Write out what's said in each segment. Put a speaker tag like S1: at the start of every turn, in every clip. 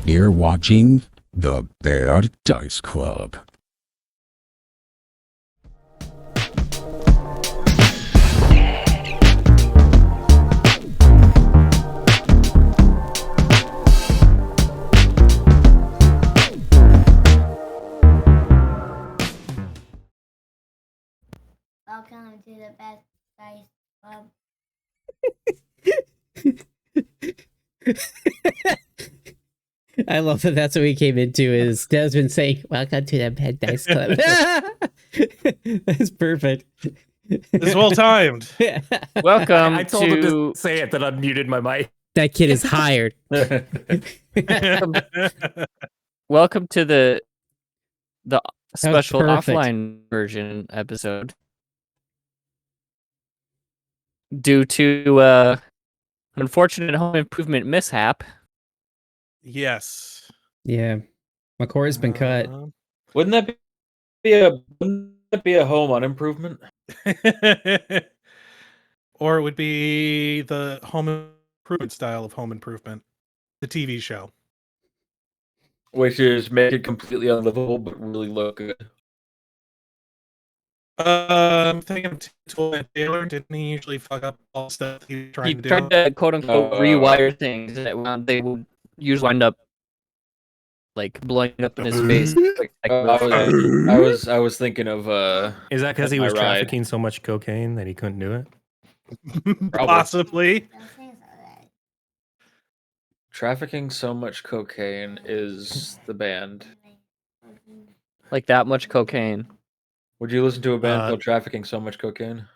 S1: You're watching the Bear Dice Club.
S2: Welcome to the Best Dice Club.
S3: I love that that's what we came into is Desmond saying, welcome to the Bad Dice Club. That's perfect.
S4: It's well timed.
S5: Welcome
S6: I told him
S5: to
S6: to say it, then unmuted my mic.
S3: That kid is hired.
S5: welcome to the special
S3: perfect.
S5: offline version episode. Due to unfortunate home improvement mishap.
S4: Yes.
S3: Yeah. McCoy's been cut.
S7: Wouldn't that be a home on improvement?
S4: Or it would be the home improvement style of home improvement, the TV show.
S7: Which is make it completely unlivable but really look good.
S4: I'm thinking of Tool Taylor. Didn't he usually fuck up all the stuff he was trying
S5: He
S4: to do?
S5: tried to quote unquote rewire things that they would usually wind up like blowing up in his face.
S7: I was thinking of
S6: Is that because he
S7: My
S6: was
S7: ride.
S6: trafficking so much cocaine that he couldn't do it?
S4: Possibly.
S2: Don't say so that.
S7: Trafficking So Much Cocaine is the band.
S5: Like that much cocaine.
S7: Would you listen to a band
S6: Uh,
S7: called Trafficking So Much Cocaine?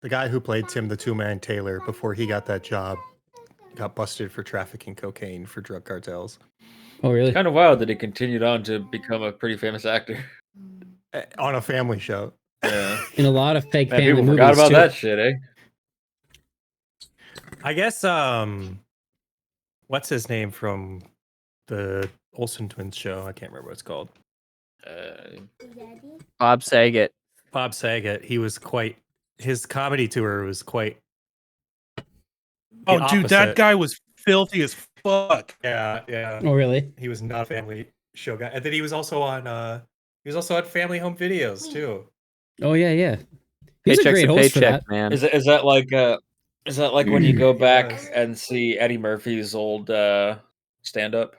S6: The guy who played Tim the Two-Man Taylor before he got that job got busted for trafficking cocaine for drug cartels.
S3: Oh, really?
S7: Kind of wild that he continued on to become a pretty famous actor.
S6: On a family show.
S7: Yeah.
S3: In a lot of fake
S7: Man,
S3: family
S7: people
S3: movies,
S7: forgot about
S3: too.
S7: that shit, eh?
S6: I guess, what's his name from the Olsen Twins show? I can't remember what it's called.
S2: Daddy?
S5: Bob Saget.
S6: Bob Saget. His comedy tour was quite.
S4: Oh,
S6: the
S4: dude, that
S6: opposite.
S4: guy was filthy as fuck.
S6: Yeah.
S3: Oh, really?
S6: He was not a family show guy. And then he was also on Family Home Videos too.
S3: Oh, yeah. He's a
S5: Paycheck's
S3: great
S5: a
S3: host for
S5: paycheck,
S3: that.
S5: man.
S7: Is that like when you go back
S6: Yes.
S7: and see Eddie Murphy's old stand-up?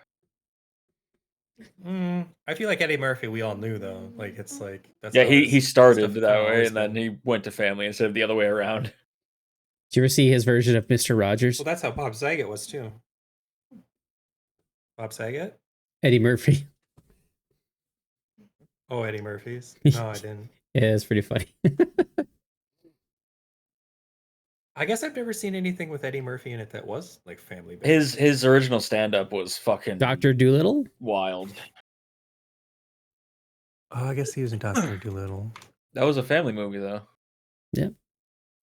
S6: I feel like Eddie Murphy we all knew though. Like it's like that's
S7: Yeah,
S6: how
S7: he
S6: his
S7: started
S6: stuff
S7: that
S6: kinda
S7: way,
S6: always
S7: and then
S6: been.
S7: he went to Family instead of the other way around.
S3: Did you ever see his version of Mr. Rogers?
S6: Well, that's how Bob Saget was too. Bob Saget?
S3: Eddie Murphy.
S6: Oh, Eddie Murphy's? No, I didn't.
S3: Yeah, it's pretty funny.
S6: I guess I've never seen anything with Eddie Murphy in it that was like family based.
S7: His original stand-up was fucking
S3: Dr. Doolittle?
S7: wild.
S6: Oh, I guess he was in Dr. Doolittle.
S7: That was a family movie, though.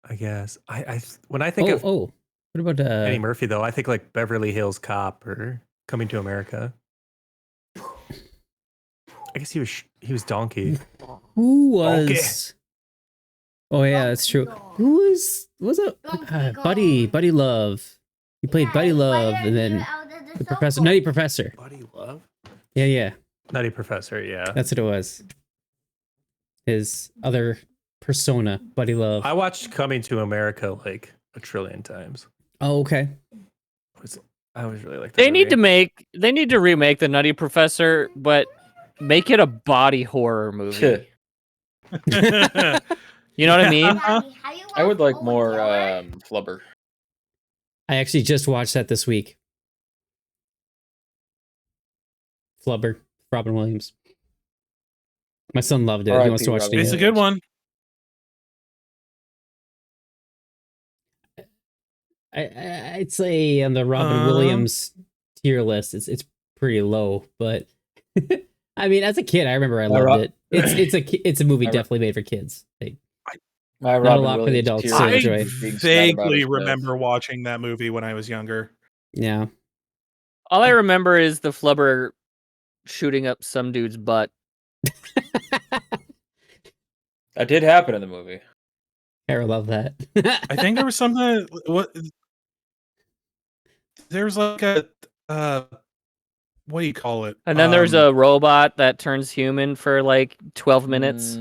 S6: I guess. I when I think of
S3: What about
S6: Eddie Murphy though, I think like Beverly Hills Cop or Coming to America. I guess he was Donkey.
S3: who was?
S6: Okay.
S3: Oh yeah, that's true. Who was it? Buddy Love. He played Buddy Love, and then the Professor, Nutty Professor.
S6: Buddy Love?
S3: Yeah,
S6: Nutty Professor, yeah.
S3: that's what it was. His other persona, Buddy Love.
S6: I watched Coming to America like a trillion times.
S3: Oh, okay.
S6: I was really like that
S5: They need
S6: movie.
S5: to remake the Nutty Professor, but make it a body horror movie. You know what I mean?
S7: I would like more flubber.
S3: I actually just watched that this week. Flubber, Robin Williams. My son loved it. He wants to watch it
S4: It's a
S3: again.
S4: good one.
S3: I'd say on the Robin Williams tier list, it's pretty low, but I mean, as a kid, I remember I loved it. It's a movie definitely made for kids. Not a lot for the adults to
S4: I
S3: enjoy.
S4: vaguely remember watching that movie when I was younger.
S3: Yeah.
S5: All I remember is the flubber shooting up some dude's butt.
S7: That did happen in the movie.
S3: I love that.
S4: I think there was something. There's like a what do you call it?
S5: And then there's a robot that turns human for like 12 minutes.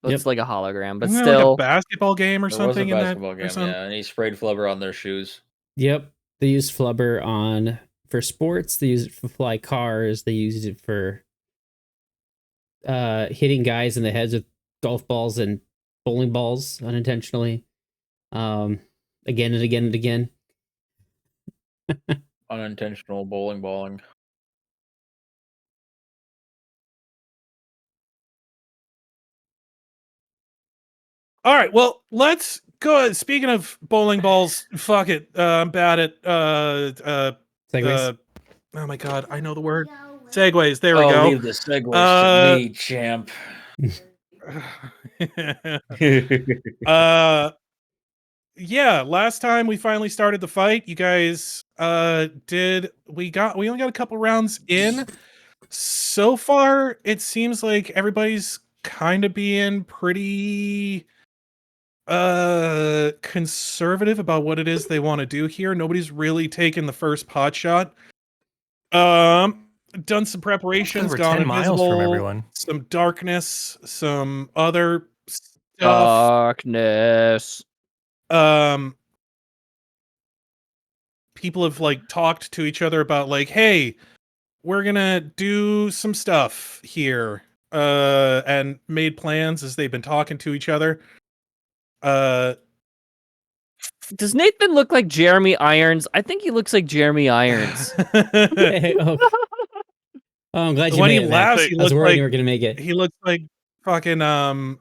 S5: Looks like a hologram, but
S4: isn't there
S5: still
S4: like a basketball game or
S7: There was a
S4: something in that.
S7: basketball
S4: Or
S7: game,
S4: something?
S7: yeah, and he sprayed flubber on their shoes.
S3: Yep. They use flubber for sports. They use it for fly cars. They use it for hitting guys in the heads with golf balls and bowling balls unintentionally. Again and again and again.
S7: Unintentional bowling balling.
S4: All right, well, let's go. Speaking of bowling balls, fuck it. I'm bad at
S3: Segways.
S4: oh my god, I know the word. Segways. There we
S7: Oh,
S4: go.
S7: leave the segues to me, champ.
S4: Yeah, last time we finally started the fight, you guys we only got a couple rounds in. So far, it seems like everybody's kind of being pretty conservative about what it is they want to do here. Nobody's really taken the first pot shot. Done some preparations,
S6: We're
S4: gone
S6: 10 miles from
S4: invisible,
S6: everyone.
S4: some darkness, some other stuff.
S5: darkness.
S4: People have like talked to each other about like, hey, we're gonna do some stuff here, and made plans as they've been talking to each other.
S5: Does Nathan look like Jeremy Irons? I think he looks like Jeremy Irons.
S3: Hey, oh, I'm glad you
S4: When
S3: made
S4: he
S3: it,
S4: laughs,
S3: man.
S4: he
S3: I was
S4: looks
S3: worried
S4: like
S3: you were gonna make it.
S4: he looks like fucking
S8: In a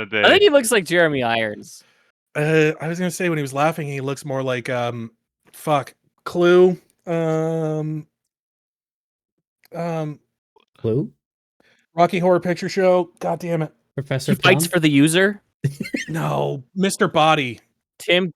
S8: day.
S5: I think he looks like Jeremy Irons.
S4: I was gonna say when he was laughing, he looks more like Clue.
S3: Clue?
S4: Rocky Horror Picture Show. God damn it.
S3: Professor
S5: He fights
S3: Plum?
S5: for the user.
S4: No, Mr. Body.
S5: Tim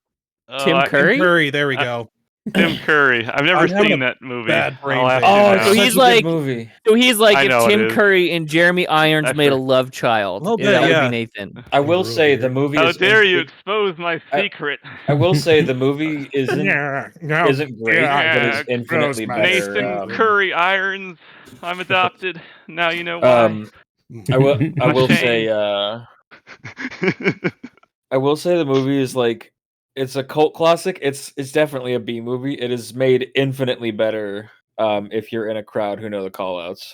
S8: Tim
S5: Curry?
S4: Curry. There we go.
S8: Tim Curry. I've never
S4: I'm having
S8: seen
S4: a
S8: that movie.
S4: bad brain
S8: I'll have
S4: phase.
S8: to
S5: Oh,
S8: now.
S5: so
S7: Such
S5: he's
S7: a good
S5: like-
S7: movie.
S5: So he's like
S8: I
S5: if
S8: know it
S5: Tim
S8: is.
S5: Curry and Jeremy Irons
S8: That's
S5: made a
S8: right.
S5: love child.
S4: Little
S5: that
S4: bit,
S5: would
S4: yeah.
S5: be Nathan.
S7: I will say the movie
S8: How
S7: is
S8: dare you expose my secret?
S7: I will say the movie isn't
S4: Yeah,
S7: great, but
S8: yeah,
S7: is infinitely
S4: gross,
S7: better.
S8: Nathan Curry Irons. I'm adopted. Now you know why.
S7: I will say
S8: Shame.
S7: I will say the movie is like it's a cult classic. It's definitely a B movie. It is made infinitely better if you're in a crowd who know the callouts.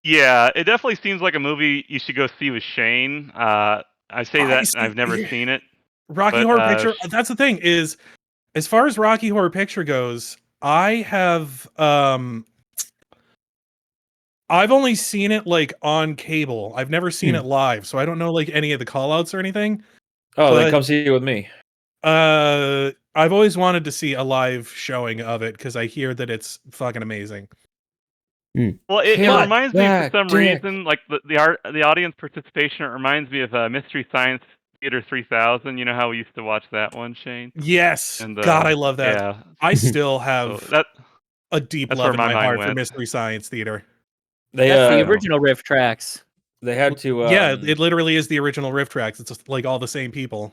S8: Yeah, it definitely seems like a movie you should go see with Shane. I say that, and I've never seen it.
S4: Rocky
S8: But,
S4: Horror Picture. That's the thing is, as far as Rocky Horror Picture goes, I have I've only seen it like on cable. I've never seen it live, so I don't know like any of the callouts or anything.
S7: Oh, then
S4: But-
S7: come see it with me.
S4: I've always wanted to see a live showing of it because I hear that it's fucking amazing.
S8: Well, it
S7: God,
S8: reminds me for
S7: that
S8: some
S7: dick.
S8: reason, like the audience participation. It reminds me of Mystery Science Theater 3000. You know how we used to watch that one, Shane?
S4: Yes,
S8: And
S4: God, I love that.
S8: Yeah,
S4: I still
S8: so
S4: have
S8: that
S4: a deep
S8: that's
S4: love
S8: where
S4: in
S8: my
S4: my
S8: mind
S4: heart for
S8: went.
S4: Mystery Science Theater.
S7: They
S5: That's the original riff tracks.
S7: they had to
S4: Yeah, it literally is the original riff tracks. It's just like all the same people.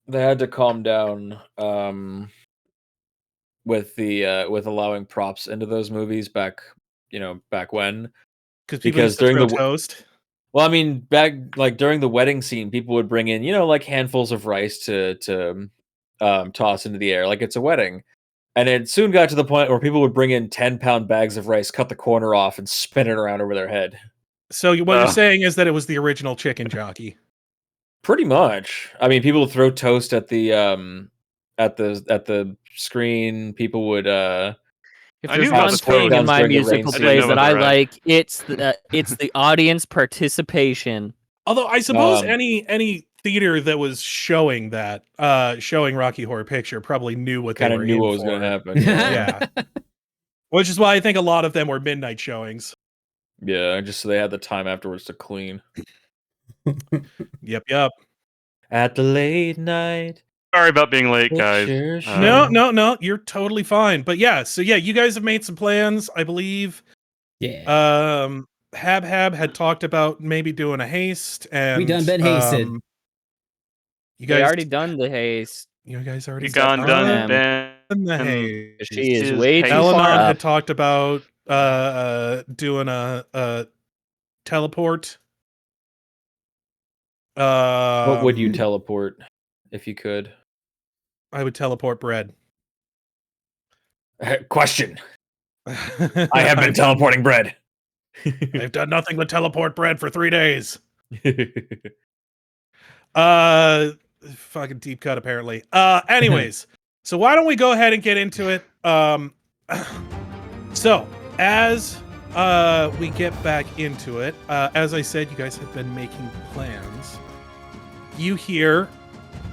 S7: they had to calm down with allowing props into those movies back when.
S4: Because
S7: Because
S4: during
S7: during
S4: the
S7: the-
S4: toast.
S7: Well, I mean, back like during the wedding scene, people would bring in, like handfuls of rice to toss into the air, like it's a wedding. And it soon got to the point where people would bring in 10-pound bags of rice, cut the corner off, and spin it around over their head.
S4: So what you're saying is that it was the original chicken jockey.
S7: Pretty much. I mean, people would throw toast at the screen. People would
S5: If
S8: I
S5: there's
S8: knew about
S5: one
S8: the
S5: thing
S8: toast
S5: in my
S7: during the
S5: musical
S7: rain
S8: season.
S5: plays
S8: I didn't know
S5: that I
S8: about the
S5: like, it's the audience participation.
S4: Although I suppose
S7: Um,
S4: any theater that was showing that, showing Rocky Horror Picture probably knew what they
S7: kind of
S4: were
S7: knew
S4: in
S7: what was
S4: for.
S7: going to happen.
S4: Yeah. Which is why I think a lot of them were midnight showings.
S7: Yeah, just so they had the time afterwards to clean.
S4: Yep.
S7: At the late night.
S8: Sorry about being late, guys.
S7: Picture show.
S4: No, you're totally fine. But yeah, so yeah, you guys have made some plans, I believe.
S3: Yeah.
S4: Habhab had talked about maybe doing a haste, and
S3: We done been hasted.
S4: You
S5: They
S4: guys
S5: already done the haste.
S4: You guys already
S8: You gone
S4: said-
S8: done
S5: Um,
S8: Ben.
S4: in the
S8: And
S4: haze.
S5: She is
S8: is
S5: way too
S8: El-Anon
S5: far
S4: El-Anon
S5: up.
S4: had talked about doing a teleport.
S7: What would you teleport if you could?
S4: I would teleport bread.
S7: Question. I have been teleporting bread.
S4: I've done nothing but teleport bread for 3 days. Fucking deep cut apparently. Anyways, so why don't we go ahead and get into it? So as we get back into it, as I said, you guys have been making plans. You hear,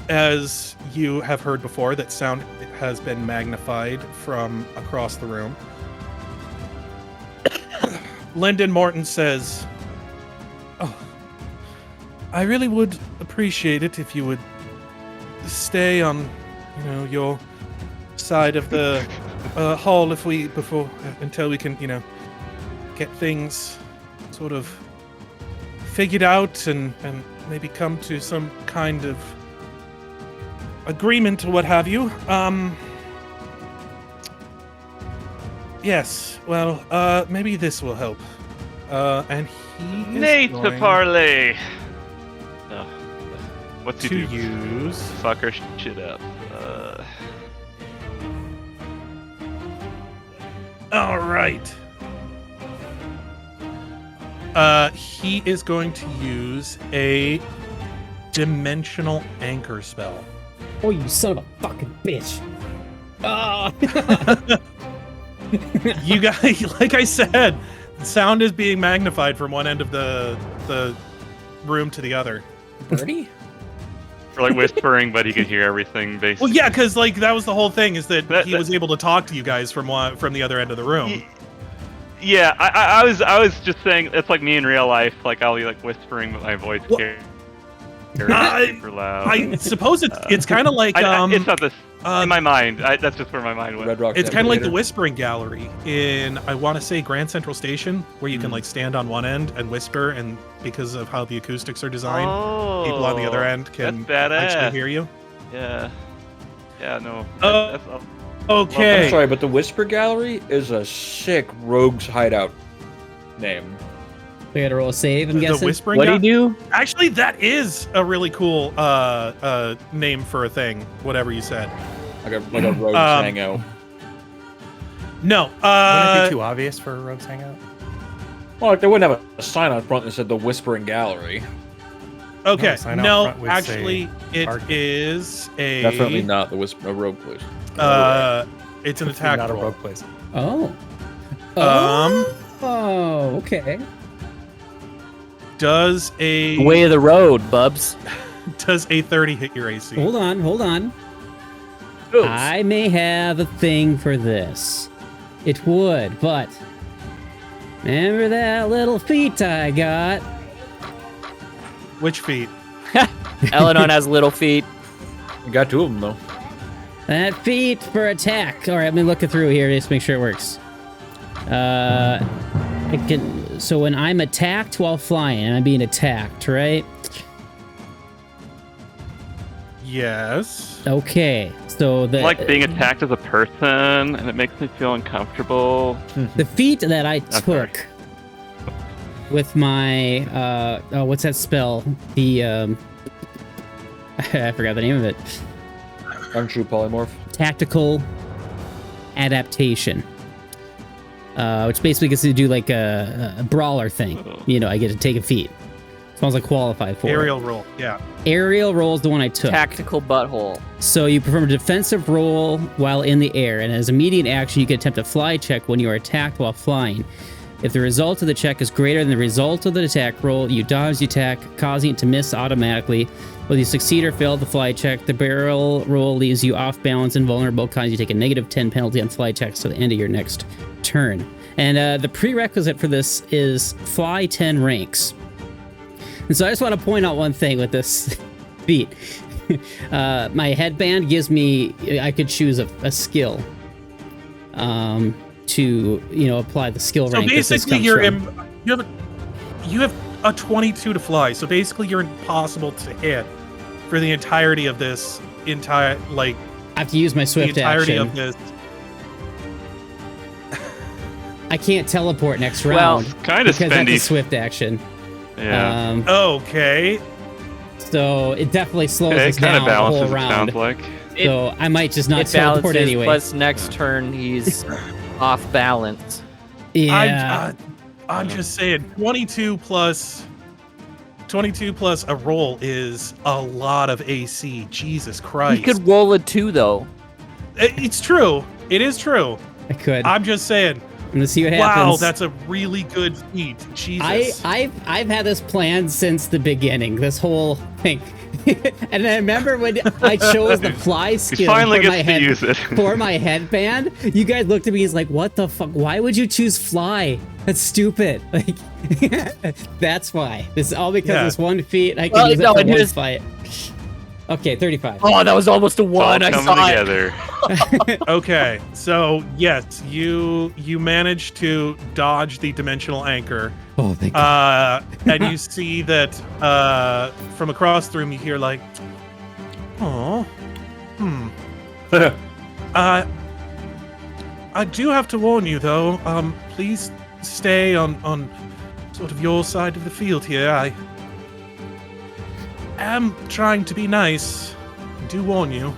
S4: as you have heard before, that sound has been magnified from across the room. Lyndon Morton says, "Oh, I really would appreciate it if you would stay on, your side of the hall until we can, get things sort of figured out and maybe come to some kind of agreement or what have you. Yes, well, maybe this will help. And he is
S8: Nate to
S4: going
S8: parlay. Oh, what's he
S4: to
S8: do?
S4: use...
S8: Fucker shit up.
S4: All right. He is going to use a dimensional anchor spell.
S3: Oh, you son of a fucking bitch. Ah!
S4: You guys, like I said, the sound is being magnified from one end of the room to the other.
S5: Birdie?
S8: Or like whispering, but he could hear everything basically.
S4: Well, yeah, because like that was the whole thing, is that he
S8: That-
S4: was able to talk to you guys from the other end of the room.
S8: Yeah, I was just saying it's like me in real life. Like I'll be like whispering, but my voice
S4: Well,
S8: carries super loud.
S4: I suppose it's kind of like
S8: it's not this in my mind. That's just where my mind went.
S7: Red Rock.
S4: it's kind of like the
S7: Simulator.
S4: whispering gallery in, I want to say, Grand Central Station, where you can like stand on one end and whisper, and because of how the acoustics are designed, people on the other end can
S8: that's badass.
S4: actually hear you.
S8: Yeah. Yeah. No.
S4: Oh,
S8: that's
S4: Okay.
S7: I'm sorry, but the Whisper Gallery is a sick rogue's hideout name.
S3: We gotta roll a save, I'm
S4: The
S3: guessing.
S4: whispering.
S5: What'd he do?
S4: Actually, that is a really cool name for a thing. Whatever you said.
S7: Like a rogue's hangout.
S4: No.
S6: Wouldn't it be too obvious for a rogue's hangout?
S7: Well, like they wouldn't have a sign out front that said the Whispering Gallery.
S4: Okay.
S6: No, sign out
S4: No,
S6: front would
S4: actually,
S6: say
S4: it
S6: arcade.
S4: is a
S7: Definitely not the a rogue place.
S4: It's an
S6: It's
S4: attack
S6: not a
S4: roll.
S6: rogue place.
S3: Oh. Oh, okay.
S4: Does a
S5: Way of the road, bubs.
S4: does a 30 hit your AC?
S3: Hold on. I may have a thing for this. It would, but remember that little feat I got?
S4: Which feat?
S5: El-Anon has little feet.
S7: You got two of them though.
S3: That feat for attack. All right, let me look it through here just to make sure it works. I can. So when I'm attacked while flying, I'm being attacked, right?
S4: Yes.
S3: Okay. So the
S8: like being attacked as a person, and it makes me feel uncomfortable.
S3: the feat that I
S8: sorry.
S3: took with my what's that spell? The I forgot the name of it.
S7: Untrue polymorph.
S3: Tactical adaptation, which basically gets to do like a brawler thing. You know, I get to take a feat. As long as I qualify for
S4: Aerial roll. Yeah.
S3: it. Aerial roll is the one I took.
S5: Tactical butthole.
S3: So you perform a defensive roll while in the air, and as immediate action, you can attempt a fly check when you are attacked while flying. If the result of the check is greater than the result of the attack roll, you dodge the attack, causing it to miss automatically. Whether you succeed or fail the fly check, the barrel roll leaves you off balance and vulnerable, causing you to take a negative 10 penalty on fly checks to the end of your next turn. And the prerequisite for this is fly 10 ranks. And so I just want to point out one thing with this feat. My headband gives me, I could choose a skill to, apply the skill
S4: So
S3: rank. that this
S4: basically,
S3: comes from.
S4: you have a 22 to fly. So basically, you're impossible to hit for the entirety of this
S3: I have to use my
S4: the
S3: swift
S4: entirety
S3: action.
S4: of this.
S3: I can't teleport next
S5: Well,
S3: round
S8: kind of
S3: because that's a
S8: spendy.
S3: swift action.
S8: Yeah.
S4: Okay.
S3: So it definitely slows
S8: Okay,
S3: us
S8: it kind
S3: down
S8: of
S3: the whole
S8: balances. It
S3: round.
S8: sounds like.
S3: So I might just not
S5: It
S3: teleport
S5: balances,
S3: anyway.
S5: plus next turn he's off balance.
S3: Yeah.
S4: I'm just saying, 22 plus a roll is a lot of AC. Jesus Christ.
S5: He could roll a 2 though.
S4: It's true. It is true.
S3: I could.
S4: I'm just saying.
S3: Let's see what happens.
S4: Wow, that's a really good feat. Jesus.
S3: I've had this planned since the beginning. This whole thing. And I remember when I chose the fly skill
S8: finally
S3: for my
S8: gets to use it.
S3: for my headband. You guys looked at me as like, "What the fuck? Why would you choose fly? That's stupid." Like, that's why. This is all because this one feat. I can use it for one fight. Okay, 35.
S5: Oh, that was almost a 1. I
S8: It's all
S5: saw
S8: coming together.
S4: Okay, so yes, you managed to dodge the dimensional anchor.
S3: Oh, thank God.
S4: And you see that from across the room, you hear like, "Oh, I do have to warn you though. Please stay on sort of your side of the field here. I am trying to be nice. I do warn you."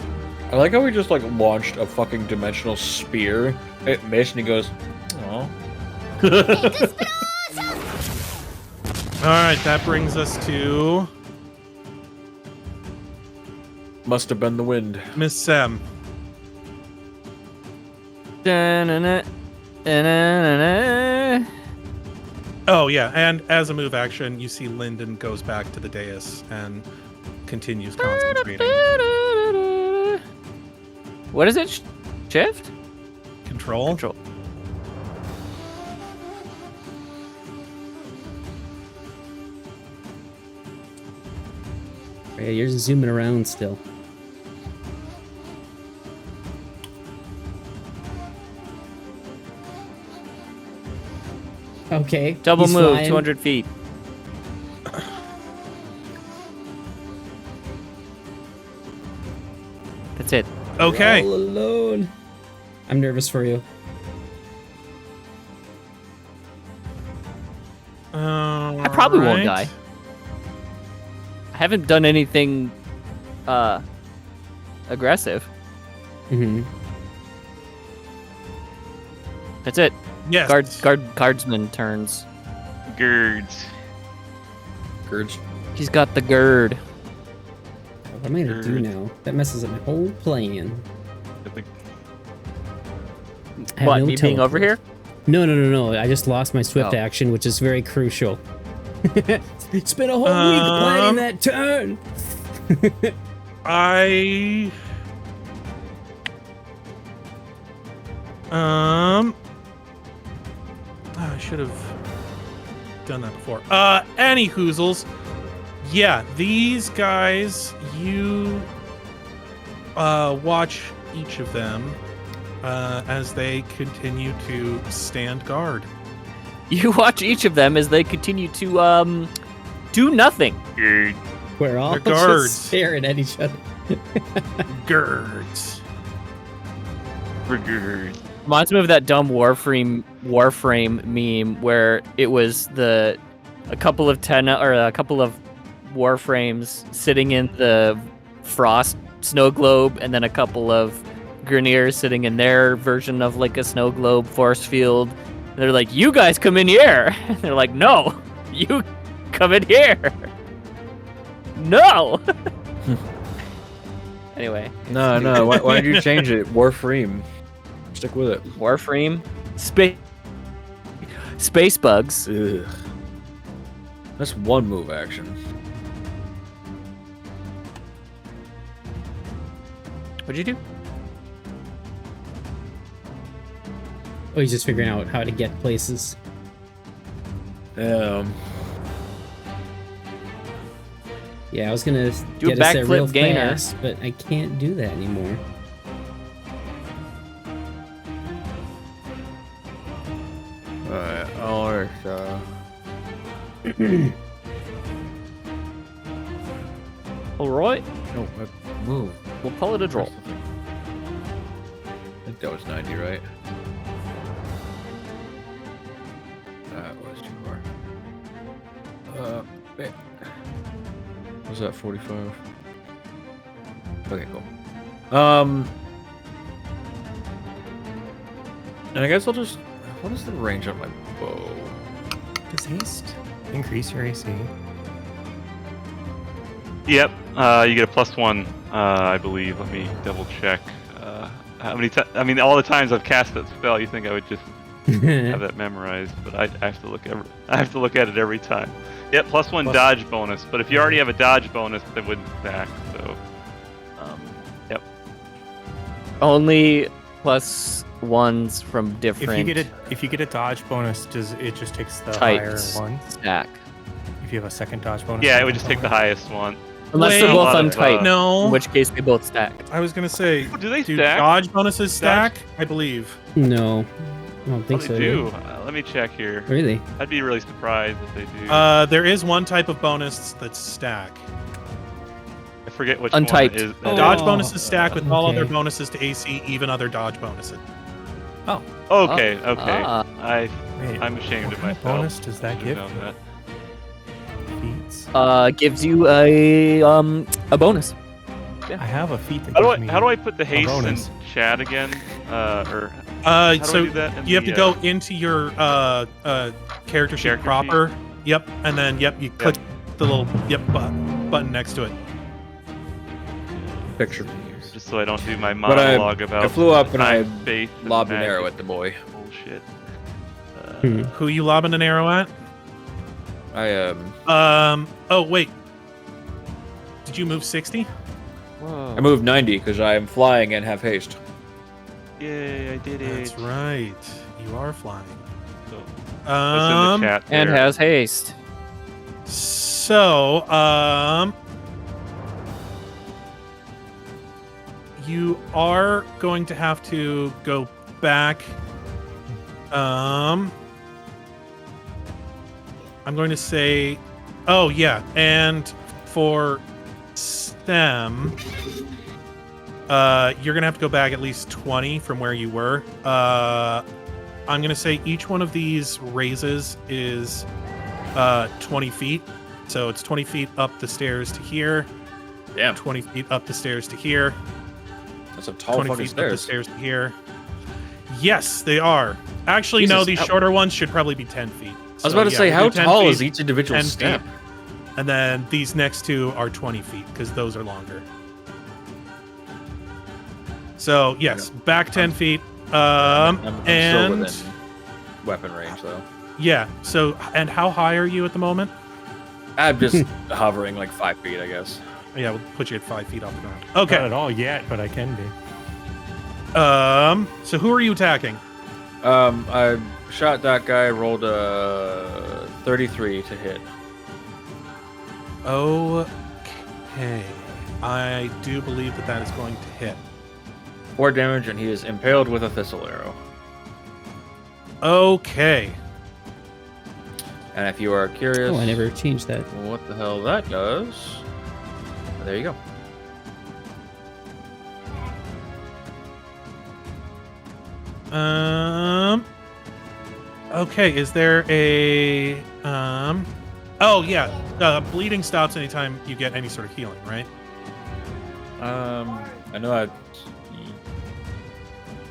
S7: I like how we just like launched a fucking dimensional spear at Mish, and he goes, "Oh."
S4: All right, that brings us to
S7: Must have been the wind.
S4: Miss Sem.
S5: Da-na-na, da-na-na-na.
S4: Oh yeah, and as a move action, you see Lyndon goes back to the dais and continues concentrating.
S5: What is it? Shift?
S4: Control.
S5: Control.
S3: Yeah, you're zooming around still. Okay.
S5: Double
S3: he's
S5: move,
S3: flying.
S5: 200 feet. That's it.
S4: Okay.
S3: All alone. I'm nervous for you.
S5: I probably won't die. I haven't done anything aggressive.
S3: Mm-hmm.
S5: That's it.
S4: Yes.
S5: Guardsman turns.
S8: Girds.
S7: Girds.
S5: He's got the gird.
S3: What am I gonna do now? That messes up my whole plan. I have
S5: What,
S3: no
S5: me being over here?
S3: teleport. No. I just lost my swift
S5: Oh.
S3: action, which is very crucial. It's been a whole week planning that turn.
S4: I should have done that before. Any hoozles. Yeah, these guys, you watch each of them as they continue to stand guard.
S5: You watch each of them as they continue to do nothing.
S8: Gird.
S3: We're all
S4: They're guards.
S3: just staring at each other.
S4: Girds.
S8: Gird.
S5: Reminds me of that dumb Warframe meme where it was a couple of Warframes sitting in the frost snow globe, and then a couple of Grineers sitting in their version of like a snow globe force field. And they're like, "You guys come in here." And they're like, "No, you come in here." No. Anyway.
S7: No. Why did you change it? Warframe. Stick with it.
S5: Warframe. Space bugs.
S7: Ugh. That's one move action.
S5: What'd you do?
S3: Oh, he's just figuring out how to get places. Yeah, I was gonna
S5: Do a
S3: get us there real
S5: backflip gainer.
S3: fast, but I can't do that anymore.
S7: Alright,
S5: All right.
S7: no, move.
S5: We'll call it a draw.
S7: think that was 90, right? That was too far. Wait. Was that 45? Okay, cool. And I guess I'll just. What is the range on my bow?
S6: Does haste increase your AC?
S8: Yep. You get a +1, I believe. Let me double check. How many times? I mean, all the times I've cast that spell, you think I would just have that memorized, but I have to look at it every time. Yep, +1 dodge bonus. But if you already have a dodge bonus, that wouldn't stack. So, yep.
S5: Only +1s from different.
S6: If you get a dodge bonus, does it just takes the
S5: types
S6: higher one?
S5: stack.
S6: If you have a second dodge bonus?
S8: Yeah, it would just take the highest one.
S5: Unless
S4: Wait,
S5: they're both
S8: a lot of,
S5: untyped.
S4: No.
S5: In which case they both stack.
S4: I was gonna say,
S8: Do they
S4: do
S8: stack?
S4: dodge bonuses stack? I believe.
S3: No, I don't think
S8: Oh,
S3: so.
S8: they
S3: dude.
S8: do. Let me check here.
S3: Really?
S8: I'd be really surprised if they do.
S4: There is one type of bonus that's stack.
S8: I forget which
S5: Untyped.
S8: one it is.
S3: Oh.
S4: Dodge bonuses stack with all
S3: okay.
S4: other bonuses to AC, even other dodge bonuses.
S8: Okay,
S5: Oh.
S8: okay.
S5: Ah.
S6: Wait,
S8: I'm ashamed
S6: what
S8: of
S6: kind
S8: myself.
S6: of bonus does that
S8: Should've
S6: give?
S8: known that.
S6: Feats?
S5: Gives you a bonus.
S6: I have a feat that
S8: How
S6: gives me
S8: do I put the haste in
S6: bonus.
S8: chat again? Or how do I
S4: So
S8: do that in
S4: you have
S8: the,
S4: to go into your character sheet
S8: Character
S4: proper. Yep, and then you click the little button next to it.
S7: Picture.
S8: just so I don't do my
S7: But I-
S8: monologue about
S7: I flew up and I
S8: time, space, and
S7: Lobbed an
S8: magic
S7: arrow at the boy.
S8: bullshit.
S4: Who you lobbing an arrow at?
S7: I
S4: Oh wait. Did you move 60?
S7: I moved 90 because I am flying and have haste.
S8: Yay, I did it.
S4: That's right. You are flying.
S8: So, that's in the chat
S5: And
S8: there.
S5: has haste.
S4: So, you are going to have to go back. I'm going to say, oh yeah, and for STEM, you're gonna have to go back at least 20 from where you were. I'm gonna say each one of these raises is 20 feet. So it's 20 feet up the stairs to here.
S7: Damn,
S4: 20 feet up the stairs to here.
S7: that's a tall
S4: 20
S7: fucking
S4: feet up the
S7: stairs.
S4: stairs to here. Yes, they are. Actually, no,
S7: Jesus,
S4: these
S7: how-
S4: shorter ones should probably be 10 feet.
S7: I was about to say, how tall is each individual
S4: 10
S7: step?
S4: feet. And then these next two are 20 feet because those are longer. So, yes, back 10 feet.
S7: I'm still
S4: And
S7: within weapon range, though.
S4: yeah, so, and how high are you at the moment?
S7: I'm just hovering like 5 feet, I guess.
S4: Yeah, we'll put you at 5 feet off the ground.
S6: Not
S4: Okay.
S6: at all yet, but I can be.
S4: So who are you attacking?
S7: I shot that guy, rolled a 33 to hit.
S4: Okay. I do believe that is going to hit.
S7: 4 damage, and he is impaled with a thistle arrow.
S4: Okay.
S7: And if you are curious,
S3: Oh, I never changed that.
S7: what the hell that does, there you go.
S4: Okay, is there a oh yeah, bleeding stops anytime you get any sort of healing, right?
S7: I know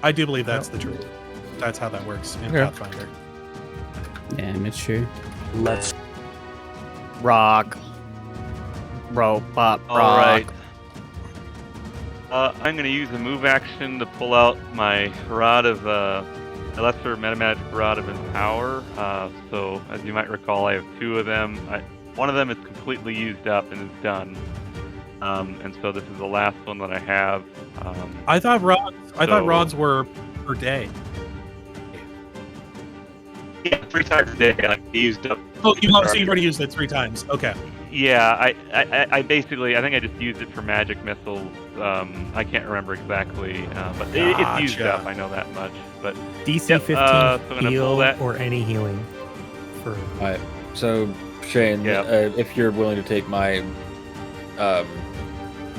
S4: I do believe that's the truth. That's how that works in
S7: Okay.
S4: Pathfinder.
S3: Yeah, I'm not sure.
S6: Let's.
S5: Rock. Rope, pop, rock.
S8: All right. I'm going to use a move action to pull out my rod of a lesser metamagic rod of empower. So, as you might recall, I have 2 of them. One of them is completely used up and is done. And so this is the last one that I have.
S4: I thought
S8: So-
S4: rods were per day.
S8: Yeah, 3 times a day. I used up.
S4: Oh, you've already used it 3 times. Okay.
S8: Yeah, I basically, I think I just used it for magic missiles. I can't remember exactly, but it's used
S4: Gotcha.
S8: up. I know that much. But
S6: DC
S8: Yep,
S6: 15
S8: so I'm gonna pull
S6: heal
S8: that.
S6: or any healing for.
S7: Alright, so Shane,
S8: Yeah.
S7: if you're willing to take my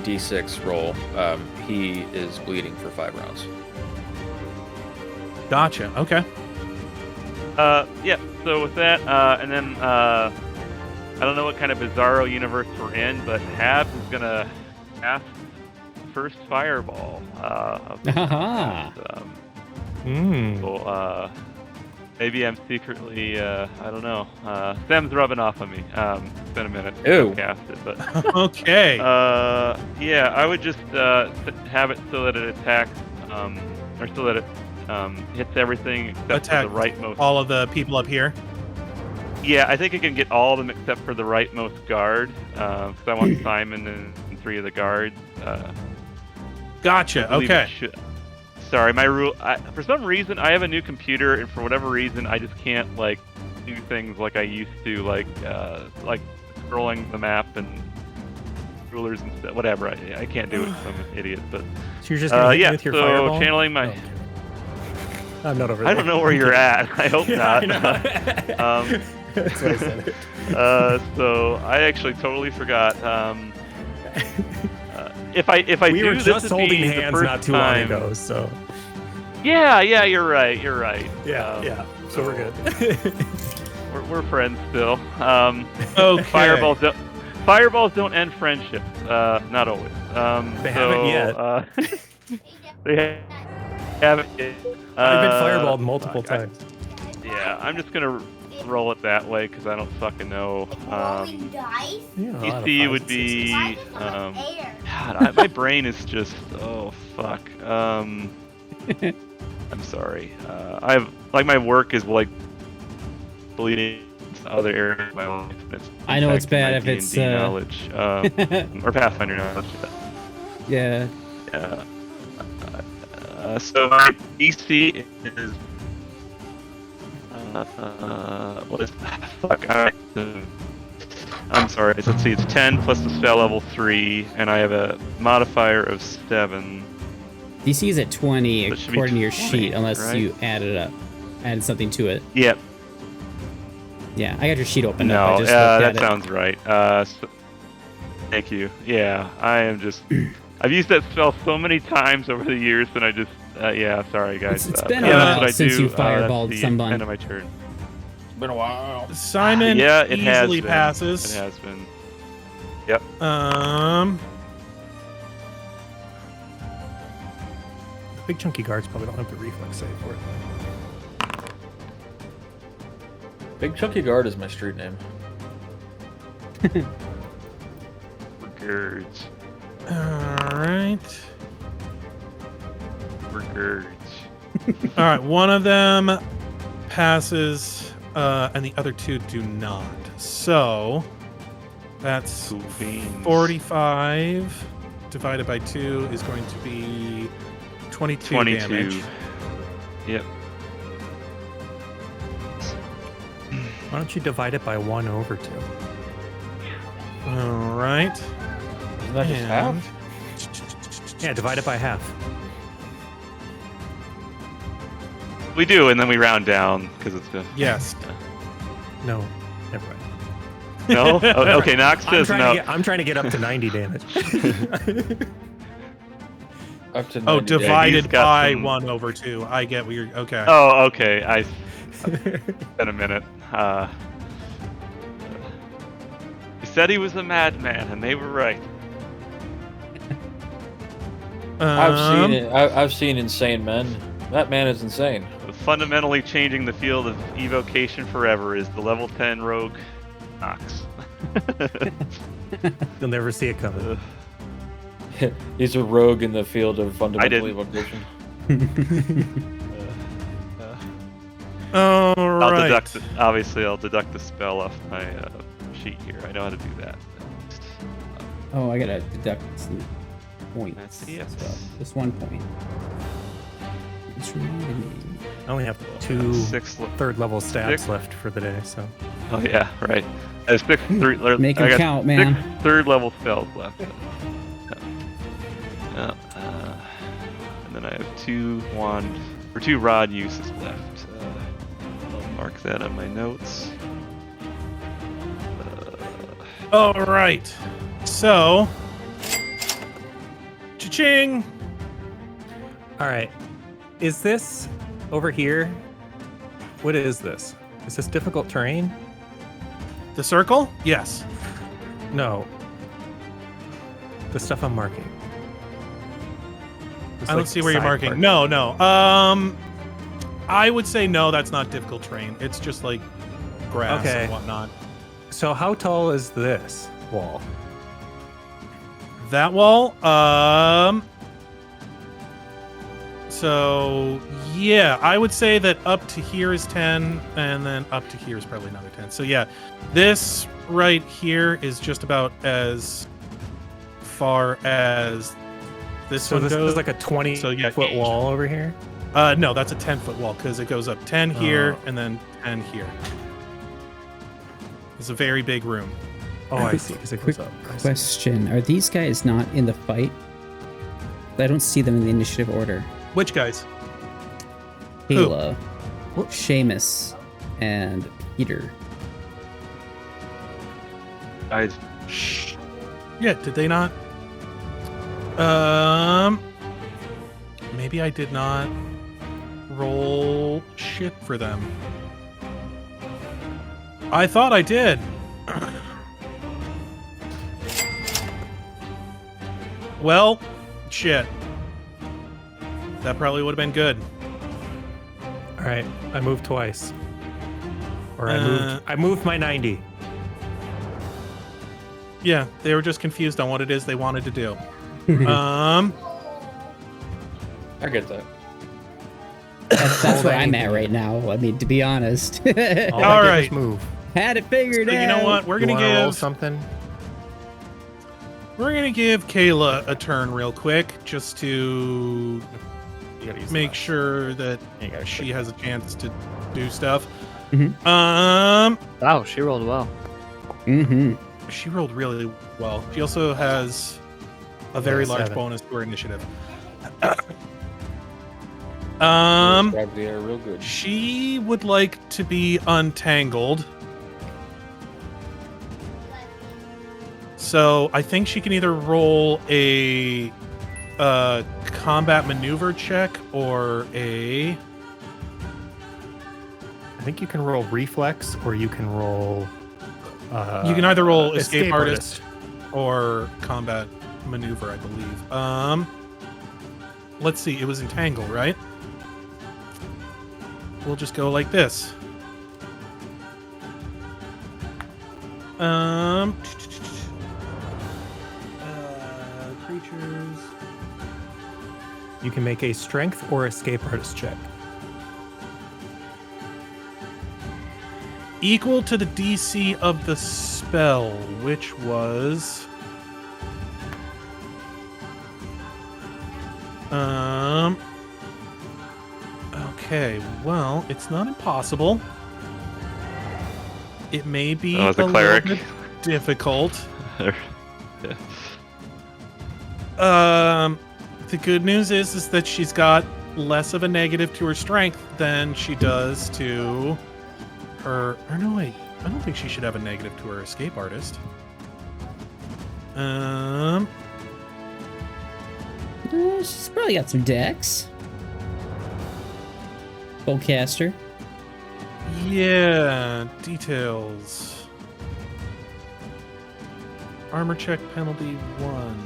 S7: D6 roll, he is bleeding for 5 rounds.
S4: Gotcha. Okay.
S8: Yeah. So with that, and then I don't know what kind of bizarro universe we're in, but Habs is gonna cast first fireball.
S3: Haha.
S8: So, maybe I'm secretly, I don't know. Sam's rubbing off on me. It's been a minute since
S7: Ew.
S8: I've cast it, but
S4: Okay.
S8: yeah, I would just have it so that it attacks, or so that it hits everything except
S4: Attack
S8: for the rightmost.
S4: all of the people up here.
S8: Yeah, I think it can get all of them except for the rightmost guard, because I want Simon and 3 of the guards.
S4: Gotcha.
S8: I believe
S4: Okay.
S8: it should- Sorry, my rule. For some reason, I have a new computer, and for whatever reason, I just can't like do things like I used to, like scrolling the map and rulers and stuff. Whatever, I can't do it. 'Cause I'm an idiot. But
S6: So you're just gonna hit me
S8: yeah.
S6: with your
S8: So
S6: fireball?
S8: channeling my.
S6: Oh, okay. I'm not over there.
S8: I don't know where you're at. I hope
S6: Yeah,
S8: not.
S6: I know. That's what I said.
S8: So I actually totally forgot. If I
S6: We
S8: do,
S6: were
S8: this
S6: just
S8: would
S6: holding
S8: be the
S6: hands
S8: first
S6: not too long
S8: time-
S6: ago, so
S8: Yeah, you're right. You're right.
S6: yeah. So we're good.
S8: We're friends still.
S4: Okay.
S8: Fireballs don't end friendships. Not always.
S6: They haven't yet.
S8: They haven't yet.
S6: I've been fireballed multiple
S8: fuck,
S6: times.
S8: Yeah, I'm just gonna roll it that way because I don't fucking know.
S2: Rolling dice?
S6: Yeah, a lot of
S8: DC
S6: fives
S8: would
S6: and
S8: be.
S2: Why is it on air?
S8: God, my brain is just. Oh fuck. I'm sorry. I have my work is like bleeding into other areas of my life. And it's
S3: I know it's
S8: impacting
S3: bad
S8: my
S3: if it's,
S8: D&D knowledge, or Pathfinder knowledge.
S3: Yeah.
S8: So my DC is. What is fuck? I'm sorry. Let's see. It's 10 plus the spell level 3, and I have a modifier of 7.
S3: DC is at 20
S8: That should be
S3: according to your
S8: 20,
S3: sheet, unless
S8: right?
S3: you added something to it.
S8: Yep.
S3: Yeah, I got your sheet open
S8: No,
S3: up. I just looked at
S8: that
S3: it.
S8: sounds right. Thank you. Yeah, I am just. I've used that spell so many times over the years, and I just. Yeah, sorry guys.
S3: It's been
S8: yeah,
S3: a
S8: that's
S3: while
S8: what I
S3: since
S8: do.
S3: you fireballed
S8: that's the
S3: someone.
S8: End of my turn.
S7: It's been a while.
S4: Simon
S8: Yeah, it has
S4: easily
S8: been.
S4: passes.
S8: It has been. Yep.
S6: Big chunky guards probably don't have the reflex save for it.
S7: Big Chunky Guard is my street name.
S8: Regards.
S4: All right.
S8: Regards.
S4: All right. One of them passes, and the other 2 do not. So that's
S8: Cool beans.
S4: 45 divided by 2 is going to be 22 damage.
S8: Yep.
S6: Why don't you divide it by 1 over 2?
S4: All right.
S7: Isn't that just half?
S6: Yeah, divide it by half.
S8: We do, and then we round down because it's been.
S4: Yes.
S6: No, never mind.
S8: No. Oh, okay. Knox says no.
S6: I'm trying to get up to 90 damage.
S7: Up to 90
S4: Oh,
S7: days.
S4: divided
S8: he's got
S4: by
S8: some-
S4: 1 over 2. I get what you're. Okay.
S8: Oh, okay. In a minute. He said he was a madman, and they were right.
S7: I've seen it. I've seen insane men. That man is insane.
S8: Fundamentally changing the field of evocation forever is the level 10 rogue Knox.
S6: You'll never see it coming.
S7: He's a rogue in the field of fundamental
S8: didn't.
S7: evocation.
S4: All
S8: I'll
S4: right.
S8: deduct. Obviously, I'll deduct the spell off my sheet here. I know how to do that.
S3: Oh, I gotta deduct some points.
S8: That's it.
S3: as well. Just 1 point. It's reminding me.
S6: I only have 2
S8: 6
S6: third level stabs
S8: Six.
S6: left for the day, so.
S8: Oh yeah, right. I have 6
S3: Make 'em
S8: I got
S3: count, man.
S8: 6 third level spells left. Yeah, and then I have 2 wand or 2 rod uses left. I'll mark that on my notes.
S4: All right. So, cha-ching.
S6: All right. Is this over here. What is this? Is this difficult terrain?
S4: The circle? Yes.
S6: No. The stuff I'm marking. It's
S4: I don't
S6: like
S4: see where you're
S6: side
S4: marking.
S6: part.
S4: No. I would say no, that's not difficult terrain. It's just like grass
S6: Okay.
S4: and whatnot.
S6: So how tall is this wall?
S4: That wall, so yeah, I would say that up to here is 10, and then up to here is probably another 10. So yeah, this right here is just about as far as this
S6: So
S4: one
S6: this
S4: goes.
S6: is like a 20
S4: So, yeah,
S6: foot
S4: each.
S6: wall over here?
S4: No, that's a 10-foot wall because it goes up 10 here
S6: Oh.
S4: and then 10 here. It's a very big room.
S6: Oh, I see. Because it
S3: Quick
S6: goes up. I see.
S3: question: are these guys not in the fight? I don't see them in the initiative order.
S4: Which guys?
S3: Kayla, Seamus, and Peter.
S4: Shh. Yeah, did they not? Maybe I did not roll shit for them. I thought I did. Well, shit. That probably would have been good.
S6: All right, I moved twice. Or
S4: Uh,
S6: I moved my 90.
S4: Yeah, they were just confused on what it is they wanted to do.
S7: I get that.
S3: That's where I'm
S6: anything.
S3: at right now. I mean, to be honest,
S6: All
S4: All
S6: I did
S4: right.
S6: was move.
S3: had it figured
S4: So
S3: out.
S4: you know what? We're
S6: You
S4: gonna
S6: wanna roll
S4: give
S6: something.
S4: Kayla a turn real quick, just to
S6: You gotta use
S4: make
S6: that.
S4: sure that
S6: You gotta
S4: she
S6: click.
S4: has a chance to do stuff.
S3: Mhm.
S5: Wow, she rolled well.
S3: Mm-hmm.
S4: She rolled really well. She also has a very large
S6: 7.
S4: bonus to her initiative.
S7: Describe the air real good.
S4: She would like to be untangled. So I think she can either roll a combat maneuver check or a.
S6: I think you can roll reflex or you can roll.
S4: You can either roll escape artist or combat maneuver, I believe. Let's see. It was entangle, right? We'll just go like this. Creatures.
S6: You can make a strength or escape artist check.
S4: Equal to the DC of the spell, which was okay, well, it's not impossible. It may be
S8: Oh, as a
S4: a
S8: cleric.
S4: little bit difficult.
S8: Yeah.
S4: The good news is that she's got less of a negative to her strength than she does to her. Or no, wait. I don't think she should have a negative to her escape artist.
S3: She's probably got some decks. Bowcaster.
S4: Yeah, details. Armor check penalty 1.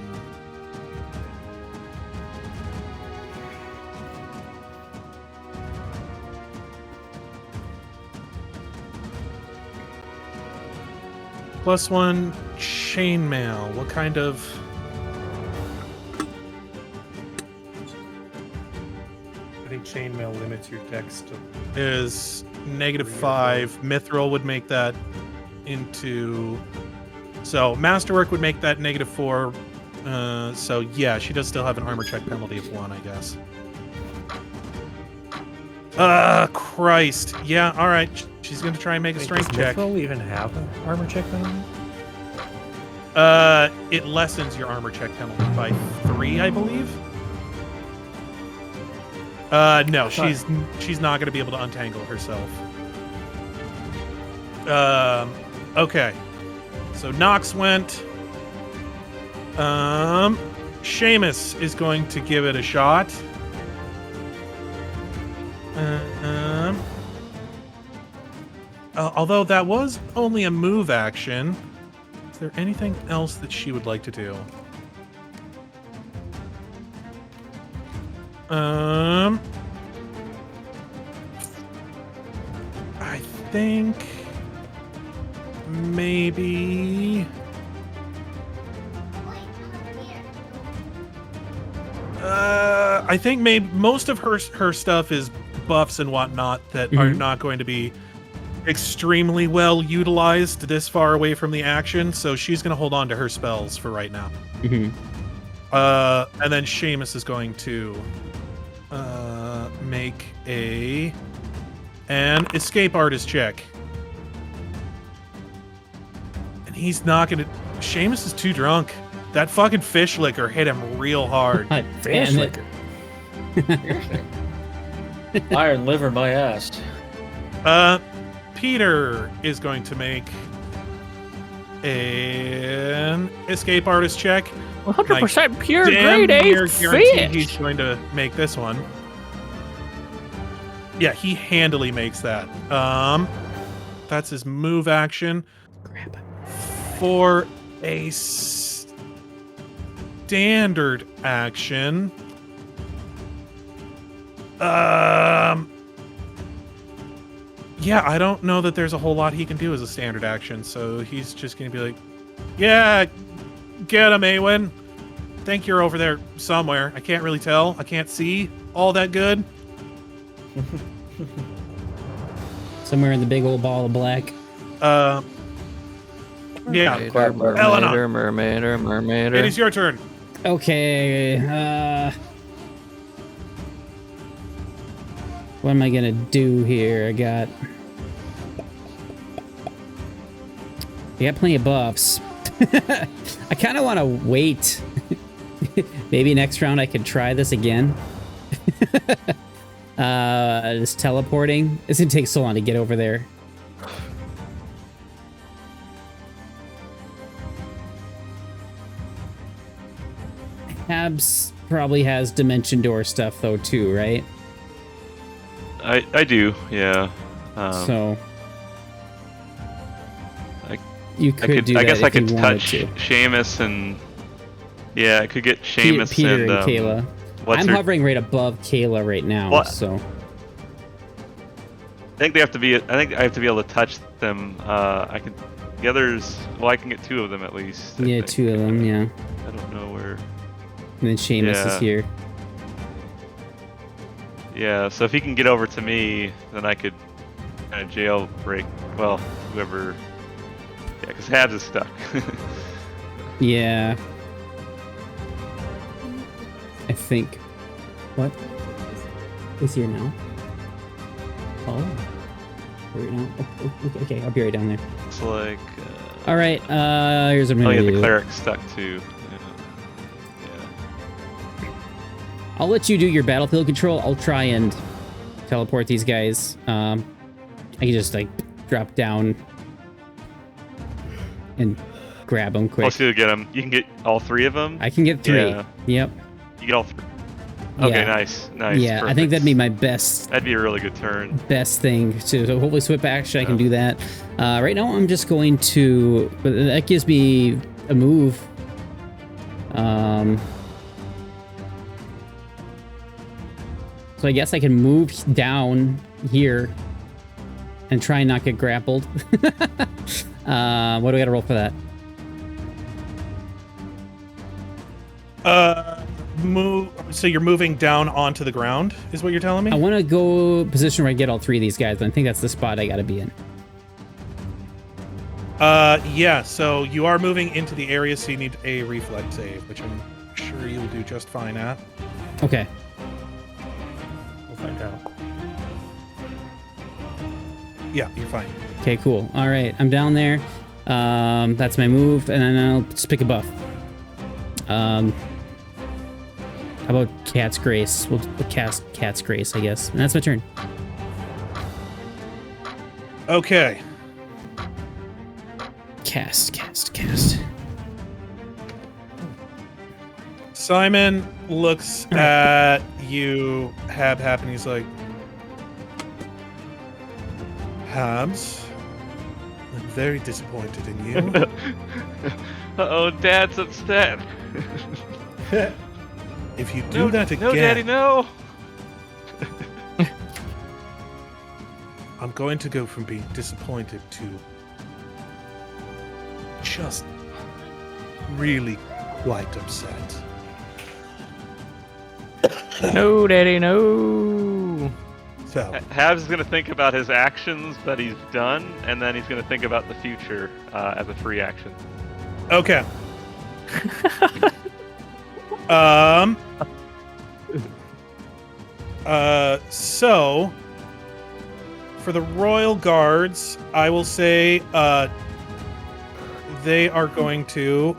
S4: +1 chainmail. What kind of?
S6: I think chainmail limits your dex to.
S4: Is -5. Mithril would make that into. So Masterwork would make that -4. So yeah, she does still have an armor check penalty of 1, I guess. Christ. Yeah, all right. She's gonna try and make a strength
S6: Does
S4: check.
S6: Mithril even have an armor check penalty?
S4: It lessens your armor check penalty by 3, I believe. No, she's not gonna be able to untangle herself. Okay. So Knox went. Seamus is going to give it a shot. Although that was only a move action, is there anything else that she would like to do? I think maybe. I think maybe most of her stuff is buffs and whatnot that are not going to be extremely well utilized this far away from the action, so she's going to hold on to her spells for right now. And then Seamus is going to make an escape artist check. And he's not going to... Seamus is too drunk. That fucking fish liquor hit him real hard.
S6: Fish liquor.
S7: Iron liver my ass.
S4: Peter is going to make an escape artist check.
S5: 100% pure
S4: Damn
S5: grade
S4: near
S5: A
S4: guarantee
S5: fish.
S4: he's going to make this one. Yeah, he handily makes that. That's his move action.
S3: Grab it.
S4: For a standard action, yeah, I don't know that there's a whole lot he can do as a standard action, so he's just gonna be like, yeah, get him, Aewen. Think you're over there somewhere. I can't really tell. I can't see all that good.
S3: Somewhere in the big old ball of black.
S4: Yeah.
S5: Mermaid.
S4: It is your turn.
S3: Okay. What am I gonna do here? I got plenty of buffs. I kind of want to wait. Maybe next round I could try this again. This teleporting. It's gonna take so long to get over there. Habs probably has dimension door stuff though too, right?
S8: I do, yeah.
S3: So you could do that.
S8: I guess
S3: if
S8: I could
S3: you wanted
S8: touch
S3: to.
S8: Seamus and I could get Seamus
S3: Peter and
S8: and
S3: Kayla. I'm hovering right above Kayla right now,
S8: Well,
S3: so
S8: I think they have to be. I think I have to be able to touch them. I can. The others. Well, I can get two of them at least. I
S3: yeah,
S8: think.
S3: two of them, yeah.
S8: I don't know where.
S3: And then Seamus
S8: Yeah.
S3: is here.
S8: Yeah. So if he can get over to me, then I could kind of jailbreak. Well, whoever. Yeah, because Habs is stuck.
S3: Yeah. I think. What? Is here now? Oh. Right now? Oh, okay, I'll be right down there.
S8: It's like.
S3: All right. Here's what I'm
S8: Oh
S3: gonna
S8: yeah,
S3: do.
S8: the cleric's stuck too. Yeah.
S3: I'll let you do your battlefield control. I'll try and teleport these guys. I can just like drop down and grab them quick.
S8: Let's see to get them. You can get all three of them.
S3: I can get 3.
S8: Yeah.
S3: Yep.
S8: You get all three. Okay,
S3: Yeah.
S8: nice.
S3: Yeah, I think that'd be my best
S8: That'd be a really good turn.
S3: thing to so hopefully swip action. I can do that. Right now I'm just going to, but that gives me a move. So I guess I can move down here and try and not get grappled. What do I gotta roll for that?
S4: Move. So you're moving down onto the ground, is what you're telling me?
S3: I want to go position where I get all 3 of these guys, but I think that's the spot I gotta be in.
S4: Yeah. So you are moving into the area, so you need a reflex save, which I'm sure you'll do just fine at.
S3: Okay.
S6: We'll find out.
S4: Yeah, you're fine.
S3: Okay, cool. All right, I'm down there. That's my move, and then I'll just pick a buff. How about Cat's Grace? We'll cast Cat's Grace, I guess. And that's my turn.
S4: Okay.
S3: Cast.
S4: Simon looks at you, Habhab, and he's like, Habs, I'm very disappointed in you.
S8: Uh-oh, Dad's upset.
S4: If you do that again,
S8: No, Daddy, no.
S4: I'm going to go from being disappointed to just really quite upset.
S5: No, Daddy, no.
S4: So,
S8: Habs is gonna think about his actions that he's done, and then he's gonna think about the future as a free action.
S4: okay. So for the Royal Guards, I will say they are going to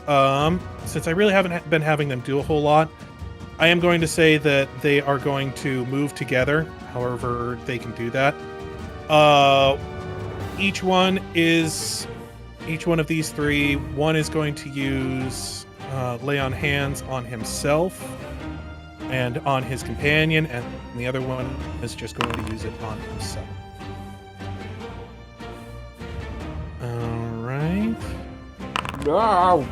S4: since I really haven't been having them do a whole lot, I am going to say that they are going to move together, however they can do that. Each one of these three, one is going to use lay on hands on himself and on his companion, and the other one is just going to use it on himself. All right.
S7: No.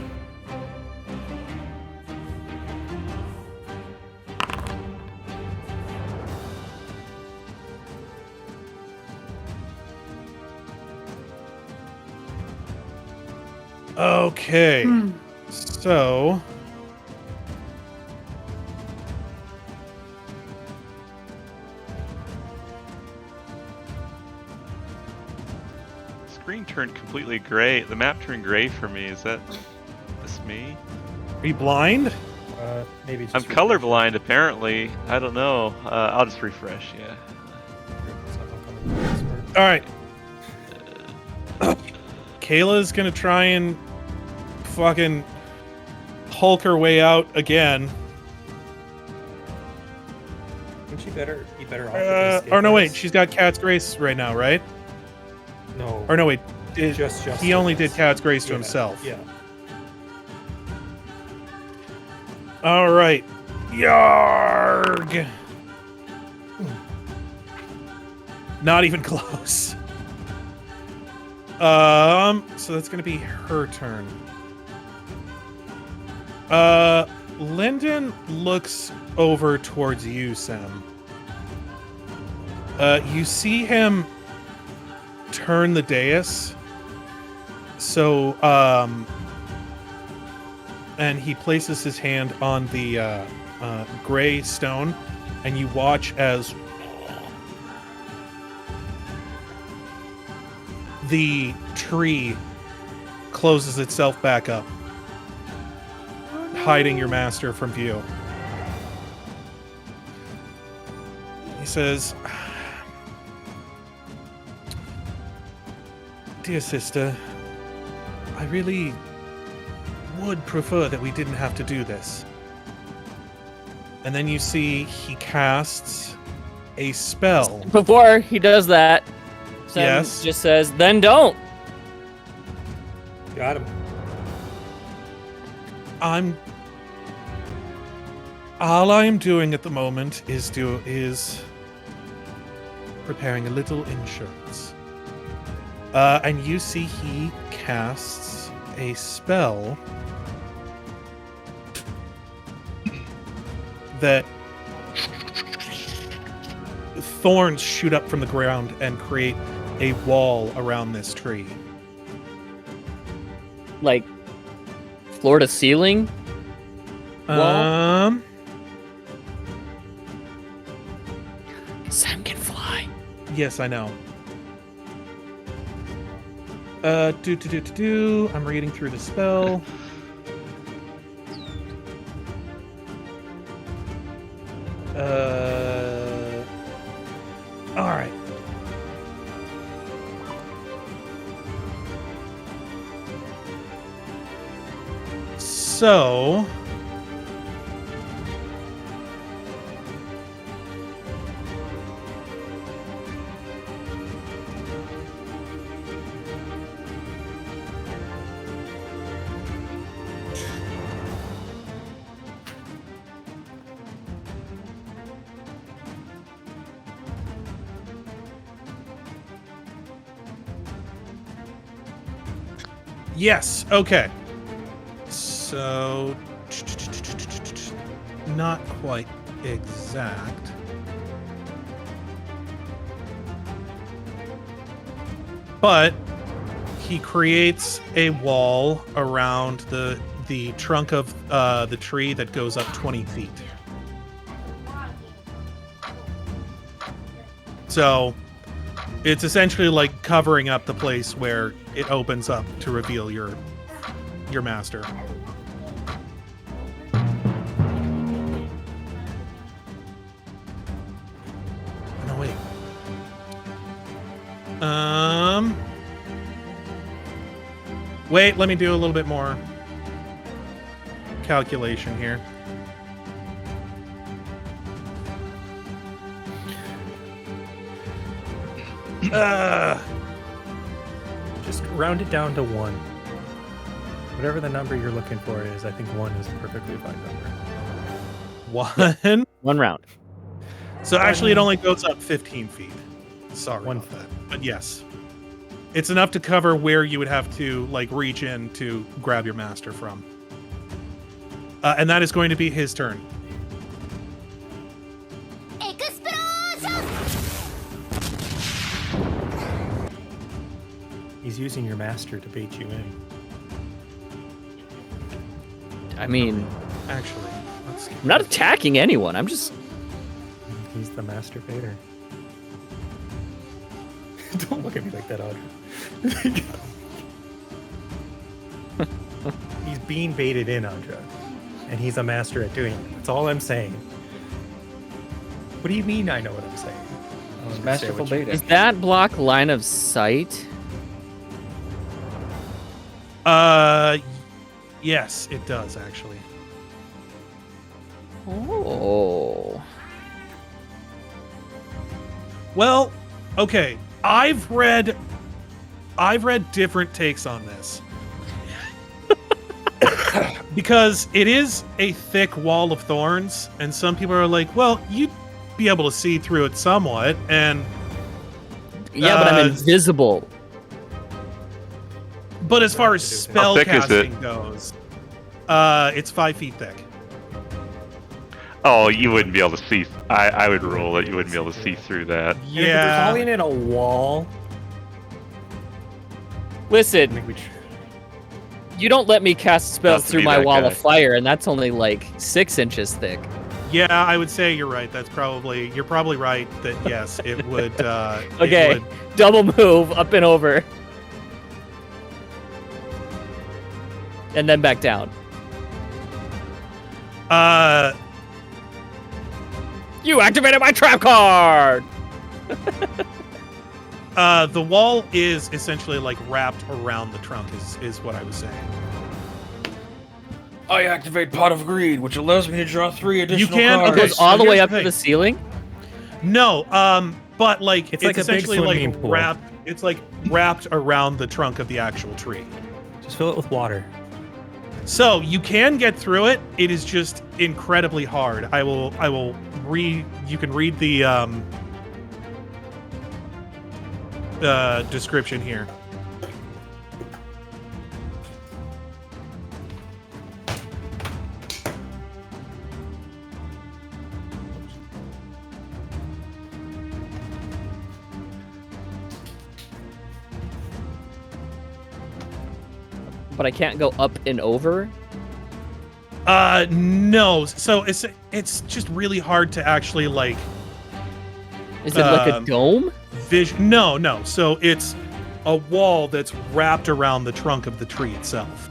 S4: Okay. So
S8: Screen turned completely gray. The map turned gray for me. Is that this me?
S4: are you blind?
S6: Maybe just
S8: I'm colorblind, apparently. I don't know. I'll just refresh. Yeah.
S4: All right. Kayla's gonna try and fucking Hulk her way out again.
S6: Wouldn't she be better off? with an escape
S4: Or no, wait,
S6: artist?
S4: she's got Cat's Grace right now, right?
S6: No.
S4: Or no, wait,
S6: Just
S4: he only did
S6: Cat's
S4: Cat's Grace to
S6: Yeah,
S4: himself.
S6: Yeah.
S4: All right. Yarg. Not even close. So that's gonna be her turn. Lyndon looks over towards you, Sam. You see him turn the dais. So, and he places his hand on the gray stone, and you watch as the tree closes itself back up, hiding your master from view. He says, "Dear sister, I really would prefer that we didn't have to do this." And then you see he casts a spell.
S5: Before he does that, Sam
S4: Yes.
S5: just says, "Then don't."
S6: Got him.
S4: All I am doing at the moment is preparing a little insurance. And you see he casts a spell that thorns shoot up from the ground and create a wall around this tree.
S5: Like floor to ceiling. Wall? Sam can fly.
S4: Yes, I know. I'm reading through the spell. All right. So, Yes. Okay. So, not quite exact. But he creates a wall around the trunk of the tree that goes up 20 feet. So it's essentially like covering up the place where it opens up to reveal your master. No, wait. Wait, let me do a little bit more calculation here.
S6: Just round it down to 1. Whatever the number you're looking for is, I think 1 is a perfectly fine number.
S4: 1?
S5: One round.
S4: So actually it only goes up 15 feet. Sorry
S6: One
S4: about that. But yes. It's enough to cover where you would have to like reach in to grab your master from. And that is going to be his turn.
S6: He's using your master to bait you in.
S5: I mean,
S4: Actually, let's see.
S5: I'm not attacking anyone. I'm just.
S6: He's the master baiter. Don't look at me like that, Audrey. He's being baited in, Audra. And he's a master at doing it. That's all I'm saying. What do you mean I know what I'm saying? I don't understand
S7: Masterful
S6: what you-
S7: beta.
S5: Is that block line of sight?
S4: Yes, it does actually.
S5: Oh.
S4: Well, okay. I've read different takes on this. Because it is a thick wall of thorns, and some people are like, well, you'd be able to see through it somewhat, and
S5: Yeah, but I'm invisible.
S4: but as far as spell
S8: thick is it?
S4: casting goes, it's 5 feet thick.
S8: Oh, you wouldn't be able to see. I would roll that you wouldn't be able to see through that.
S6: And if you're
S4: Yeah.
S6: calling it a wall, I
S5: Listen,
S6: think we
S5: you don't let me cast spells
S8: Not to
S5: through
S8: be
S5: my
S8: that
S5: wall
S8: guy.
S5: of fire, and that's only like 6 inches thick.
S4: Yeah, I would say you're right. You're probably right that yes, it would.
S5: Okay.
S4: It would,
S5: Double move up and over. And then back down. You activated my trap card!
S4: the wall is essentially like wrapped around the trunk. Is what I was saying.
S7: I activate Pot of Greed, which allows me to draw 3 additional
S4: can-
S5: It
S7: cards.
S4: okay,
S5: goes all
S4: so
S5: the way
S4: here's
S5: up
S4: the
S5: to the
S4: thing.
S5: ceiling?
S4: No, but like
S6: It's like a big
S4: essentially like
S6: swimming pool.
S4: wrapped. It's like wrapped around the trunk of the actual tree.
S6: just fill it with water.
S4: So you can get through it. It is just incredibly hard. I will read. You can read the description here.
S5: But I can't go up and over?
S4: No. So it's just really hard to actually like
S5: Is it like a
S4: Um,
S5: dome?
S4: vision. No. So it's a wall that's wrapped around the trunk of the tree itself.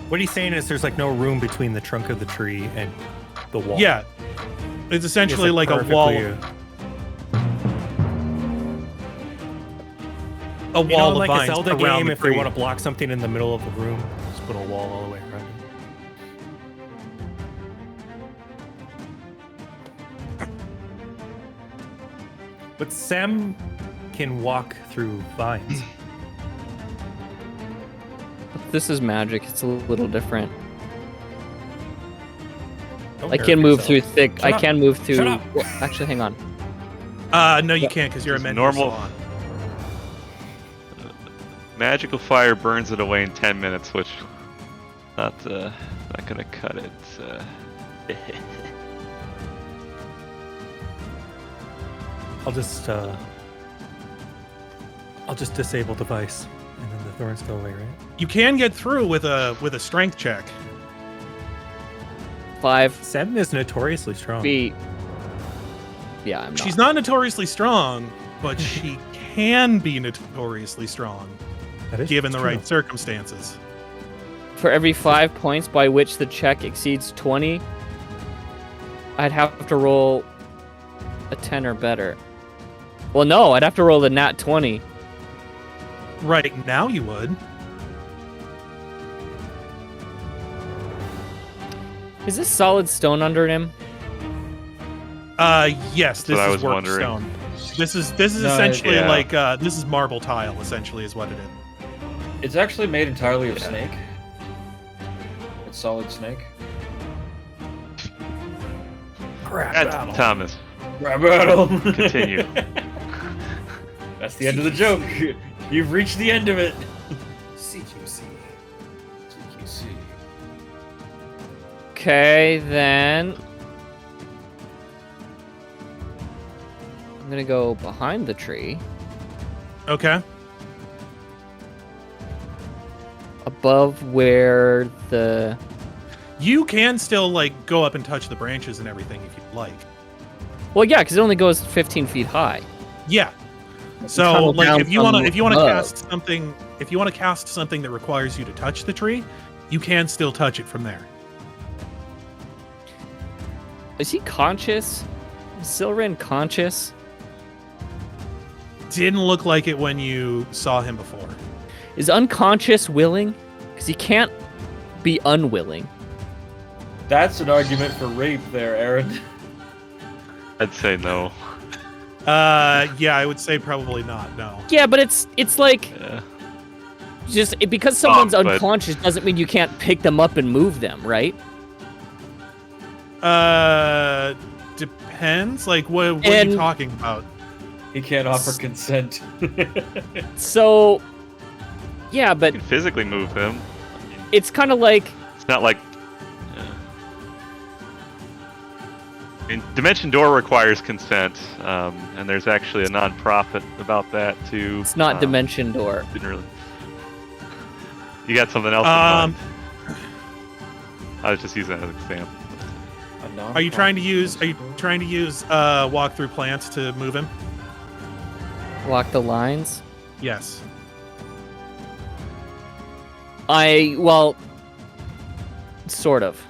S6: What he's saying is there's like no room between the trunk of the tree and the wall.
S4: Yeah. It's essentially
S6: It's,
S4: like a wall.
S6: perfectly,
S4: A
S6: you know,
S4: wall of
S6: like a
S4: vines
S6: Zelda
S4: around
S6: game,
S4: the
S6: if they
S4: tree.
S6: want to block something in the middle of the room, just put a wall all the way around it. But Sam can walk through vines.
S5: This is magic. It's a little different.
S6: Don't
S5: I
S6: nerf
S5: can move
S6: yourself.
S5: through thick.
S6: Shut
S5: I
S6: up.
S5: can move through.
S6: Shut up.
S5: Well, actually, hang on.
S4: No, you can't because you're a
S8: Just
S4: menu
S8: normal-
S4: salon.
S8: Magical fire burns it away in 10 minutes, which not gonna cut it.
S6: I'll just disable device, and then the thorns go away, right?
S4: You can get through with a strength check.
S5: 5
S6: 7 is notoriously strong.
S5: feet. Yeah, I'm not.
S4: She's not notoriously strong, but she can be notoriously strong
S6: That is
S4: given the
S6: true.
S4: right circumstances.
S5: For every 5 points by which the check exceeds 20, I'd have to roll a 10 or better. Well, no, I'd have to roll the nat 20.
S4: Right now you would.
S5: Is this solid stone under him?
S4: Yes,
S8: That's what I
S4: this
S8: was
S4: is work
S8: wondering.
S4: stone. This is
S7: No,
S4: essentially
S8: yeah.
S4: like this is marble tile. Essentially, is what it is.
S7: It's actually made entirely of snake. It's solid snake.
S6: Crap
S8: That's
S6: battle.
S8: Thomas.
S7: Grab battle.
S8: Continue.
S7: That's the end of the joke. You've reached the end of it.
S1: CQC.
S7: CQC.
S5: Okay, then. I'm gonna go behind the tree,
S4: Okay.
S5: above where the.
S4: You can still like go up and touch the branches and everything if you'd like.
S5: Well, yeah, because it only goes 15 feet high.
S4: Yeah. So
S5: Tunnel
S4: like
S5: down
S4: if you want to
S5: from above.
S4: cast something that requires you to touch the tree, you can still touch it from there.
S5: Is he conscious? Is Sylvan conscious?
S4: Didn't look like it when you saw him before.
S5: Is unconscious willing? Because he can't be unwilling.
S7: That's an argument for rape there, Aaron.
S8: I'd say no.
S4: Yeah, I would say probably not. No.
S5: Yeah, but it's like
S8: Yeah.
S5: because someone's
S8: but-
S5: unconscious doesn't mean you can't pick them up and move them, right?
S4: Depends. Like, what are
S5: And-
S4: you talking about?
S7: He can't offer consent.
S5: So, yeah, but
S8: You can physically move him.
S5: it's kind of like
S8: It's not like. I mean, Dimension Door requires consent, and there's actually a non-profit about that too.
S5: it's not Dimension Door.
S8: Didn't really. You got something else in mind? I was just using that as an example.
S4: Are you trying to use walk through plants to move him?
S5: Walk the lines.
S4: Yes.
S5: Well, sort of.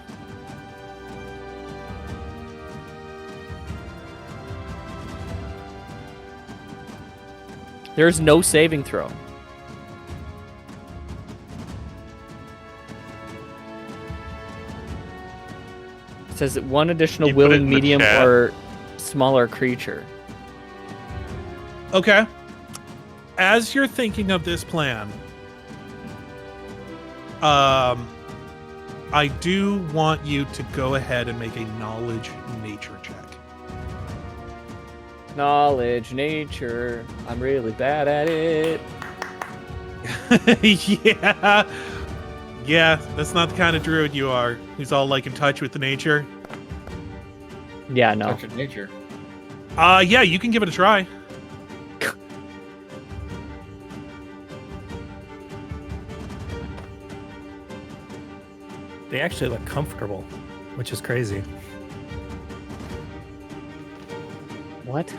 S5: There's no saving throw. It says that one additional
S8: You put it
S5: willing
S8: in the
S5: medium
S8: chat.
S5: or smaller creature.
S4: Okay. As you're thinking of this plan, I do want you to go ahead and make a knowledge nature check.
S5: Knowledge, nature. I'm really bad at it.
S4: Yeah, that's not the kind of druid you are. Who's all like in touch with the nature.
S5: Yeah, no.
S7: Touch of nature.
S4: Yeah, you can give it a try.
S6: They actually look comfortable, which is crazy.
S5: What?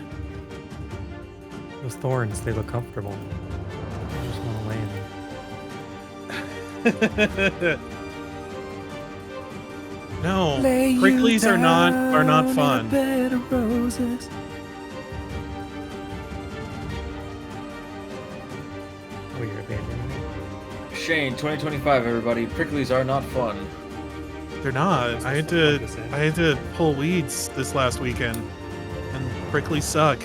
S6: Those thorns, they look comfortable. I just want to lay in them.
S4: No, pricklies are not fun.
S6: Oh, you're abandoning me.
S7: Shane, 2025, everybody. Pricklies are not fun.
S4: They're not. I had to pull weeds this last weekend, and pricklies suck.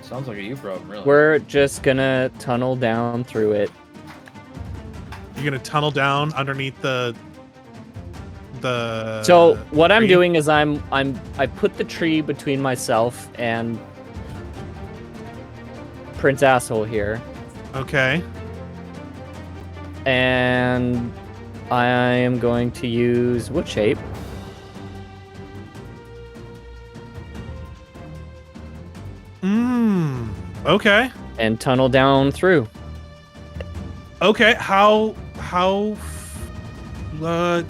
S7: Sounds like a you problem, really.
S5: We're just gonna tunnel down through it.
S4: You're gonna tunnel down underneath the.
S5: So what I'm
S4: tree?
S5: doing is I put the tree between myself and Prince Asshole here,
S4: Okay.
S5: And I am going to use wood shape.
S4: Okay.
S5: And tunnel down through.
S4: Okay. How can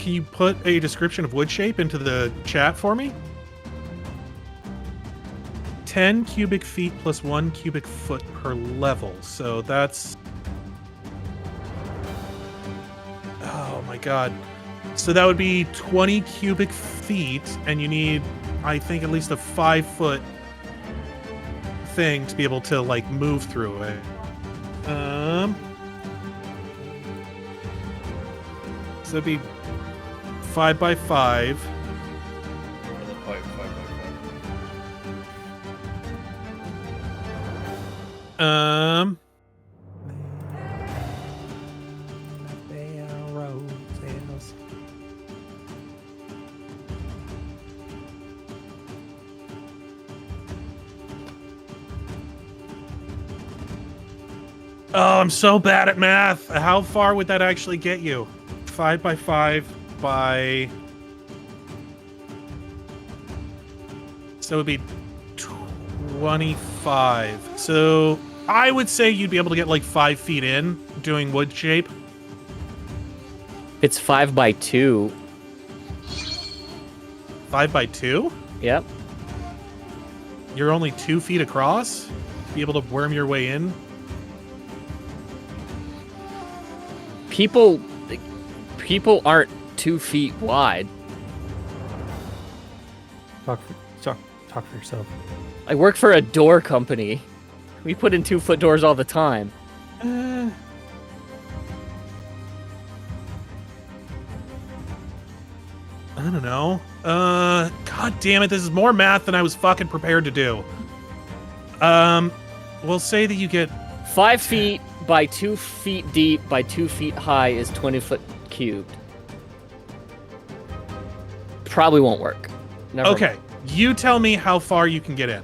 S4: you put a description of wood shape into the chat for me? 10 cubic feet plus 1 cubic foot per level. So that's... Oh my god. So that would be 20 cubic feet, and you need, I think, at least a 5-foot thing to be able to, like, move through it. So it'd be 5 by 5. Oh, I'm so bad at math. How far would that actually get you? 5 by 5 by... So it would be 25. So I would say you'd be able to get like 5 feet in doing wood shape.
S5: It's 5 by 2.
S4: 5 by 2?
S5: Yep.
S4: You're only 2 feet across? Be able to worm your way in?
S5: People aren't 2 feet wide.
S6: Talk for yourself.
S5: I work for a door company. We put in 2-foot doors all the time.
S4: I don't know. God damn it, this is more math than I was fucking prepared to do. We'll say that you get
S5: 5 feet by 2 feet deep by 2 feet high is 20 foot cubed. Probably won't work. Never
S4: okay,
S5: mind.
S4: you tell me how far you can get in.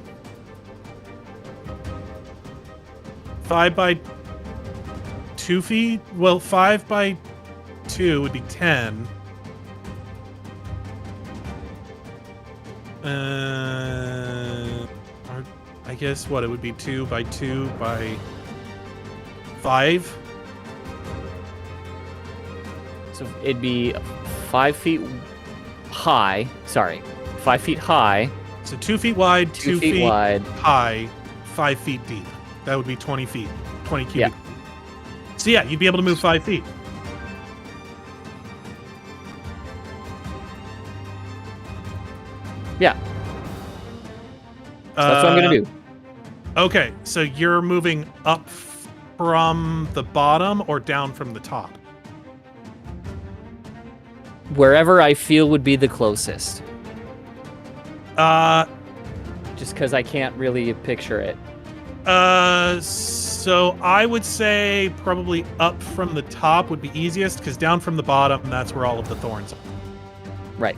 S4: 5 by 2 feet? Well, 5 by 2 would be 10. I guess what it would be 2 by 2 by 5.
S5: So it'd be 5 feet high. Sorry, 5 feet high.
S4: So 2 feet wide,
S5: 2 feet wide,
S4: high, 5 feet deep. That would be 20 feet, 20 cubic.
S5: Yeah.
S4: So yeah, you'd be able to move 5 feet.
S5: Yeah. So that's what I'm gonna do.
S4: Okay, so you're moving up from the bottom or down from the top?
S5: Wherever I feel would be the closest. Just because I can't really picture it.
S4: So I would say probably up from the top would be easiest, because down from the bottom, that's where all of the thorns are.
S5: Right.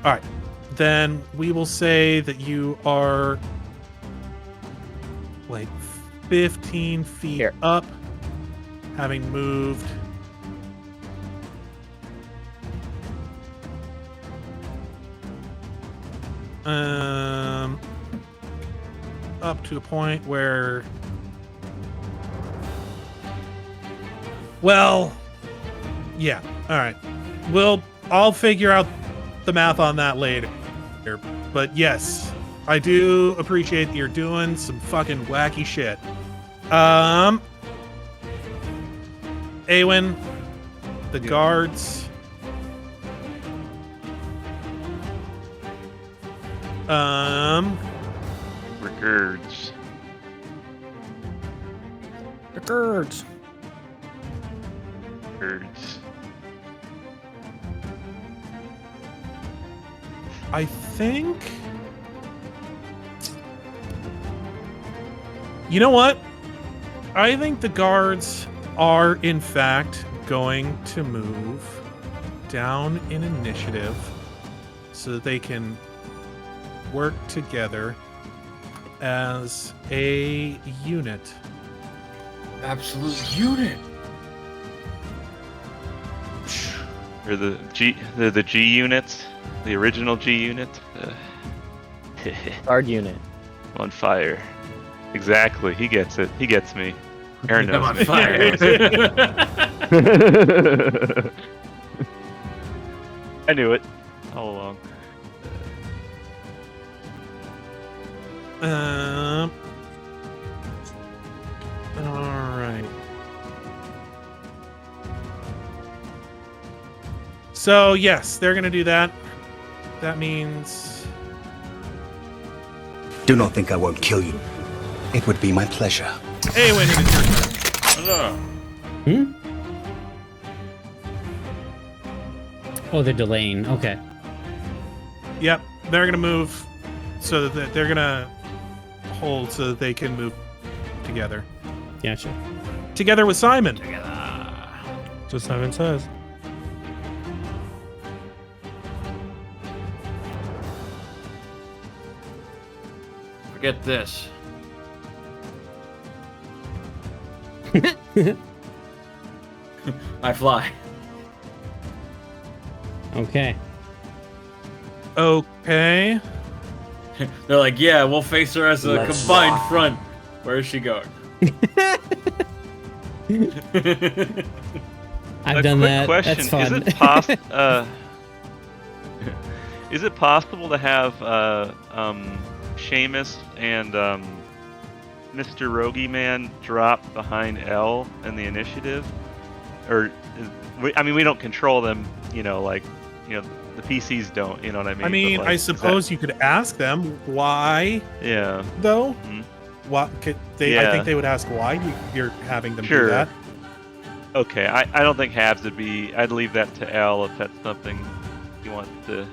S4: All right. Then we will say that you are like 15 feet
S5: Here.
S4: up, having moved up to a point where, well, yeah, all right. I'll figure out the math on that later. But yes, I do appreciate that you're doing some fucking wacky shit. Aewen, the guards.
S8: Regards.
S6: The girds.
S8: Regards.
S4: I think... You know what? I think the guards are, in fact, going to move down in initiative so that they can work together as a unit.
S1: Absolute unit.
S8: or the G unit, the original G unit.
S5: Guard unit.
S8: On fire. Exactly. He gets it. He gets me. Aaron
S7: I'm
S8: knows
S7: on
S8: me.
S7: fire.
S8: I knew it all along.
S4: All right. So yes, they're gonna do that. That means
S9: Do not think I won't kill you. It would be my pleasure.
S4: Aewen, it is your turn.
S3: Oh, they're delaying. Okay.
S4: Yep, they're gonna move so that they're gonna hold so that they can move together.
S3: Gotcha.
S4: Together with Simon.
S6: That's what Simon says.
S7: Forget this. I fly.
S3: Okay.
S4: Okay.
S7: They're like, yeah, we'll face her as a
S9: Let's
S7: combined
S9: fly.
S7: front. Where is she going?
S3: I've
S8: A
S3: done
S8: quick
S3: that.
S8: question.
S3: That's fun.
S8: Is it possible to have Seamus and Mr. Rogie Man drop behind L in the initiative? Or, we don't control them, the PCs don't, you know what I mean?
S4: I mean,
S8: But, like,
S4: I
S8: is
S4: suppose you could ask them why,
S8: that- yeah.
S4: though.
S8: Mhm.
S4: What could they? I
S8: Yeah.
S4: think they would ask why you're having them do
S8: Sure.
S4: that.
S8: Okay, I don't think Habs would be. I'd leave that to L if that's something he wants to.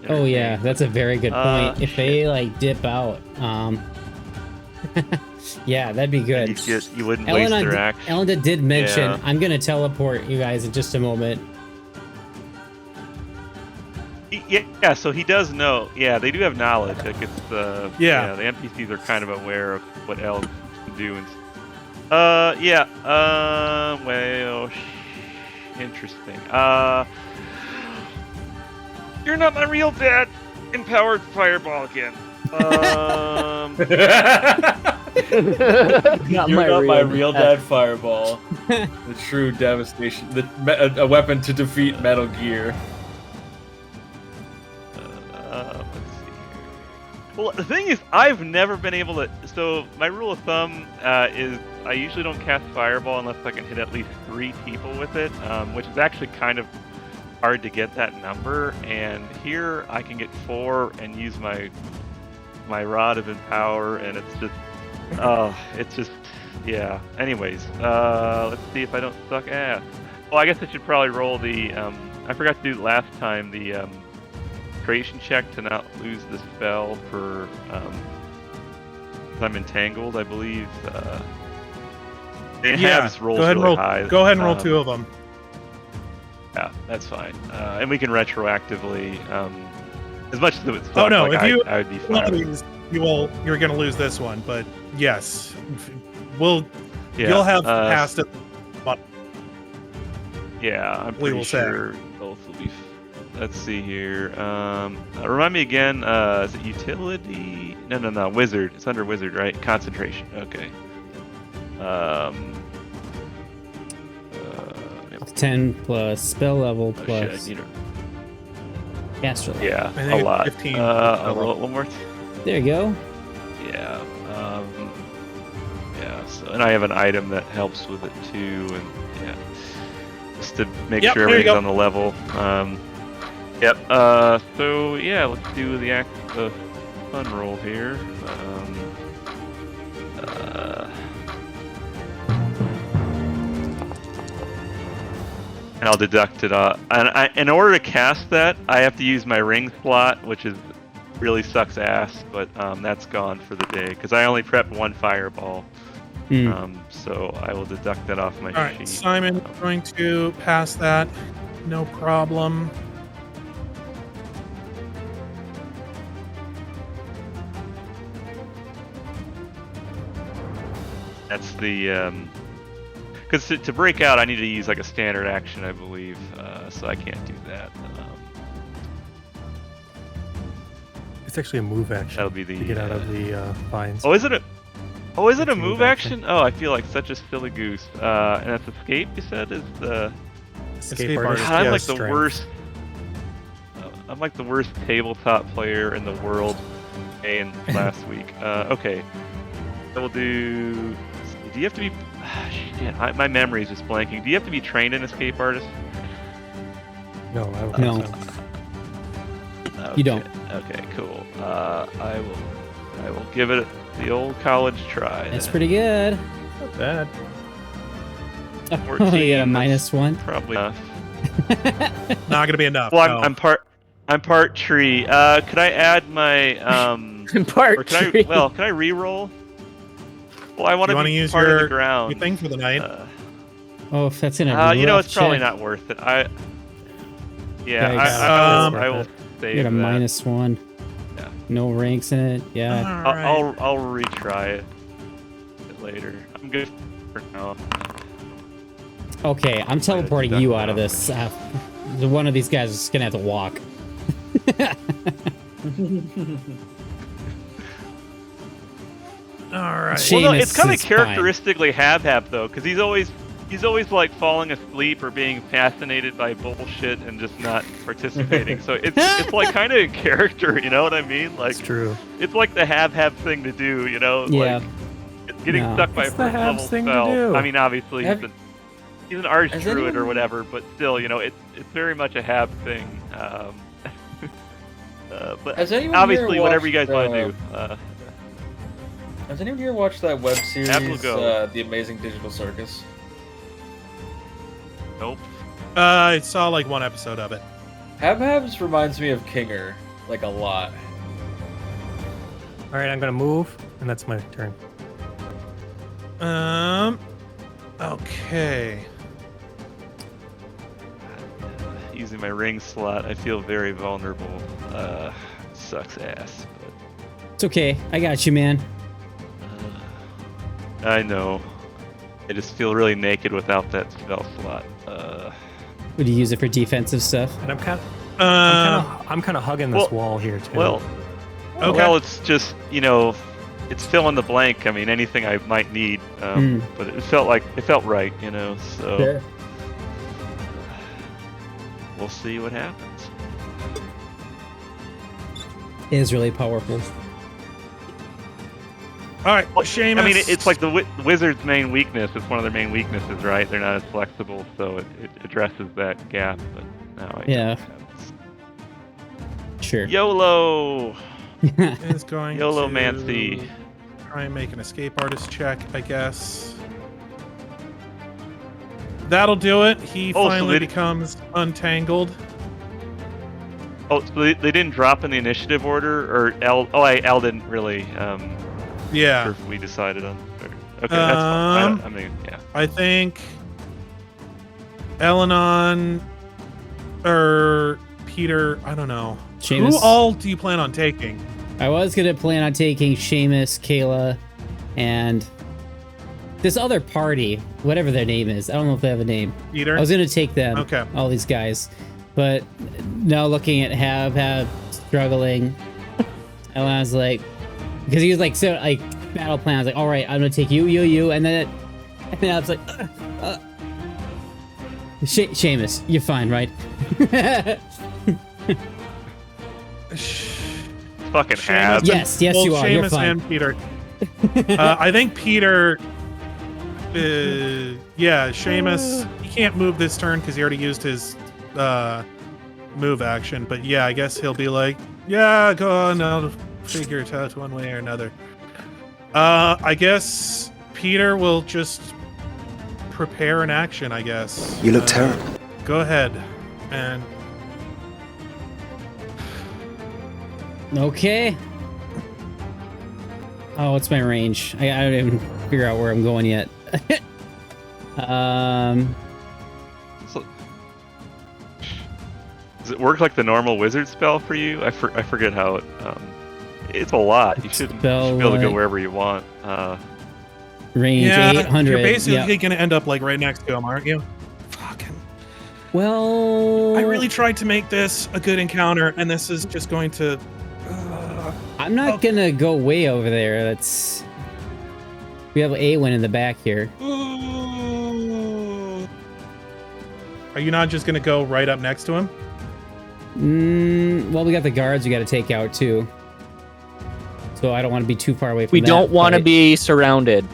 S3: Oh yeah,
S8: entertain.
S3: that's a very good point. If
S8: shit.
S3: they like dip out, yeah, that'd be good.
S8: You wouldn't waste their action.
S3: Elena did mention,
S8: Yeah.
S3: I'm gonna teleport you guys in just a moment.
S8: Yeah, so he does know. Yeah, they do have knowledge. Like it's
S4: Yeah.
S8: the NPCs are kind of aware of what L can do. And interesting. You're not my real dad. Empowered fireball again.
S7: You're not my real dad fireball. The true devastation. A weapon to defeat Metal Gear.
S8: Let's see here. Well, the thing is, I've never been able to. So my rule of thumb is I usually don't cast fireball unless I can hit at least 3 people with it, which is actually kind of hard to get that number. And here I can get 4 and use my rod of empower, and it's just yeah. Anyways, let's see if I don't suck ass. Well, I guess I should probably roll the. I forgot to do it last time. The creation check to not lose the spell for. 'Cause I'm entangled, I believe. It has rolls
S4: go ahead and
S8: really
S4: roll.
S8: high.
S4: Go ahead and roll 2 of them.
S8: Yeah, that's fine. And we can retroactively. As much as it would suck,
S4: Oh no!
S8: like,
S4: if you
S8: I would be
S4: one of
S8: fine.
S4: these, you're going to lose this one. But yes,
S8: Yeah,
S4: you'll have passed it.
S8: Yeah, I'm
S4: we
S8: pretty
S4: will say.
S8: sure both will be. Let's see here. Remind me again. Is it utility? No. Wizard. It's under wizard, right? Concentration. Okay.
S3: 10 plus spell level
S8: Oh,
S3: plus
S8: shit,
S3: caster level.
S8: yeah,
S4: I think
S8: a
S4: it's
S8: lot.
S4: 15.
S8: I'll roll it one more.
S3: There you go.
S8: Yeah. Yeah. So, and I have an item that helps with it too, and yeah, just to make
S4: Yep,
S8: sure
S4: there you
S8: everything's
S4: go.
S8: on the level. Yep. So yeah, let's do the fun roll here. And I'll deduct it. In order to cast that, I have to use my ring slot, which really sucks ass, but that's gone for the day because I only prepped 1 fireball. So I will deduct that off my
S4: All right,
S8: sheet.
S4: Simon, going to pass that. No problem.
S8: That's the because to break out, I need to use like a standard action, I believe. so I can't do that.
S6: It's actually a move action.
S8: That'll be the
S6: to get out of the vines.
S8: Oh, is it a? Oh, is it a
S6: It's a
S8: move
S6: move
S8: action?
S6: action.
S8: Oh, I feel like such a silly goose. And that's escape. You said is the.
S6: Escape
S4: artist,
S6: artist.
S8: God, I'm
S6: yeah,
S8: like the
S6: strength.
S8: worst. I'm like the worst tabletop player in the world. And last week. Okay. I will do. Do you have to be? Shit, my memory is just blanking. Do you have to be trained in escape artist?
S6: No, I don't
S3: No.
S6: think so.
S3: You don't.
S8: Okay, cool. I will give it the old college try.
S3: That's
S8: then.
S3: pretty good.
S6: Not bad.
S3: Oh,
S8: 14,
S3: you got a
S8: that's
S3: -1.
S8: Probably enough.
S4: Not gonna be enough.
S8: Well,
S4: no.
S8: I'm part tree. Could I add my
S5: Part
S8: or can I?
S5: tree.
S8: Well, can I re-roll? Well, I want
S4: You
S8: to
S4: wanna
S8: be
S4: use
S8: part of
S4: your-
S8: the ground.
S4: your thing for the night?
S3: Oh, if that's gonna be
S8: You know,
S3: rough
S8: it's probably
S3: check.
S8: not worth it. Yeah,
S3: Yikes.
S8: I will save
S3: You got a
S8: that.
S3: -1.
S8: Yeah.
S3: No ranks in it. Yeah.
S4: Alright.
S8: I'll retry it later. I'm good for now.
S3: Okay, I'm teleporting you out of this. One of these guys is gonna have to walk.
S4: All right.
S8: Well, no,
S3: Seamus
S8: it's kind of
S3: is fine.
S8: characteristically Habhab though, because he's always like falling asleep or being fascinated by bullshit and just not participating. So it's like kind of a character, you know what I mean? Like
S6: It's true.
S8: it's like the Habhab thing to do, you know?
S3: Yeah.
S8: Like it's getting
S3: No.
S8: stuck by
S6: It's
S8: a
S6: the
S8: first
S6: Hab's
S8: level
S6: thing to
S8: spell.
S6: do.
S8: I mean, obviously
S7: Have-
S8: he's an arch
S7: Has
S8: druid or
S7: anyone-
S8: whatever, but still, you know, it's very much a Hab thing. But
S7: Has anyone
S8: obviously,
S7: here
S8: whatever you
S7: watched,
S8: guys want to do.
S7: Has anyone here watched that web series,
S8: Apple go.
S7: The Amazing Digital Circus?
S8: Nope.
S4: I saw like one episode of it.
S7: Habhabs reminds me of Kinger, like a lot.
S6: All right, I'm gonna move, and that's my turn.
S4: Okay.
S8: Using my ring slot, I feel very vulnerable. Sucks ass.
S3: It's okay. I got you, man.
S8: But, I know. I just feel really naked without that spell slot.
S3: Would you use it for defensive stuff?
S6: And I'm kind of,
S4: Uh,
S6: I'm kind of hugging this
S8: well-
S6: wall here too.
S8: Well,
S4: Okay.
S8: well, it's just it's fill in the blank. I mean, anything I might need, but it felt right, So
S3: Sure.
S8: we'll see what happens.
S3: It is really powerful.
S4: all right.
S8: Well,
S4: Seamus.
S8: I mean, it's like the wizard's main weakness. It's one of their main weaknesses, right? They're not as flexible, so it addresses that gap. But now,
S3: Yeah. Sure.
S8: YOLO,
S4: is going
S8: YOLO
S4: to
S8: Mancy.
S4: try and make an escape artist check, I guess. That'll do it. He
S8: Oh, so
S4: finally
S8: they-
S4: becomes untangled.
S8: Oh, so they didn't drop in the initiative order, or L didn't really.
S4: Yeah.
S8: Sure if we decided on. Okay, that's fine. I mean, yeah.
S4: I think El-Anon or Peter, I don't know.
S3: Seamus.
S4: Who all do you plan on taking?
S3: I was gonna plan on taking Seamus, Kayla, and this other party, whatever their name is. I don't know if they have a name.
S4: Peter?
S3: I was gonna take them,
S4: Okay.
S3: all these guys, but now looking at Habhab struggling, and I was like, because he was like so like battle plan. I was like, all right, I'm gonna take you, and then I was like, Seamus, you're fine, right?
S8: Fucking
S4: Seamus
S8: Hab.
S4: and-
S3: Yes, yes,
S4: well,
S3: you are. You're
S4: Seamus
S3: fine.
S4: and Peter. I think Peter. Yeah, Seamus. He can't move this turn because he already used his move action. But yeah, I guess he'll be like, yeah, go on. I'll figure it out one way or another. I guess Peter will just prepare an action. I guess.
S9: You look terrible.
S4: Go ahead and.
S3: Okay. Oh, what's my range? I don't even figure out where I'm going yet.
S8: So, does it work like the normal wizard spell for you? I forget how it. It's a lot. You should be able to go
S3: Spell,
S8: wherever you want.
S3: range
S4: Yeah,
S3: 800.
S4: you're basically
S3: yeah.
S4: gonna end up like right next to him, aren't you? Fucking.
S3: Well,
S4: I really tried to make this a good encounter, and this is just going to.
S3: I'm not gonna go way over there. That's. We have Aewen in the back here.
S4: Ooh. Are you not just gonna go right up next to him?
S3: Well, we got the guards we got to take out too. So I don't want to be too far away from
S5: We
S3: that,
S5: don't want to
S3: but-
S5: be surrounded.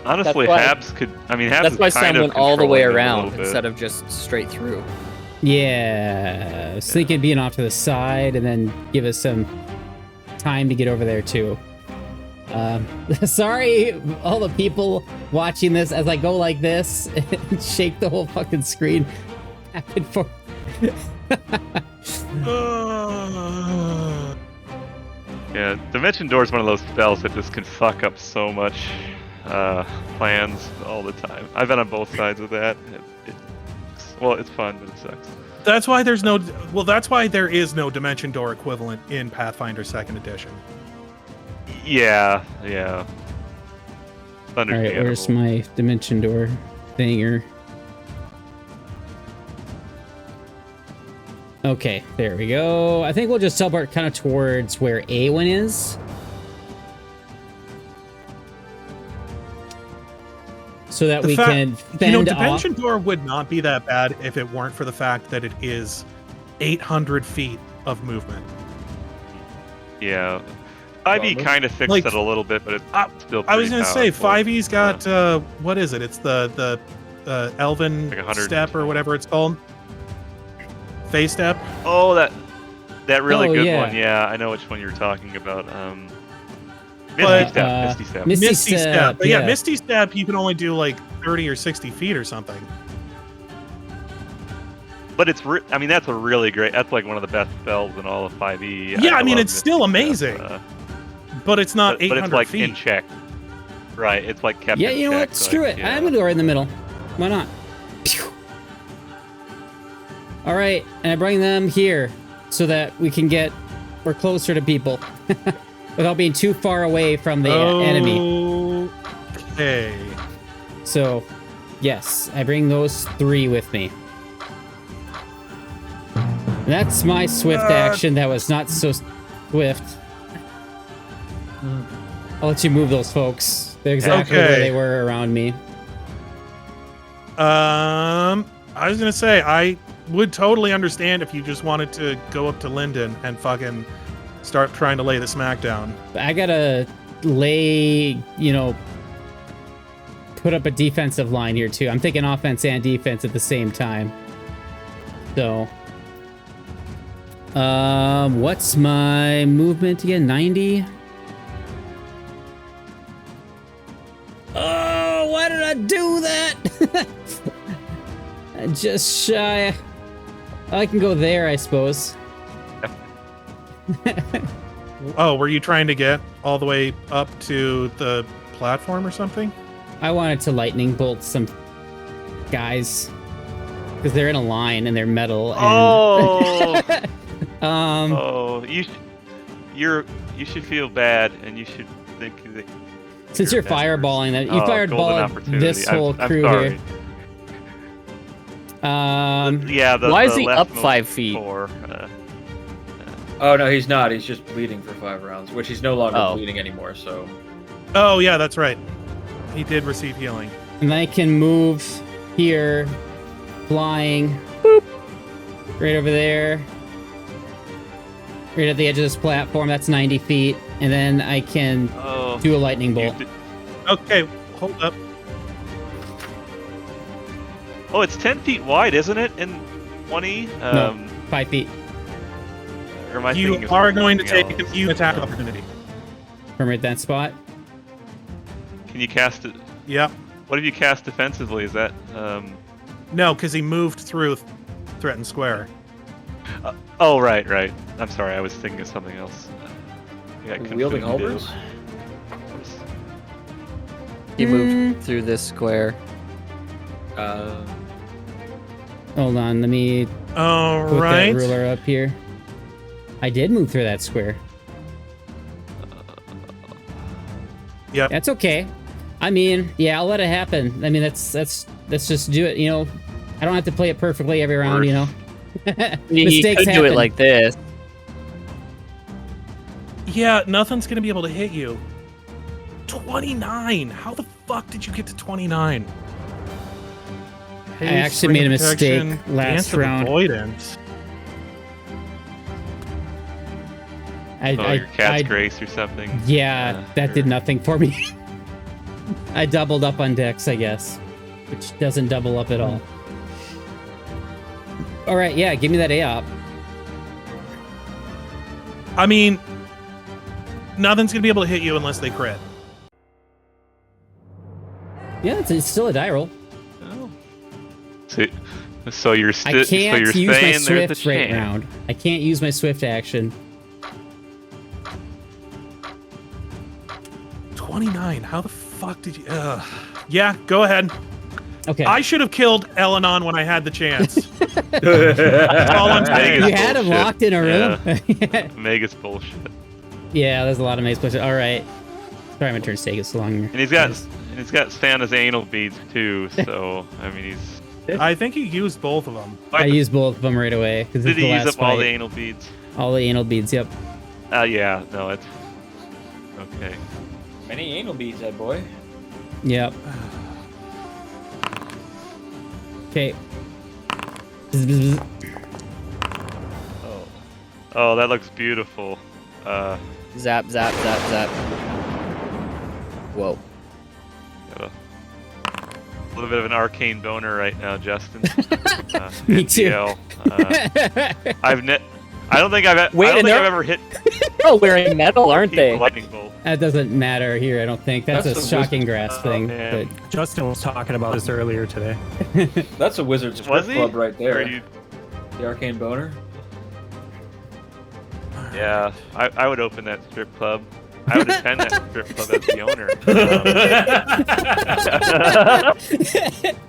S8: Honestly,
S5: why-
S8: Habs could. I mean, Habs
S5: That's why
S8: is kind
S5: Sam
S8: of
S5: went all the way
S8: controlling them a
S5: around
S8: little bit.
S5: instead of just straight through.
S3: Yeah, I was thinking being off to the side and then give us some time to get over there too. Sorry, all the people watching this as I go like this and shake the whole fucking screen back and forth.
S8: Yeah, Dimension Door is one of those spells that just can fuck up so much plans all the time. I've been on both sides of that. Well, it's fun, but it sucks.
S4: That's why there's no. Well, that's why there is no Dimension Door equivalent in Pathfinder 2nd Edition.
S8: Yeah, yeah.
S3: All right, where's my Dimension Door thinger? Okay, there we go. I think we'll just teleport kind of towards where Aewen is. So that we can fend off.
S4: Dimension Door would not be that bad if it weren't for the fact that it is 800 feet of movement.
S8: Yeah. 5e kind of fixed
S4: Like,
S8: it a little bit, but it's still pretty
S4: I was going to say,
S8: powerful.
S4: 5e's got, what is it? It's the Elven
S8: Like 100.
S4: step or whatever it's called. Phase step.
S8: Oh, that really
S3: Oh,
S8: good
S3: yeah.
S8: one. Yeah, I know which one you're talking about. Misty
S4: But,
S8: Step. Misty Step.
S3: Misty Step,
S4: But yeah,
S3: yeah.
S4: Misty Step, you can only do like 30 or 60 feet or something.
S8: But it's, I mean, that's a really great. That's like one of the best spells in all of 5e.
S4: Yeah, I mean,
S8: love
S4: it's still
S8: Misty Step,
S4: amazing. But it's not
S8: but
S4: 800
S8: it's like
S4: feet.
S8: in check. Right, it's like kept
S3: Yeah,
S8: in
S3: you know
S8: check,
S3: what? Screw
S8: like,
S3: it.
S8: yeah.
S3: I'm gonna go right in the middle. Why not? Pew. All right, and I bring them here so that we can we're closer to people without being too far away from the enemy.
S4: Okay.
S3: So, yes, I bring those 3 with me. That's my swift action. That was not so swift. I'll let you move those folks. They're exactly where
S4: Okay.
S3: they were around me.
S4: I was gonna say I would totally understand if you just wanted to go up to Linden and fucking start trying to lay the smack down.
S3: I gotta lay, put up a defensive line here too. I'm thinking offense and defense at the same time. So, what's my movement again? 90? Oh, why did I do that? Just shy. I can go there, I suppose.
S4: Oh, were you trying to get all the way up to the platform or something?
S3: I wanted to lightning bolt some guys because they're in a line and they're metal. And,
S8: Oh, you should feel bad, and you should think that.
S3: since you're fireballing that, you fireballing this whole
S8: I'm
S3: crew
S8: sorry.
S3: here.
S8: Yeah.
S5: Why is
S8: the
S5: he up
S8: leftmost
S5: 5 feet?
S8: 4,
S7: Oh no, he's not. He's just bleeding for 5 rounds, which he's no longer
S5: Oh.
S7: bleeding anymore. So
S4: Oh yeah, that's right. He did receive healing.
S3: And I can move here, flying, boop, right over there, right at the edge of this platform. That's 90 feet, and then I can
S8: Oh,
S3: do a lightning
S8: you
S3: bolt.
S8: did-
S4: Okay, hold up.
S8: Oh, it's 10 feet wide, isn't it? In 20?
S3: No, 5 feet
S8: Or am I
S4: You
S8: thinking of
S4: are going to
S8: something
S4: take
S8: else?
S4: a few attack opportunity.
S3: from right that spot.
S8: Can you cast it?
S4: Yep.
S8: What if you cast defensively? Is that?
S4: No, because he moved through threatened square.
S8: Oh, right. I'm sorry. I was thinking of something else. I got
S7: wielding
S8: confounded.
S7: halberds?
S5: You moved through this square.
S3: Hold on, let me
S4: All
S3: put
S4: right.
S3: that ruler up here. I did move through that square.
S4: Yep.
S3: That's okay. I mean, yeah, I'll let it happen. I mean, let's just do it. I don't have to play it perfectly every round, you know.
S5: He
S3: Mistakes
S5: could do
S3: happen.
S5: it like this.
S4: Yeah, nothing's gonna be able to hit you. 29. How the fuck did you get to 29?
S3: I actually made a mistake last round.
S4: Avoidance.
S8: Your cat's grace or something.
S3: Yeah, that did nothing for me. I doubled up on Dex, I guess, which doesn't double up at all. All right, yeah, give me that AOP.
S4: I mean, nothing's gonna be able to hit you unless they crit.
S3: Yeah, it's still a die roll.
S8: Oh. So you're
S3: I
S8: still. So
S3: can't
S8: you're
S3: use my
S8: saying there's a
S3: swift right
S8: chance.
S3: round. I can't use my swift action.
S4: 29. How the fuck did you? Yeah, go ahead.
S3: Okay.
S4: I should have killed El-Anon when I had the chance. That's all I'm saying.
S3: You had him locked in a room.
S8: Yeah. Magus bullshit.
S3: Yeah, there's a lot of maze bullshit. All right. Sorry, my turn's taking so long.
S8: And he's got Santa's anal beads too. So I mean, he's.
S4: I think he used both of them.
S3: I used both of them right away because
S8: Did
S3: it's the
S8: he use
S3: last
S8: up all
S3: fight.
S8: the anal beads?
S3: All the anal beads. Yep.
S8: Yeah. No, it's okay.
S7: Many anal beads, that boy.
S3: Yep. Okay.
S8: Oh, that looks beautiful.
S5: Zap, zap, zap, zap. Whoa.
S8: Got a little bit of an arcane boner right now, Justin.
S3: Me too.
S8: NTL. I don't think I've ever hit
S5: They're all wearing metal, aren't
S8: a
S5: they?
S8: lightning bolt.
S3: That doesn't matter here, I don't think. That's a
S7: That's a
S3: shocking
S7: wizard.
S3: grass thing.
S8: man.
S3: But
S6: Justin was talking about this earlier today.
S7: That's a wizard's
S8: Was
S7: strip
S8: he?
S7: club right
S8: Or
S7: there.
S8: you-
S7: The arcane boner.
S8: Yeah, I would open that strip club. I would attend that strip club as the owner.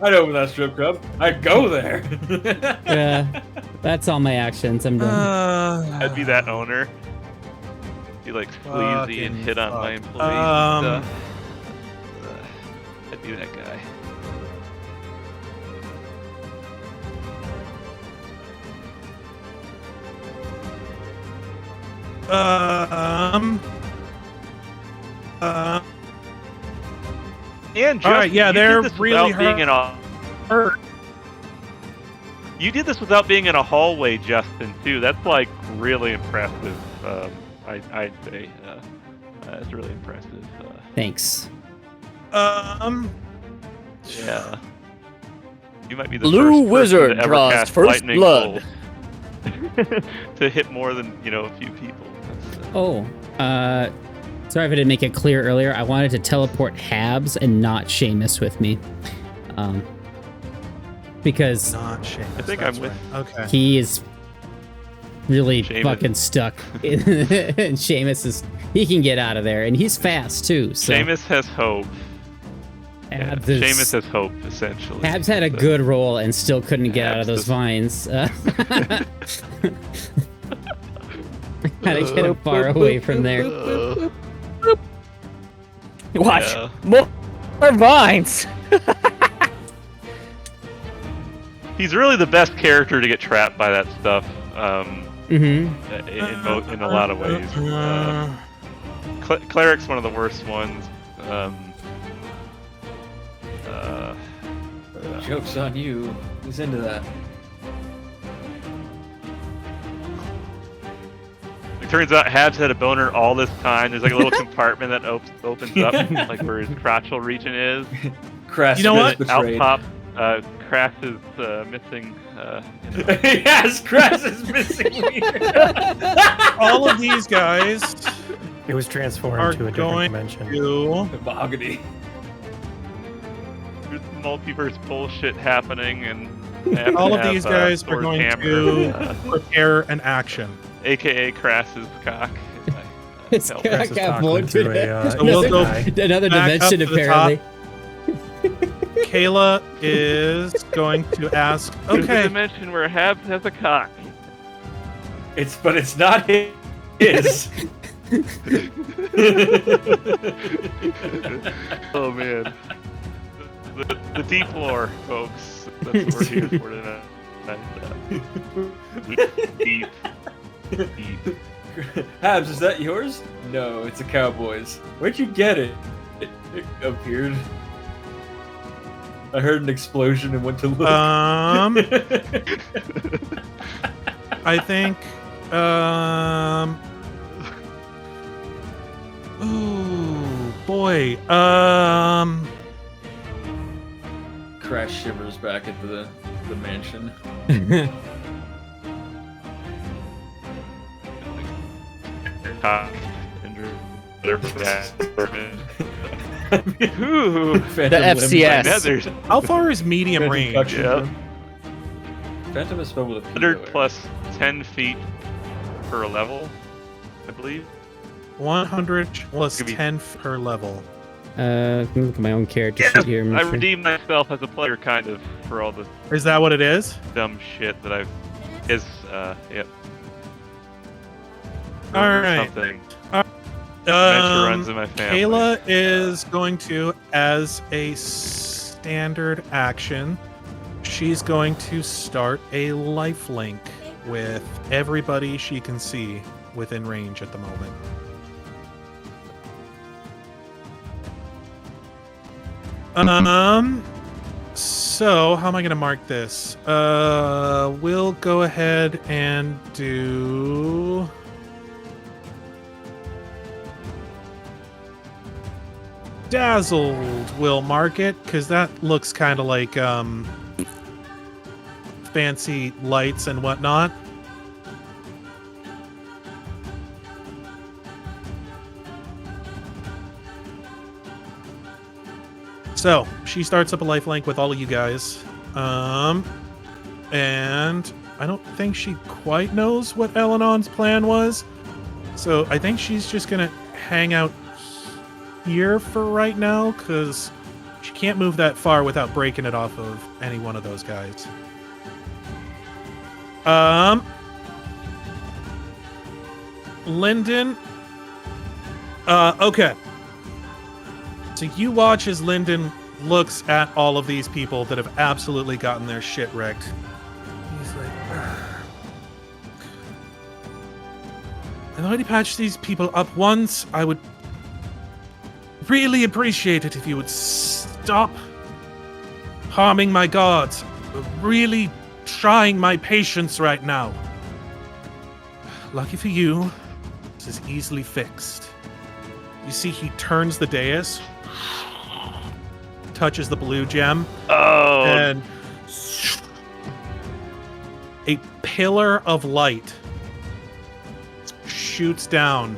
S7: I'd open that strip club. I'd go there.
S3: that's all my actions. I'm done.
S8: I'd be that owner. Be like sleazy and
S4: Fucking
S8: hit on my
S4: fuck.
S8: employees and stuff. I'd be that guy. And
S4: All right,
S8: Justin,
S4: yeah,
S8: you
S4: they're
S8: did this
S4: really
S8: without being in a
S4: hurt.
S8: You did this without being in a hallway, Justin. Too. That's like really impressive. I'd say that's really impressive.
S3: Thanks.
S8: Yeah. You might be the
S5: Blue
S8: first person
S5: wizard
S8: to ever
S5: draws
S8: cast
S5: first
S8: lightning
S5: blood.
S8: bolt to hit more than a few people. That's,
S3: Sorry if I didn't make it clear earlier. I wanted to teleport Habs and not Seamus with me. Because
S4: Not Seamus.
S8: I think
S4: that's
S8: I'm with-
S4: right. Okay.
S3: he is really
S8: Seamus.
S3: fucking stuck. And Seamus he can get out of there, and he's fast too. So
S8: Seamus has hope. Yeah,
S3: Habs is-
S8: Seamus has hope, essentially.
S3: Habs had a
S8: So-
S3: good roll and still couldn't get out of
S8: Habs
S3: those
S8: just-
S3: vines. Gotta get him far away from there.
S5: Watch.
S8: Yeah.
S5: More vines.
S8: He's really the best character to get trapped by that stuff.
S3: Mm-hmm.
S8: In a lot of ways. Cleric's one of the worst ones.
S7: Joke's on you. Who's into that?
S8: It turns out Habs had a boner all this time. There's like a little compartment that opens up, like where his crotchal region is.
S7: Crass
S4: You know what?
S8: Out
S7: betrayed.
S8: pop, Crass is missing.
S7: Yes, Crass is missing.
S4: All of these guys
S6: It was
S4: are
S6: transformed to a different
S4: going
S6: dimension.
S4: to.
S7: Mahogany.
S8: There's multiverse bullshit happening, and I have
S4: All
S8: to
S4: of
S8: have,
S4: these guys are
S8: Thor's
S4: going
S8: hammer,
S4: to prepare an action.
S8: AKA Crass's cock.
S3: It's
S8: Help.
S6: Crass is
S3: got
S6: talking
S3: blown
S6: to
S3: to
S6: a,
S4: So we'll go
S6: guy.
S3: another
S4: back up
S3: dimension
S4: to the top.
S3: apparently.
S4: Kayla is going to ask.
S8: There's a
S4: Okay.
S8: dimension where Habs has a cock.
S7: But it's not his.
S8: Oh man. The deep lore, folks. That's what we're here for tonight. Deep.
S7: Habs, is that yours? No, it's a cowboy's. Where'd you get it? It appeared. I heard an explosion and went to look.
S4: I think. Ooh, boy.
S7: Crash shivers back into the mansion.
S8: Ooh,
S5: The FCS.
S4: How far is medium range?
S8: Yeah.
S7: Phantom is spelled with a P.
S8: 100 plus 10 feet per level, I believe.
S4: 100 plus
S8: Could be-
S4: 10 per level.
S3: Let me look at my own character sheet here.
S8: I redeemed myself as a player, kind of, for all the
S4: Is that what it is?
S8: dumb shit that I've. Yep.
S4: All right.
S8: Something. Adventure runs in my family.
S4: Kayla is going to, as a standard action, she's going to start a lifelink with everybody she can see within range at the moment. So how am I going to mark this? We'll go ahead and do... Dazzled will mark it, because that looks kind of like fancy lights and whatnot. So she starts up a lifelink with all of you guys, and I don't think she quite knows what El-Anon's plan was, so I think she's just gonna hang out here for right now, because she can't move that far without breaking it off of any one of those guys. Lyndon. Okay. So you watch as Lyndon looks at all of these people that have absolutely gotten their shit wrecked. He's like, I've already patched these people up once. I would really appreciate it if you would stop harming my guards. Really trying my patience right now. Lucky for you, this is easily fixed. You see, he turns the dais, touches the blue gem, and a pillar of light shoots down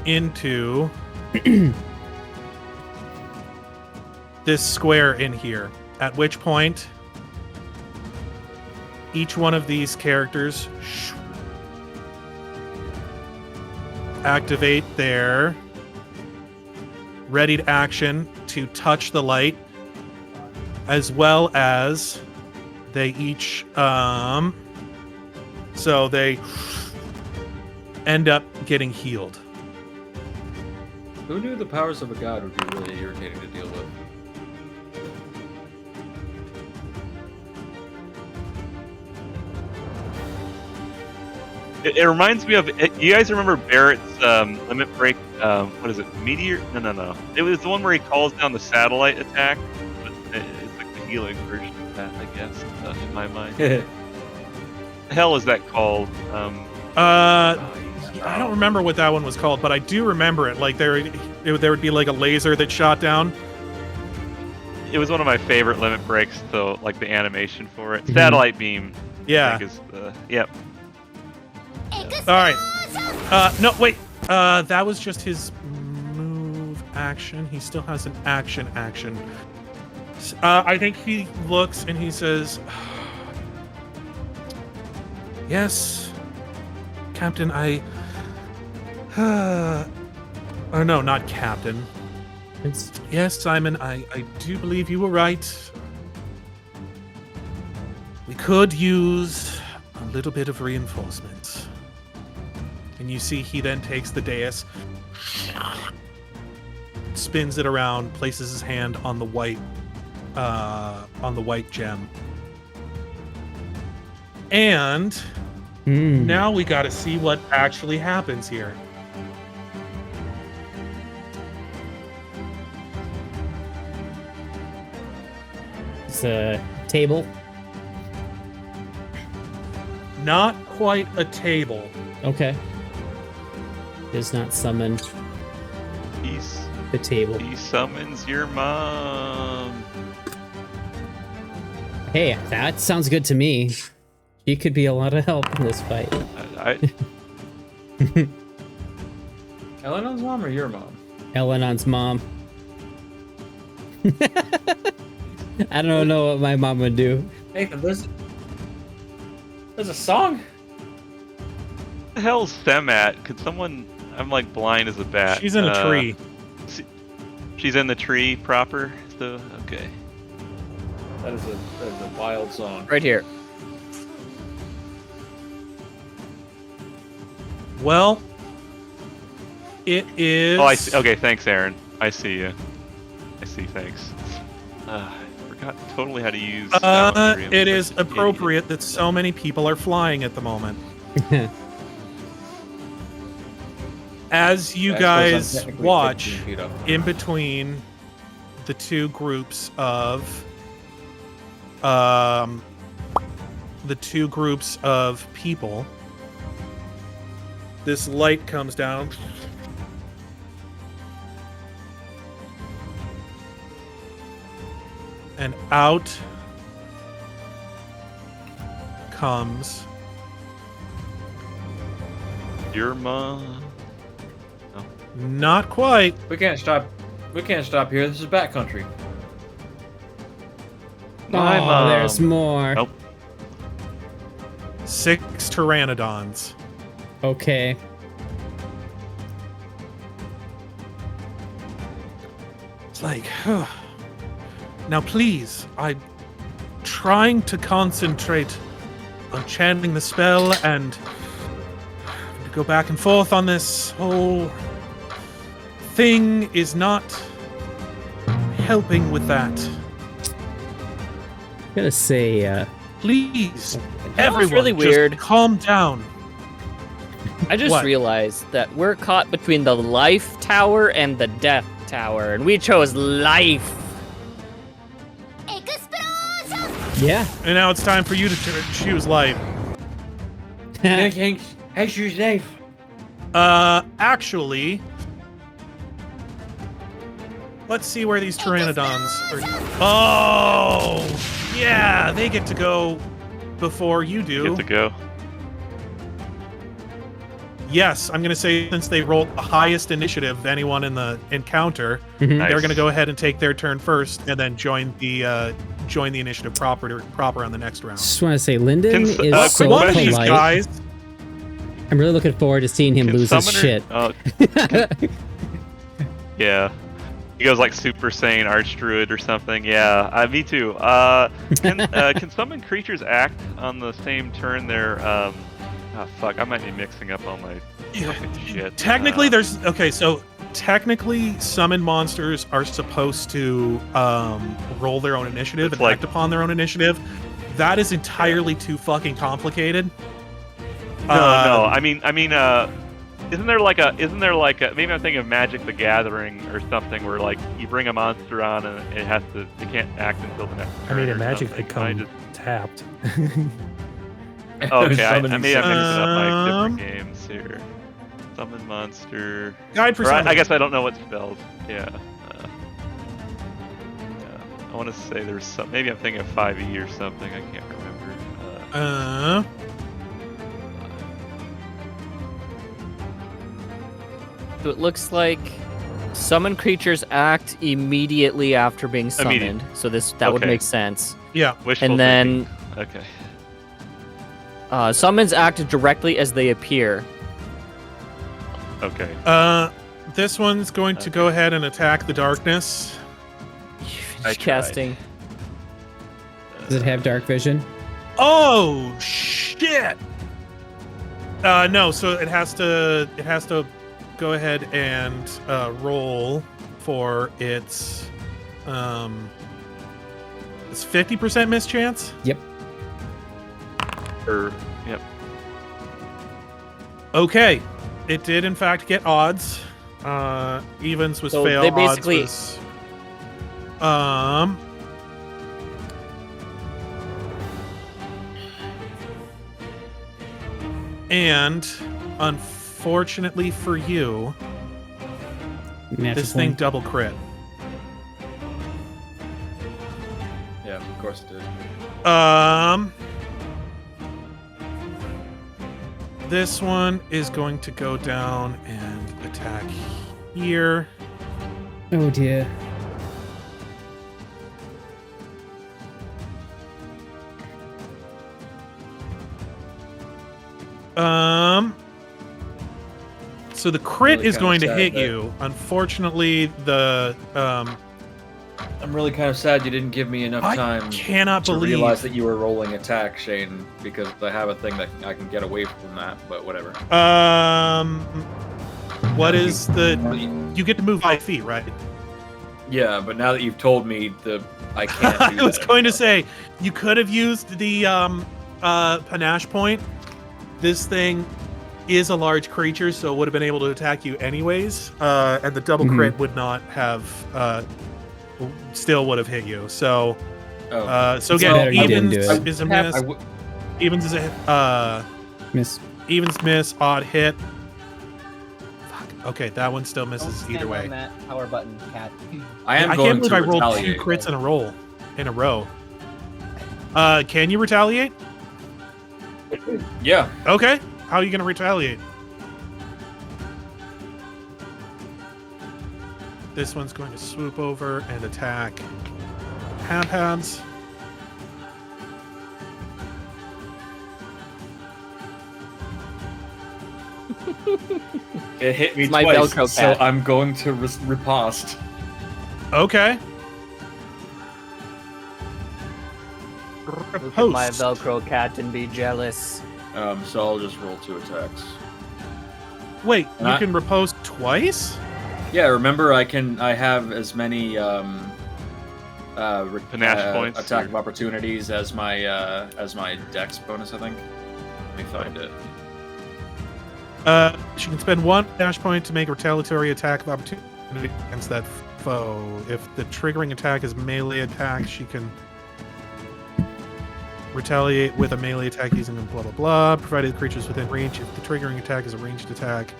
S4: into this square in here, at which point each one of these characters activate their ready to action to touch the light, as well as they each so they end up getting healed.
S7: Who knew the powers of a god would be really irritating to deal with?
S8: It reminds me of. You guys remember Barrett's limit break? What is it? Meteor? No. It was the one where he calls down the satellite attack. But it's like the healing version of that, I guess, in my mind. The hell is that called?
S4: I don't remember what that one was called, but I do remember it. Like there would be like a laser that shot down.
S8: It was one of my favorite limit breaks, though. Like the animation for it, satellite beam.
S4: Yeah.
S8: I think is yep.
S4: All right. No, wait. That was just his move action. He still has an action. I think he looks and he says, "Yes, Captain. Oh no, not Captain. Yes, Simon. I do believe you were right. We could use a little bit of reinforcement." And you see he then takes the dais, spins it around, places his hand on the white gem. And now we got to see what actually happens here.
S3: It's a table.
S4: Not quite a table.
S3: Okay. Does not summon the table.
S8: He summons your mom.
S3: Hey, that sounds good to me. She could be a lot of help in this fight.
S7: El-Anon's mom or your mom?
S3: El-Anon's mom. I don't know what my mom would do.
S7: Nathan, there's a song.
S8: Where the hell's Sem at? Could someone? I'm like blind as a bat.
S4: She's in a tree.
S8: She's in the tree proper. So okay.
S7: That is a wild song.
S5: Right here.
S4: Well, it is.
S8: Oh, I see. Okay, thanks, Aaron. I see you. I see. Thanks. I forgot totally how to use.
S4: It is appropriate that so many people are flying at the moment. As you guys watch, in between the two groups of people, this light comes down. And out comes
S8: your mom.
S4: Not quite.
S7: We can't stop here. This is backcountry.
S8: My mom.
S3: There's more.
S8: Nope.
S4: 6 pteranodons.
S3: Okay.
S4: It's like, now please, I'm trying to concentrate on chanting the spell and to go back and forth on this whole thing is not helping with that.
S3: I gotta say,
S4: Please,
S5: That was
S4: everyone,
S5: really
S4: just
S5: weird.
S4: calm down.
S5: I just
S4: What?
S5: realized that we're caught between the life tower and the death tower, and we chose life.
S3: yeah.
S4: And now it's time for you to choose life.
S7: I choose life.
S4: Actually, let's see where these pteranodons are. Oh, yeah, they get to go before you do.
S8: Get to go.
S4: Yes, I'm going to say since they rolled the highest initiative of anyone in the encounter,
S3: Mhm.
S8: Nice.
S4: they're going to go ahead and take their turn first, and then join the initiative proper on the next round.
S3: Just want to say, Lyndon
S8: Can-
S3: is
S8: quick
S3: so
S4: One of these
S3: polite.
S4: guys.
S3: I'm really looking forward to seeing him
S8: Can
S3: lose his
S8: summoner-
S3: shit.
S8: Oh, yeah. He goes like Super Saiyan Archdruid or something. Yeah, me too. Can summon creatures act on the same turn they're fuck, I might be mixing up all my fucking shit.
S4: Technically, technically, summon monsters are supposed to roll their own initiative
S8: It's
S4: and
S8: like-
S4: act upon their own initiative. That is entirely too fucking complicated.
S8: No. I mean, isn't there like a maybe I'm thinking of Magic the Gathering or something where like you bring a monster on and it can't act until the next
S6: I
S8: turn.
S6: mean,
S8: or
S6: in Magic they
S8: something.
S6: come tapped.
S8: Okay, I
S7: Summoning
S8: maybe I'm mixing up my
S4: Um,
S8: different games here. Summon monster.
S4: Guide for
S8: Or I
S4: summoning.
S8: guess I don't know what spells. Yeah. I want to say there's some. Maybe I'm thinking of 5e or something. I can't remember.
S5: So it looks like summon creatures act immediately after being summoned.
S8: Immediate.
S5: So that would
S8: Okay.
S5: make sense.
S4: Yeah.
S8: Wishful
S5: And then
S8: thinking. Okay.
S5: summons act directly as they appear.
S8: Okay.
S4: This one's going to go ahead and attack the darkness.
S8: I
S5: Casting.
S3: Does it have dark vision?
S4: Oh shit! No, so it has to go ahead and roll for its 50% miss chance.
S3: Yep.
S8: Yep.
S4: Okay, it did in fact get odds. Evens was
S5: So
S4: fail.
S5: they basically-
S4: Odds was, and unfortunately for you, this thing double crit.
S7: Yeah, of course it did.
S4: This one is going to go down and attack here.
S3: Oh dear.
S4: So the crit
S7: Really
S4: is
S7: kinda
S4: going to
S7: sad
S4: hit
S7: that-
S4: you. Unfortunately, the
S7: I'm really kind of sad you didn't give me enough
S4: I
S7: time
S4: cannot
S7: to
S4: believe
S7: realize that you were rolling attack, Shane, because I have a thing that I can get away from that, but whatever.
S4: what is the? You get to move 5 feet, right?
S7: Yeah, but now that you've told me I can't do
S4: I was
S7: that
S4: going to
S7: anymore.
S4: say you could have used the panache point. This thing is a large creature, so it would have been able to attack you anyways, and the double crit would not have still would have hit you. So
S7: Oh.
S4: so
S3: better
S4: again,
S3: you didn't
S4: evens
S3: do it.
S4: is a
S7: I
S4: miss.
S7: w-
S4: Evens is a
S3: Miss.
S4: evens miss, odd hit. Fuck. Okay, that one still misses either way.
S10: Power button, cat.
S7: I am
S4: I
S7: going
S4: can't believe
S7: to
S4: I rolled
S7: retaliate.
S4: 2 crits in a row. Can you retaliate?
S7: Yeah.
S4: Okay. How are you going to retaliate? This one's going to swoop over and attack Habhabs.
S7: It hit me
S5: It's my
S7: twice,
S5: Velcro
S7: so
S5: cat.
S7: I'm going to riposte.
S4: Okay.
S5: Look at
S4: Host.
S5: my Velcro cat and be jealous.
S7: So I'll just roll 2 attacks.
S4: Wait, you
S7: Huh?
S4: can riposte twice?
S7: Yeah, remember I have as many
S8: Panache points,
S7: attack
S8: or-
S7: of opportunities as my dex bonus, I think. Let me find it.
S4: She can spend 1 dash point to make a retaliatory attack of opportunity against that foe. If the triggering attack is melee attack, she can retaliate with a melee attack using a blah blah blah, provided the creature's within range. If the triggering attack is a ranged attack.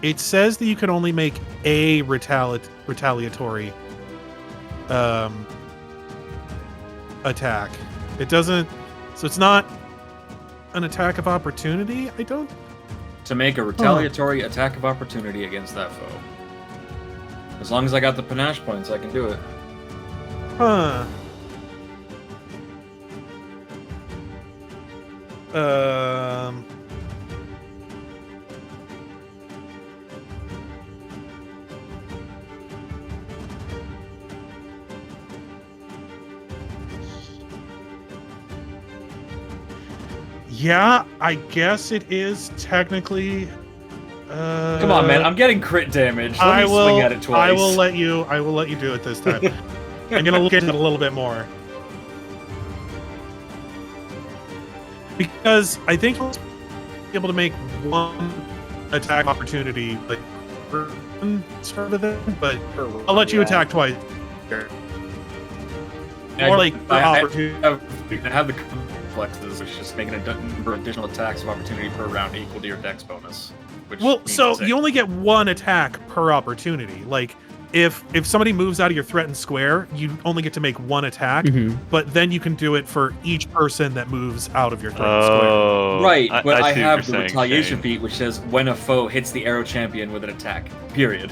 S4: It says that you can only make a retaliatory attack. It doesn't, so it's not an attack of opportunity. I don't.
S7: To make a retaliatory attack of opportunity against that foe. As long as I got the panache points, I can do it.
S4: Huh. Yeah, I guess it is technically.
S7: Come on, man! I'm getting crit damage. Let
S4: I
S7: me
S4: will.
S7: swing at it twice.
S4: I will let you. I will let you do it this time. I'm gonna look into it a little bit more because I think you'll be able to make 1 attack opportunity, like sort of thing. But I'll let you attack twice. Or like the opportunity.
S7: I have the complexes, which is making a number of additional attacks of opportunity per round equal to your dex bonus. Which
S4: Well,
S7: means
S4: so
S7: 6.
S4: you only get 1 attack per opportunity. Like if somebody moves out of your threatened square, you only get to make 1 attack, but then you can do it for each person that moves out of your threatened square.
S8: Oh,
S7: Right, but I
S8: see what
S7: have
S8: you're
S7: the
S8: saying,
S7: retaliation
S8: Shane.
S7: feat, which says when a foe hits the arrow champion with an attack. Period.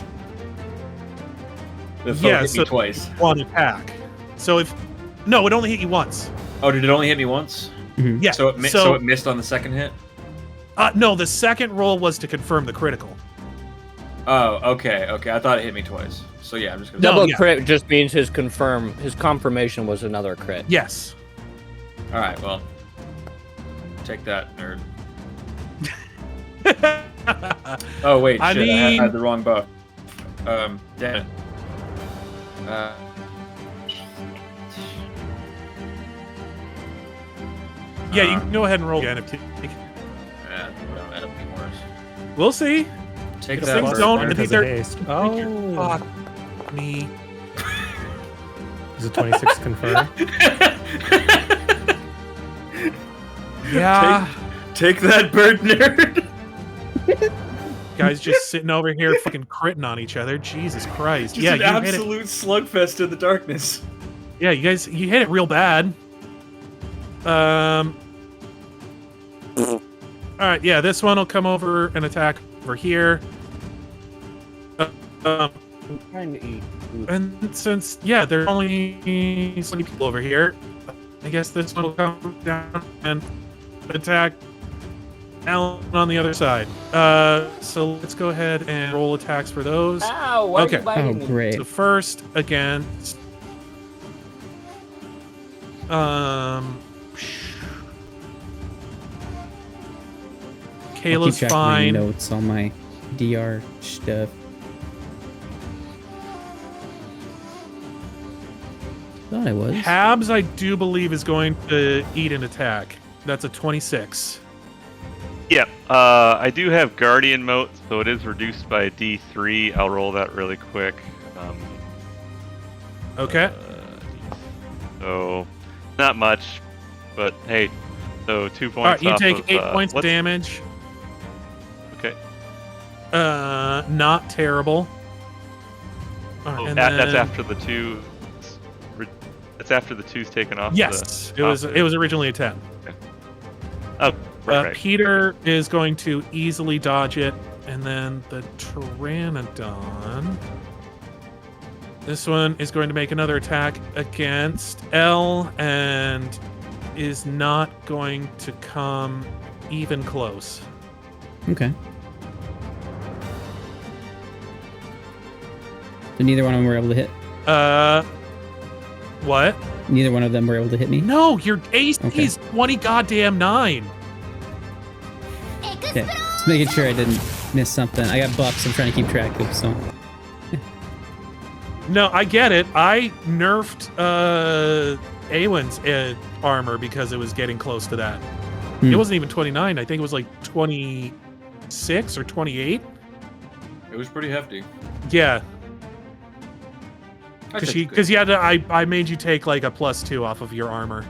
S7: The foe
S4: Yeah,
S7: hit
S4: so
S7: me twice.
S4: 1 attack. So if no, it only hit you once.
S7: Oh, did it only hit me once?
S4: Yeah.
S7: So it so it missed on the second hit.
S4: No, the second roll was to confirm the critical.
S7: Oh, okay. I thought it hit me twice. So yeah, I'm just gonna.
S4: No,
S5: Double
S4: yeah.
S5: crit just means his confirmation was another crit.
S4: Yes.
S7: All right, well, take that, nerd. Oh wait,
S4: I
S7: shit! I
S4: mean-
S7: had the wrong buff. Damn it.
S4: Yeah, you can go ahead and roll again if you.
S7: That'll be worse.
S4: We'll see.
S7: Take
S4: These
S7: that.
S4: things
S7: bird.
S4: don't.
S6: Because
S4: These
S6: of
S4: are.
S6: haste.
S4: Oh, fuck me.
S6: Is it 26 confirm?
S4: Yeah.
S7: Take that, bird nerd.
S4: Guys just sitting over here fucking critting on each other. Jesus Christ.
S7: Just
S4: yeah,
S7: an
S4: you hit it.
S7: absolute slugfest in the darkness.
S4: Yeah, you guys, you hit it real bad. All right, yeah, this one will come over and attack over here.
S10: I'm trying to eat.
S4: And since, yeah, there's only 20 people over here, I guess this one will come down and attack Alan on the other side. So let's go ahead and roll attacks for those.
S10: Ow, why
S4: Okay.
S10: are you biting
S3: Oh,
S10: me?
S3: great.
S4: So first, again,
S3: I'll keep
S4: Kayla's
S3: track of my
S4: fine.
S3: notes on my DR stuff. Thought I was.
S4: Habs, I do believe, is going to eat an attack. That's a 26.
S8: Yep. I do have Guardian Mote, so it is reduced by D3. I'll roll that really quick.
S4: Okay.
S8: So, not much, but hey. So 2 points.
S4: All right, you
S8: off
S4: take
S8: of,
S4: 8 points
S8: what's-
S4: damage.
S8: Okay.
S4: Not terrible. All right,
S8: Oh,
S4: and
S8: that's
S4: then-
S8: after the two. That's after the two's taken off.
S4: Yes,
S8: the
S4: it was.
S8: top
S4: It was originally a 10.
S8: Oh, right.
S4: Peter is going to easily dodge it, and then the Pteranodon. This one is going to make another attack against L, and is not going to come even close.
S3: Okay. So neither one of them were able to hit.
S4: What?
S3: Neither one of them were able to hit me.
S4: No, your AC
S3: Okay.
S4: is 20 goddamn 9.
S3: Okay. Just making sure I didn't miss something. I got buffs I'm trying to keep track of, so.
S4: No, I get it. I nerfed Aewen's armor because it was getting close to that.
S3: Hmm.
S4: It wasn't even 29. I think it was like 26 or 28.
S7: It was pretty hefty.
S4: Yeah,
S7: That's
S4: because you had to. I made you take like a +2 off of your armor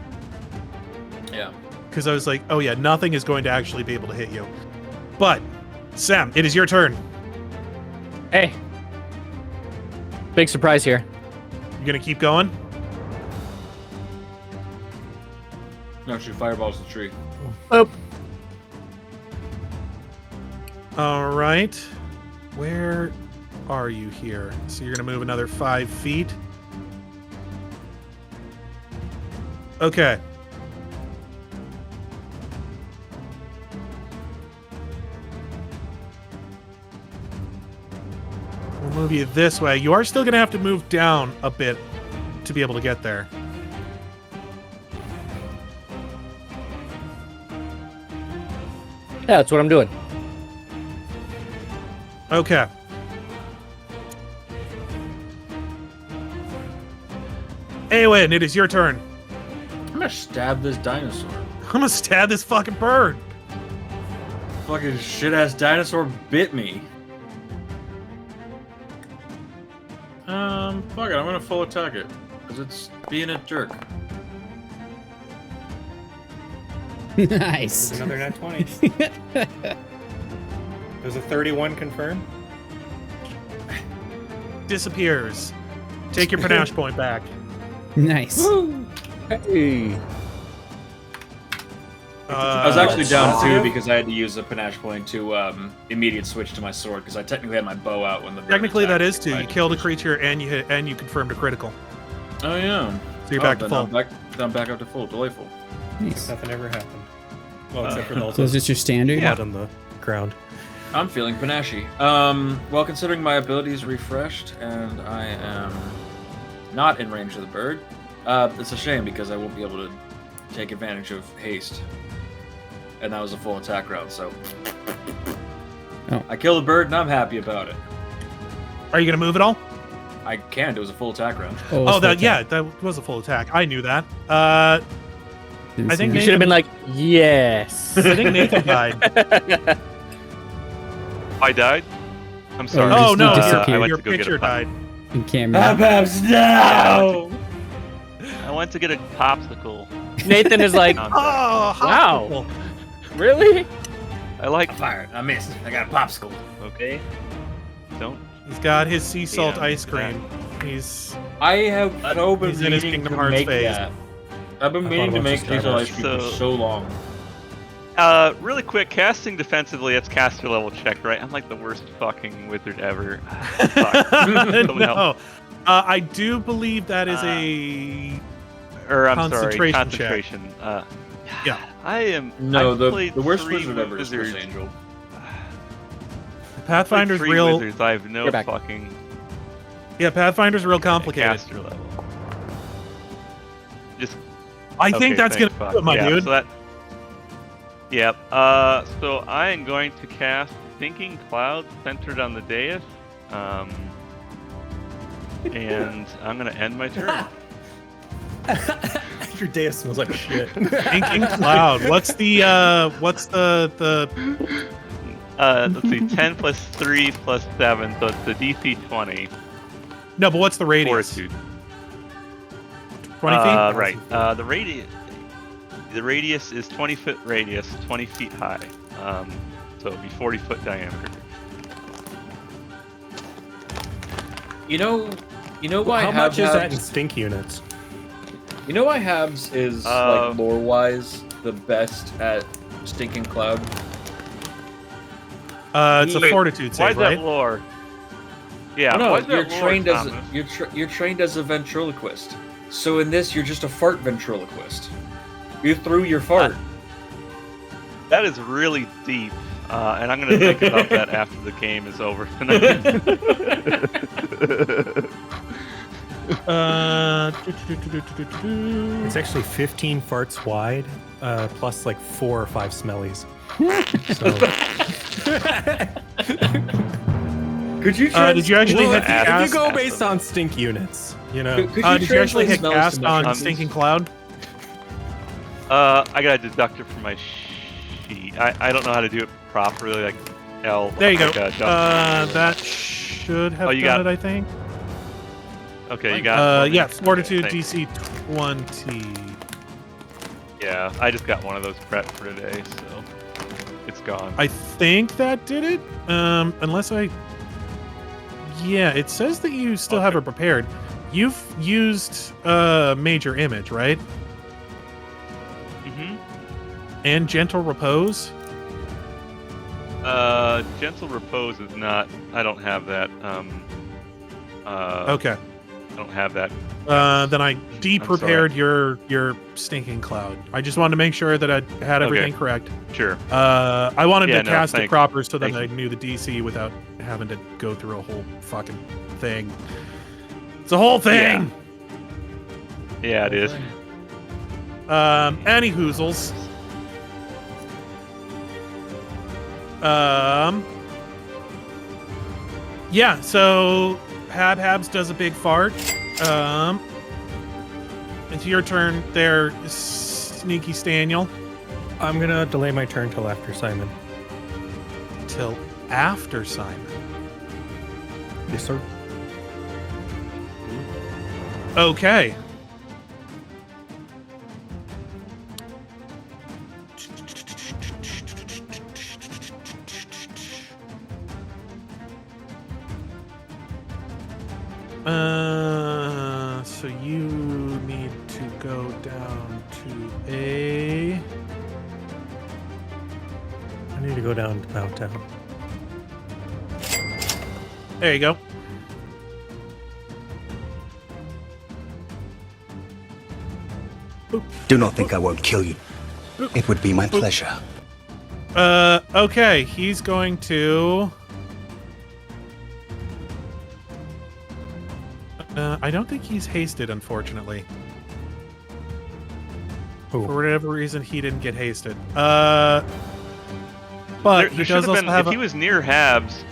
S7: Yeah.
S4: because I was like, oh yeah, nothing is going to actually be able to hit you. But Sam, it is your turn.
S5: Hey. Big surprise here.
S4: You gonna keep going?
S7: No, she fireballs the tree.
S5: Oh.
S4: All right. Where are you here? So you're gonna move another 5 feet. Okay. We'll move you this way. You are still gonna have to move down a bit to be able to get there.
S5: Yeah, that's what I'm doing.
S4: Okay. Aewen, it is your turn.
S7: I'm gonna stab this dinosaur.
S4: I'm gonna stab this fucking bird.
S7: Fucking shit ass dinosaur bit me. Fuck it, I'm gonna full attack it. Because it's being a jerk.
S3: Nice.
S6: There's another nat 20. There's a 31 confirm.
S4: Disappears. Take your panache point back.
S3: Nice.
S10: Hey.
S7: I was actually down
S6: positive?
S7: 2 because I had to use a panache point to immediate switch to my sword because I technically had my bow out when the bird
S4: Technically, that
S7: attacked.
S4: is 2. You killed a creature and you hit, and you confirmed a critical.
S7: Oh yeah.
S4: So you're back to
S7: then
S4: full.
S7: I'm back up to full, delightful.
S3: Nice.
S6: Nothing ever happened. Well, except for the
S3: So is this your standard?
S6: blood on the ground.
S7: I'm feeling panache. Well, considering my abilities refreshed and I am not in range of the bird, it's a shame because I won't be able to take advantage of haste. And that was a full attack round, so
S3: Oh.
S7: I killed the bird and I'm happy about it.
S4: Are you gonna move at all?
S7: I can't. It was a full attack round.
S4: Oh, that was a full attack. I knew that. I think
S5: You should have been like, yes.
S4: I think Nathan died.
S8: I died? I'm sorry.
S4: Oh no,
S8: I went
S4: your
S8: to go get
S4: picture
S8: a pop-
S4: died.
S3: In camera.
S7: Habhab's no!
S8: I went to get a popsicle.
S5: Nathan is like,
S8: I'm
S4: Oh,
S5: Wow.
S4: wow.
S5: really?
S8: I like.
S7: Fired. I missed. I got a popsicle.
S8: Okay. Don't.
S4: He's got his sea salt
S8: Yeah,
S4: ice cream.
S7: I have so been
S4: He's in his
S7: meaning
S4: Kingdom
S7: to
S4: Hearts
S7: make
S4: phase.
S7: that. I've been
S6: I
S7: meaning
S6: thought
S7: to
S6: about
S7: make
S6: just
S7: diesel
S6: Starbucks.
S7: ice cream for
S8: So-
S7: so long.
S8: Really quick, casting defensively, that's caster level check, right? I'm like the worst fucking wizard ever. Fuck. Someone help.
S4: No, I do believe that is a.
S8: Or I'm sorry,
S4: Concentration check.
S8: concentration.
S4: Yeah.
S8: I am.
S7: No,
S8: I've
S7: the
S8: played
S7: worst
S8: 3
S7: wizard ever is
S8: wizards.
S7: Chris Angel.
S4: Pathfinder's
S8: Three
S4: real.
S8: wizards. I have no
S5: You're back.
S8: fucking
S4: Yeah, Pathfinder's real complicated.
S8: caster level. Just
S4: I think
S8: okay,
S4: that's
S8: thanks,
S4: gonna
S8: fuck.
S4: do it, my
S8: yeah,
S4: dude.
S8: So that. Yep. So I am going to cast Thinking Cloud centered on the dais. And I'm gonna end my turn.
S6: Your day smells like shit.
S4: Thinking cloud. What's the
S8: Let's see, 10 plus 3 plus 7, so it's the DC 20.
S4: No, but what's the radius?
S8: Fortitude.
S4: 20 feet?
S8: Right. The radius is 20-foot radius, 20 feet high. So it'd be 40-foot diameter.
S7: You know why
S6: How much is that in
S7: Habhab's-
S6: stink units?
S7: You know why Habs is like lore-wise the best at Stinking Cloud?
S4: It's a fortitude
S8: Why
S4: save,
S8: is
S4: right?
S8: that lore? Yeah,
S7: no,
S8: why is that
S7: you're
S8: lore,
S7: trained as
S8: Thomas?
S7: you're trained as a ventriloquist. So in this, you're just a fart ventriloquist. You threw your fart.
S8: That is really deep, and I'm going to think about that after the game is over tonight.
S6: It's actually 15 farts wide, plus like 4 or 5 smellies.
S7: Could you?
S4: Did you actually hit
S6: If
S4: cast?
S6: you go based on stink units, you know.
S7: Could you
S4: Did you actually hit
S7: translate smells
S4: cast
S7: to
S4: on
S7: metrics?
S4: Stinking Cloud?
S8: I got a deductor from my sheet. I don't know how to do it properly, like L.
S4: There you go.
S8: like, jump.
S4: That should have
S8: you
S4: done
S8: got
S4: it, I think.
S8: Okay, you got it.
S4: Yeah, Fortitude
S8: Thanks.
S4: DC 20.
S8: Yeah, I just got one of those prepped for today, so it's gone.
S4: I think that did it. Unless I. Yeah, it says that you still have it prepared. You've used Major Image, right?
S8: Mm-hmm.
S4: And Gentle Repose.
S8: Gentle Repose is not. I don't have that.
S4: Okay.
S8: I don't have that.
S4: Then I de-prepared your Stinking Cloud. I just wanted to make sure that I had everything correct.
S8: Sure.
S4: I wanted to cast it
S8: thank-
S4: proper so that
S8: thank
S4: I knew the DC without having to go through a whole fucking thing. It's a whole thing.
S8: Yeah, it is.
S4: Any hoozles. Yeah, so Habhabs does a big fart. It's your turn there, Sneaky Staniel.
S6: I'm gonna delay my turn till after Simon.
S4: Till after Simon.
S6: Yes, sir.
S4: Okay. So you need to go down to a.
S6: I need to go down to Powtown.
S4: There you go.
S9: Do not think I won't kill you. It would be my pleasure.
S4: Okay, he's going to. I don't think he's hasted, unfortunately.
S6: Who?
S4: For whatever reason, he didn't get hasted. But he
S8: There should
S4: does also
S8: been,
S4: have.
S8: if he was near Habs,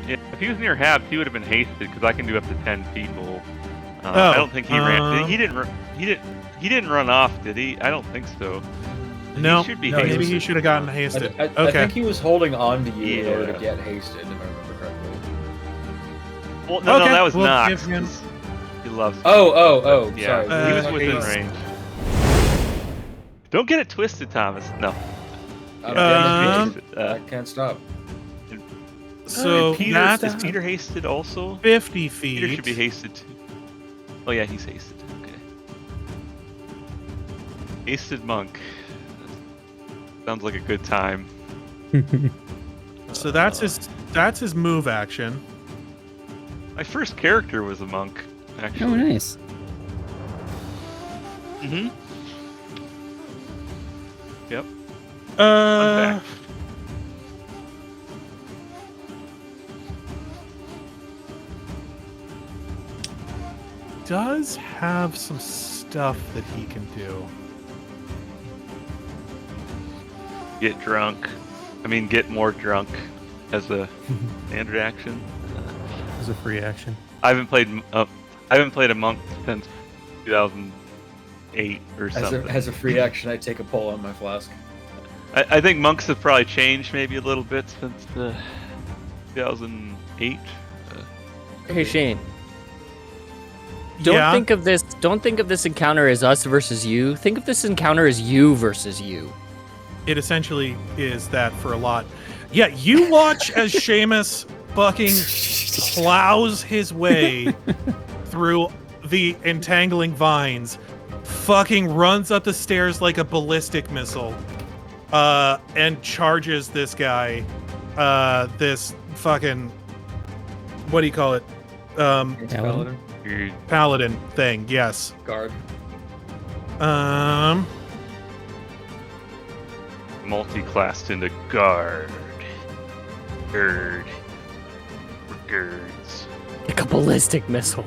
S8: if he was near Habs, he would have been hasted because I can do up to 10 people. I don't think he ran. He didn't run off, did he? I don't think so.
S4: No,
S8: he should be
S4: maybe
S8: hasted.
S4: he should have gotten hasted.
S7: I
S4: Okay.
S7: think he was holding on to you in order
S8: Yeah.
S7: to get hasted, if I remember correctly.
S8: Well, no,
S4: Okay,
S8: that was
S4: we'll
S8: Knox.
S4: give him-
S8: 'Cause He loves.
S7: Oh,
S8: Yeah,
S7: sorry.
S8: he was
S4: Uh,
S8: within
S4: he's-
S8: range. Don't get it twisted, Thomas. No.
S7: I can't stop.
S4: So
S8: Peter,
S4: that's
S8: is Peter hasted also?
S4: 50 feet.
S8: Peter should be hasted too. Oh yeah, he's hasted. Okay. Hasted monk. Sounds like a good time.
S4: So that's his move action.
S8: My first character was a monk, actually.
S3: Oh, nice.
S8: Mm-hmm. Yep. Fun fact.
S4: Does have some stuff that he can do.
S8: Get drunk. I mean, get more drunk as a standard action.
S6: As a free action.
S8: I haven't played a monk since 2008 or something.
S7: As a free action, I take a pull on my flask.
S8: I think monks have probably changed maybe a little bit since 2008.
S5: Hey Shane. Don't
S4: Yeah?
S5: think of this encounter as us versus you. Think of this encounter as you versus you.
S4: It essentially is that for a lot. Yeah, you watch as Seamus fucking plows his way through the entangling vines, fucking runs up the stairs like a ballistic missile, and charges this guy, this fucking, what do you call it?
S7: Paladin.
S8: Dude,
S4: Paladin thing, yes.
S7: Guard.
S8: multi-classed into guard. Gird. Girds.
S5: Like a ballistic missile.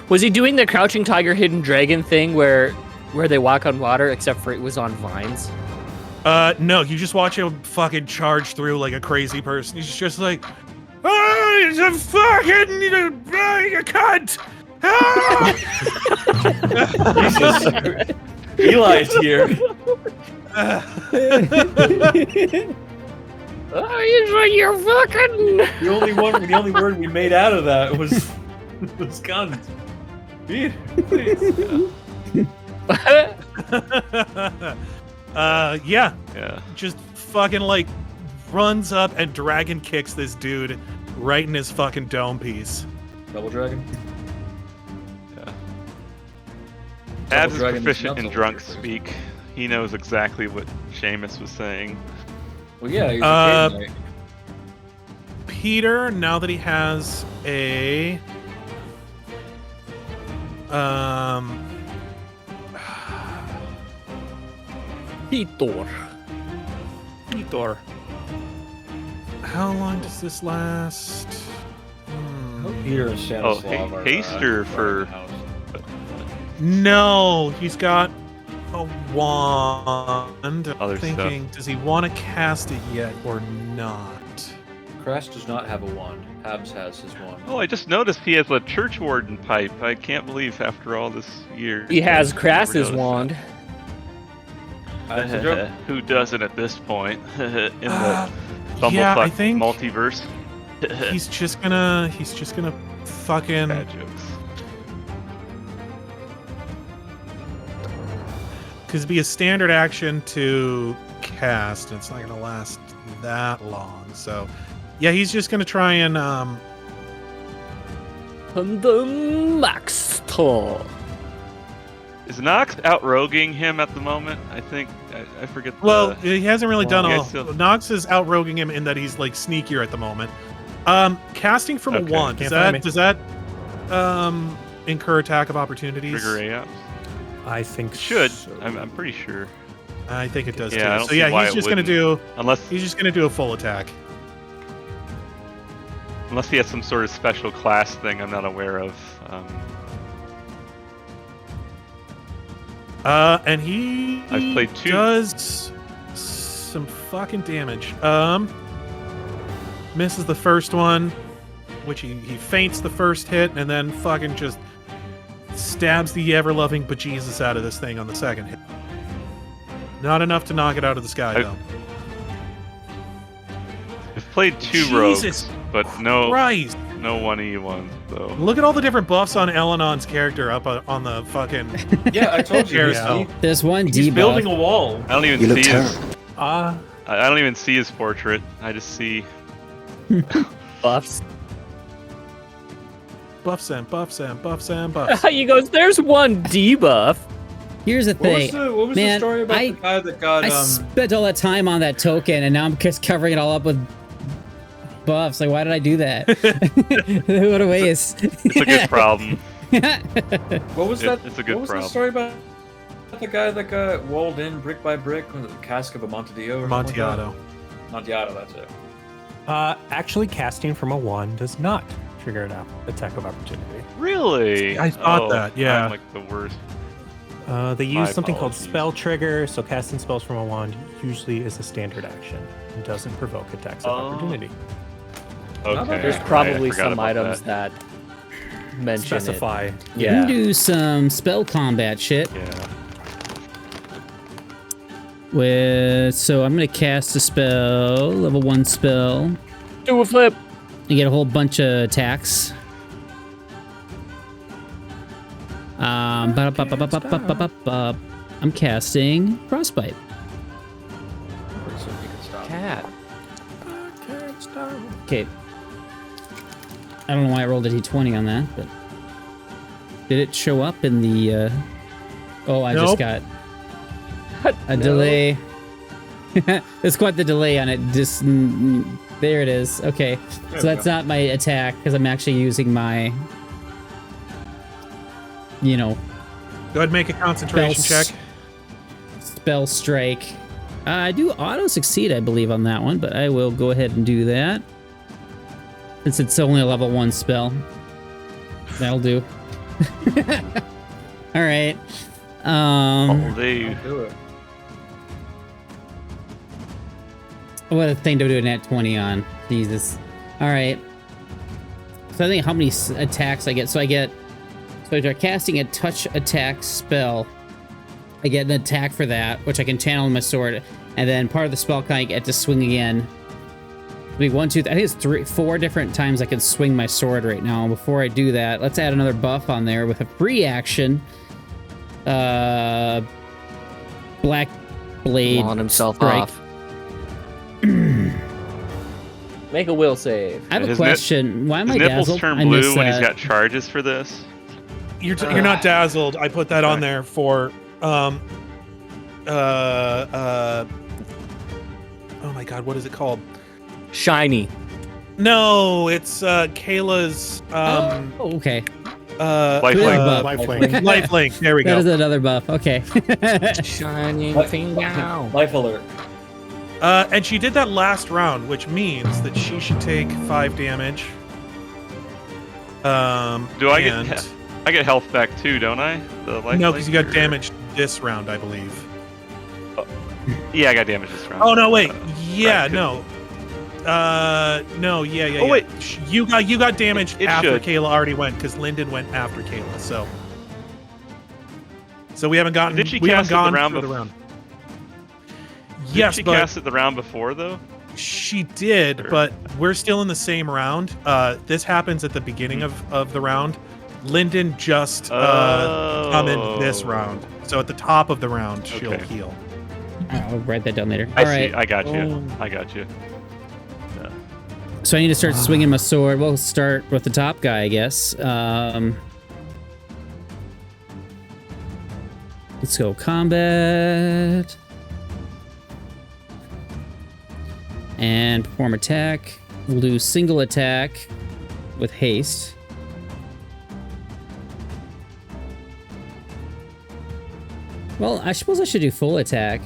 S5: Was he doing the crouching tiger, hidden dragon thing where they walk on water, except for it was on vines?
S4: No, you just watch him fucking charge through like a crazy person. He's just like, oh, it's a fucking, you cunt! Ah!
S7: Jesus. Eli's here.
S5: You're fucking.
S7: The only word we made out of that was guns. Peter, please.
S4: Yeah,
S8: Yeah.
S4: just fucking like runs up and dragon kicks this dude right in his fucking dome piece.
S7: Double dragon.
S8: Abs is
S7: dragon
S8: proficient in
S7: smells
S8: drunk
S7: like
S8: speak. He knows exactly what Seamus was saying.
S7: Well, yeah, he's a kid,
S4: Peter, now that he has a
S5: Peter.
S4: how long does this last?
S7: Peter and Stanislav are,
S8: Haster for-
S7: running the house.
S4: No, he's got a wand. I'm
S8: Other
S4: thinking, does he want to cast it yet or not?
S7: Crash does not have a wand. Habs has his wand.
S8: Oh, I just noticed he has a church warden pipe. I can't believe after all this year.
S5: He has
S8: I never
S5: Crass's
S8: noticed
S5: wand.
S7: That's a
S8: that.
S7: joke.
S8: Who doesn't at this point in the
S4: Yeah,
S8: Bumblefuck
S4: I think
S8: multiverse?
S4: he's just gonna fucking
S8: Bad jokes.
S4: because it'd be a standard action to cast, and it's not gonna last that long. So, yeah, he's just gonna try and
S5: And the max tour.
S8: Is Knox outroguing him at the moment? I think I forget.
S4: well, he hasn't really done
S8: yeah,
S4: all.
S8: still-
S4: Nox is outroguing him in that he's like sneakier at the moment. Casting from a
S8: Okay.
S4: wand, does
S6: Can't find
S4: that incur attack of opportunities?
S8: trigger AOps.
S6: I think
S8: Should.
S6: so.
S8: I'm pretty sure.
S4: I think it does
S8: Yeah, I
S4: too.
S8: don't
S4: So
S8: see
S4: yeah,
S8: why
S4: he's
S8: it
S4: just gonna
S8: wouldn't.
S4: do
S8: Unless
S4: a full attack.
S8: he has some sort of special class thing I'm not aware of.
S4: And he
S8: I've played 2.
S4: does some fucking damage. Misses the first one, which he feints the first hit, and then fucking just stabs the ever-loving bejesus out of this thing on the second hit. Not enough to knock it out of the sky, though.
S8: I've played 2
S4: Jesus
S8: rogues, but no
S4: Christ.
S8: no 1E ones though.
S4: Look at all the different buffs on El-Anon's character up on the fucking
S7: Yeah, I told you.
S4: carousel.
S3: There's one
S7: He's
S3: debuff.
S7: building a wall.
S8: I don't even
S9: You look
S8: see his.
S9: terrible.
S8: I don't even see his portrait. I just see.
S5: Buffs.
S4: Buffs and buffs and buffs and buffs.
S5: He goes, there's one debuff.
S3: Here's the thing.
S7: What was
S3: Man,
S7: the story about the guy that got
S3: I spent all that time on that token, and now I'm just covering it all up with buffs. Like, why did I do that? What a waste.
S8: It's a good problem.
S7: What was that?
S8: It's a good
S7: what was
S8: problem.
S7: the story about the guy that got walled in brick by brick with the cask of Amontillado? Or
S4: Amontillado.
S7: Amontillado, that's it.
S6: Actually, casting from a wand does not trigger an attack of opportunity.
S8: Really?
S4: I thought that, yeah.
S8: I'm like the worst.
S6: They use
S8: My
S6: something called
S8: apologies.
S6: spell trigger, so casting spells from a wand usually is a standard action and doesn't provoke attacks of opportunity.
S8: Okay.
S5: There's
S8: right, I
S5: probably
S8: forgot
S5: some
S8: about
S5: items
S8: that.
S5: that mention
S6: Specify.
S5: it.
S3: You
S5: Yeah.
S3: can do some spell combat shit.
S8: Yeah.
S3: So I'm gonna cast a spell, level 1 spell.
S5: Do a flip.
S3: You get a whole bunch of attacks. I'm casting Frostbite.
S5: Cat.
S3: Okay. I don't know why I rolled a d20 on that, but did it show up in the? Oh, I just
S4: Nope.
S3: got a delay. There's quite the delay on it. Just there it is. Okay, so that's not my attack because I'm actually using my, you know,
S4: Go ahead and make a concentration check.
S3: Spell strike. I do auto succeed, I believe, on that one, but I will go ahead and do that since it's only a level 1 spell. That'll do. All right.
S8: All day.
S7: Do it.
S3: What a thing to do a nat 20 on. Jesus. All right. So I think how many attacks I get. So if you're casting a touch attack spell, I get an attack for that, which I can channel in my sword, and then part of the spell I get to swing again. It'll be 1, 2, I think it's 4 different times I can swing my sword right now. Before I do that, let's add another buff on there with a free action. Black Blade
S5: On himself
S3: strike.
S5: off. Make a will save.
S3: I have a
S8: His
S3: question. Why am
S8: His
S3: I
S8: nipples
S3: dazzled?
S8: turn
S3: I
S8: blue
S3: missed
S8: when he's
S3: that.
S8: got charges for this.
S4: You're not dazzled. I put that on there for oh my god, what is it called?
S5: Shiny.
S4: No, it's Kayla's
S3: Oh, okay.
S8: Lifelink.
S6: Lifelink.
S4: lifelink. There we
S3: That
S4: go.
S3: is another buff. Okay.
S5: Shining finger.
S7: Life alert.
S4: And she did that last round, which means that she should take 5 damage.
S8: Do I get? I get health back too, don't I? The life
S4: No, because you got
S8: link, or-
S4: damaged this round, I believe.
S8: Yeah, I got damage this round.
S4: Oh no, wait.
S8: Uh,
S4: Yeah,
S8: right,
S4: no. No, yeah.
S8: Oh, wait.
S4: You got damaged
S8: It
S4: after
S8: should.
S4: Kayla already went because Lyndon went after Kayla. So we haven't gotten.
S8: Did she
S4: we haven't
S8: cast it
S4: gone
S8: the round
S4: through the
S8: bef-
S4: round.
S8: Did
S4: Yes,
S8: she
S4: but
S8: cast it the round before though?
S4: she did.
S8: Sure.
S4: But we're still in the same round. This happens at the beginning of the round. Lyndon just summoned this round. So at the top of the round, she'll
S8: Okay.
S4: heal.
S3: I'll write that down later.
S8: I
S3: All
S8: see.
S3: right.
S8: I got you.
S5: Oh.
S8: I got you.
S3: So I need to start swinging my sword. We'll start with the top guy, I guess. Let's go combat. And perform attack. We'll do single attack with haste. Well, I suppose I should do full attack.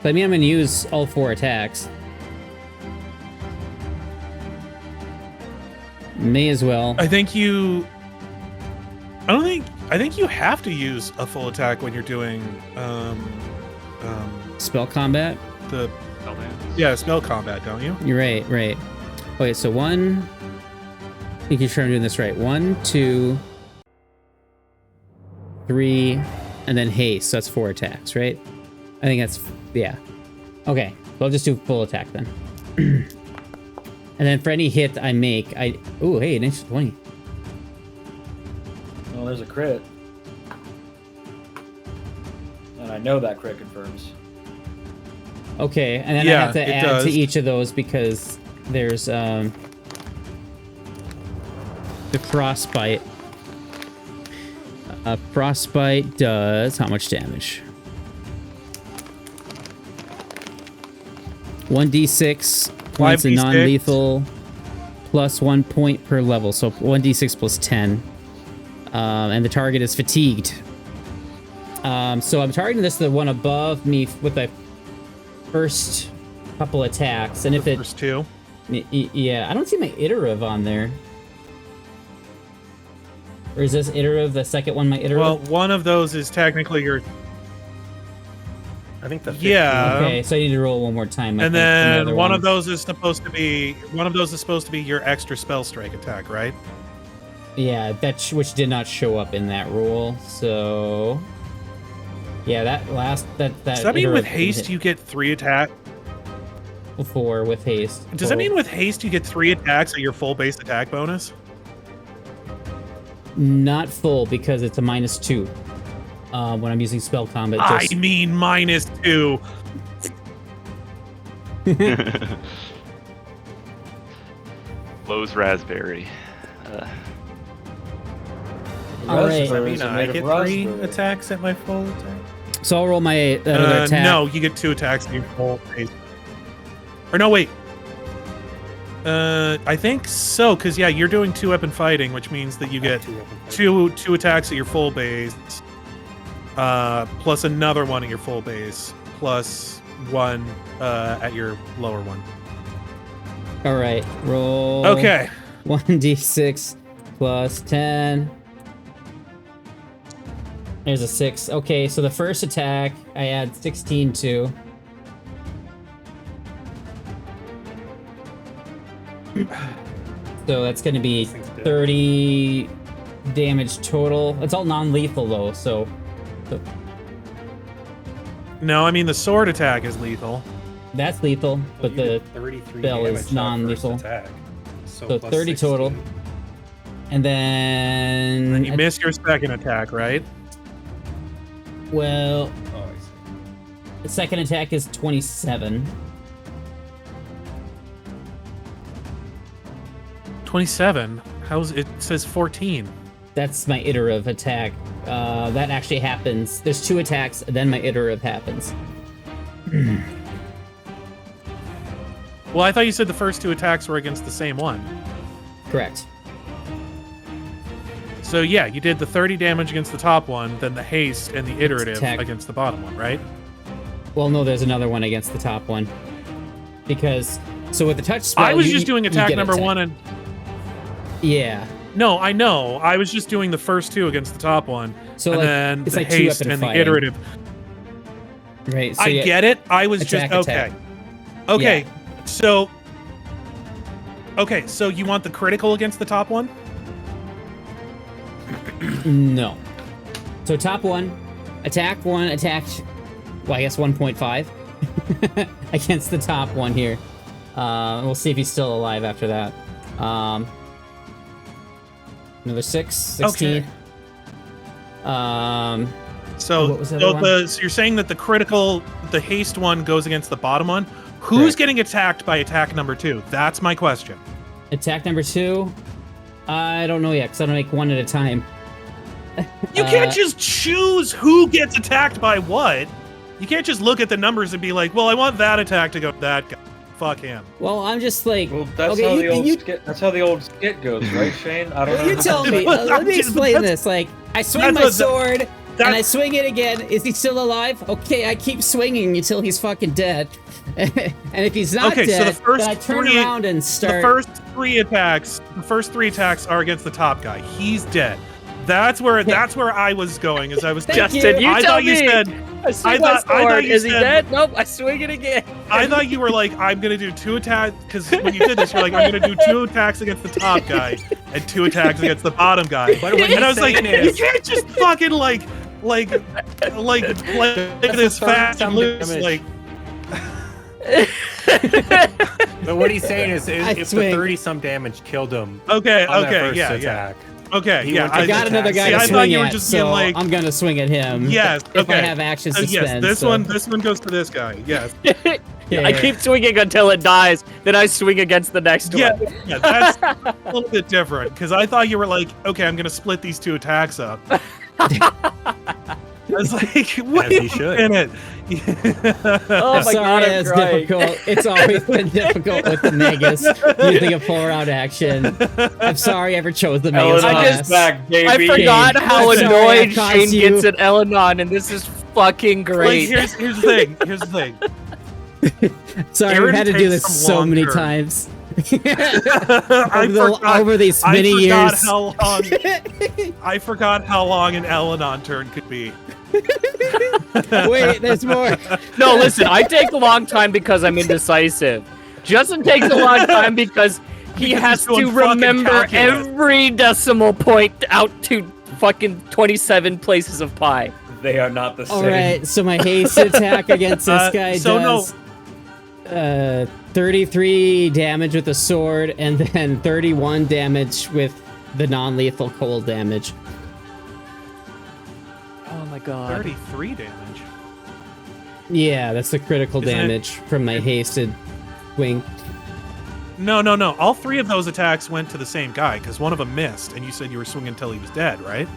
S3: But I mean, I'm gonna use all 4 attacks. May as well.
S4: I think you. I think you have to use a full attack when you're doing
S3: Spell combat?
S4: the
S8: Paladin.
S4: spell combat, don't you?
S3: You're right, right. Okay, so one. I think you're sure I'm doing this right. 1, 2, 3, and then haste. So that's 4 attacks, right? I think that's, yeah. Okay, so I'll just do full attack then. And then for any hit I make, oh, hey, an extra 20.
S7: Well, there's a crit. And I know that crit confirms.
S3: Okay, and then I have to add to each of those because there's the frostbite. Frostbite does how much damage? 1d6 points of
S4: 5d6.
S3: non-lethal plus 1 point per level, so 1d6 plus 10. And the target is fatigued. So I'm targeting the one above me with the first couple attacks, and if it
S4: First two.
S3: yeah, I don't see my iterative on there. Or is this iterative, the second one, my iterative?
S4: Well, one of those is technically your.
S6: I think the
S4: Yeah.
S3: Okay, so I need to roll one more time. I
S4: And
S3: think,
S4: then
S3: another
S4: one of those is supposed to be your extra spell strike attack, right?
S3: Yeah, which did not show up in that roll. So yeah, that
S4: Does that mean with
S3: iterative
S4: haste you get 3 attack?
S3: 4 with haste.
S4: Does that mean with haste you get 3 attacks at your full base attack bonus?
S3: Not full because it's a -2 when I'm using spell combat.
S4: I mean -2.
S8: Lowe's raspberry.
S3: All right.
S6: I mean, I get 3 attacks at my full attack.
S3: So I'll roll my another attack.
S4: No, you get 2 attacks at your full base. Or no, wait. I think so, because yeah, you're doing 2 weapon fighting, which means that you get two attacks at your full base, plus another one at your full base, plus 1 at your lower one.
S3: All right, roll.
S4: Okay.
S3: 1d6 plus 10. There's a 6. Okay, so the first attack I add 16 to. So that's going to be 30 damage total. It's all non-lethal though, so.
S4: No, I mean the sword attack is lethal.
S3: That's lethal, but the
S6: 33
S3: spell
S6: damage
S3: is
S6: on
S3: non-lethal.
S6: first attack.
S3: So
S6: plus
S3: 30 total.
S6: 16.
S3: And then
S4: And you miss your second attack, right?
S3: well,
S6: Oh, I see.
S3: the second attack is 27.
S4: 27. How's it says 14?
S3: That's my iterative attack. That actually happens. There's 2 attacks, then my iterative happens.
S4: Well, I thought you said the first 2 attacks were against the same one.
S3: Correct.
S4: So yeah, you did the 30 damage against the top one, then the haste and the iterative
S3: Attack.
S4: against the bottom one, right?
S3: Well, no, there's another one against the top one. Because, so with the touch spell,
S4: I was
S3: you-
S4: just doing
S3: you
S4: attack
S3: get
S4: number
S3: attack.
S4: 1 and...
S3: Yeah.
S4: No, I know. I was just doing the first 2 against the top one,
S3: So
S4: and
S3: like,
S4: then
S3: it's
S4: the
S3: like
S4: haste
S3: 2 weapon
S4: and the
S3: fighting.
S4: iterative.
S3: Right. So
S4: I
S3: yeah,
S4: get it. I was just...
S3: attack, attack.
S4: Okay. So... Okay, so you want the critical against the top one?
S3: No. So top 1, attack 1, attack, well, I guess 1.5 against the top one here. We'll see if he's still alive after that. Another 16.
S4: Okay. So,
S3: what was the other one?
S4: so you're saying that the critical, the haste one goes against the bottom one? Who's
S3: Correct.
S4: getting attacked by attack number 2? That's my question.
S3: Attack number 2, I don't know yet, because I don't make 1 at a time.
S4: You can't just choose who gets attacked by what. You can't just look at the numbers and be like, well, I want that attack to go to that guy. Fuck him.
S3: Well, I'm just like,
S7: Well, that's
S3: okay,
S7: how
S3: you-
S7: the old
S3: you-
S7: skit. That's how the old skit goes, right, Shane? I don't know.
S3: you tell me.
S4: Well,
S3: Let me
S4: that's-
S3: explain
S4: that's-
S3: this. Like, I swing
S4: that's
S3: my
S4: what-
S3: sword,
S4: that-
S3: and I swing it again. Is he still alive? Okay, I keep swinging until he's fucking dead. And if he's not
S4: Okay,
S3: dead,
S4: so the first
S3: then I turn
S4: 3
S3: around and start.
S4: The first three attacks are against the top guy. He's dead. That's where I was going. As I was
S5: Justin, you
S4: I
S5: tell
S4: thought
S5: me.
S4: you said.
S5: I swing
S4: I
S5: my
S4: thought
S5: sword.
S4: you
S5: Is he
S4: said-
S5: dead? Nope. I swing it again.
S4: I thought you were like, I'm gonna do 2 attacks, because when you did this, you're like, I'm gonna do 2 attacks against the top guy and 2 attacks against the bottom guy.
S6: But what
S4: And I was
S6: he's
S4: like,
S6: saying
S4: you
S6: is-
S4: can't just fucking like this fast and loose,
S6: damage.
S4: like.
S6: But what he's saying is, if the
S3: swing.
S6: 30-some damage killed him
S4: Okay,
S6: on that
S4: okay,
S6: first
S4: yeah,
S6: attack,
S4: okay,
S6: He
S4: yeah.
S6: went
S3: I got
S6: attack.
S3: another guy
S6: See,
S3: to
S6: I
S3: swing
S4: thought you were
S3: at,
S4: just
S3: so
S4: being like-
S3: I'm gonna swing at him.
S4: Yes,
S3: If I
S4: okay.
S3: have action
S4: So
S3: suspend.
S4: yes, this
S3: so-
S4: one goes to this guy. Yes.
S5: I keep swinging until it dies. Then I swing against the next
S4: Yeah,
S5: one.
S4: yeah, that's a little bit different because I thought you were like, okay, I'm gonna split these 2 attacks up. I was like, wait
S6: he
S4: a
S6: should.
S4: minute.
S5: Oh
S3: I'm
S5: my
S3: sorry,
S5: god, I'm
S3: it's
S5: crying.
S3: difficult. It's always been difficult with the Magus using a full-round action. I'm sorry I ever chose the Magus
S5: I
S3: class.
S5: just-
S7: back, baby.
S5: I forgot how
S3: I'm sorry,
S5: annoyed
S3: I caused
S5: Shane
S3: you.
S5: gets at El-Anon, and this is fucking
S4: Like,
S5: great.
S4: here's the thing. Here's the thing.
S3: Sorry,
S4: Aaron
S3: we've had to do
S4: takes
S3: this
S4: some
S3: so
S4: long
S3: many
S4: turns.
S3: times.
S4: I forgot,
S3: over these
S4: I
S3: many
S4: forgot
S3: years.
S4: how long. I forgot how long an El-Anon turn could be.
S3: Wait, there's more.
S5: No, listen, I take a long time because I'm indecisive. Justin takes a long time because he
S4: Because
S5: has
S4: he's doing
S5: to
S4: fucking
S5: remember
S4: calculus.
S5: every decimal point out to fucking 27 places of pi.
S7: They are not the same.
S3: All right, so my haste attack against this guy
S4: so
S3: does 33 damage with the sword, and then 31 damage with the non-lethal cold damage.
S5: Oh my god.
S4: 33 damage.
S3: Yeah, that's the critical
S4: Isn't it-
S3: damage from my hasted wing.
S4: No. All 3 of those attacks went to the same guy because one of them missed, and you said you were swinging until he was dead, right?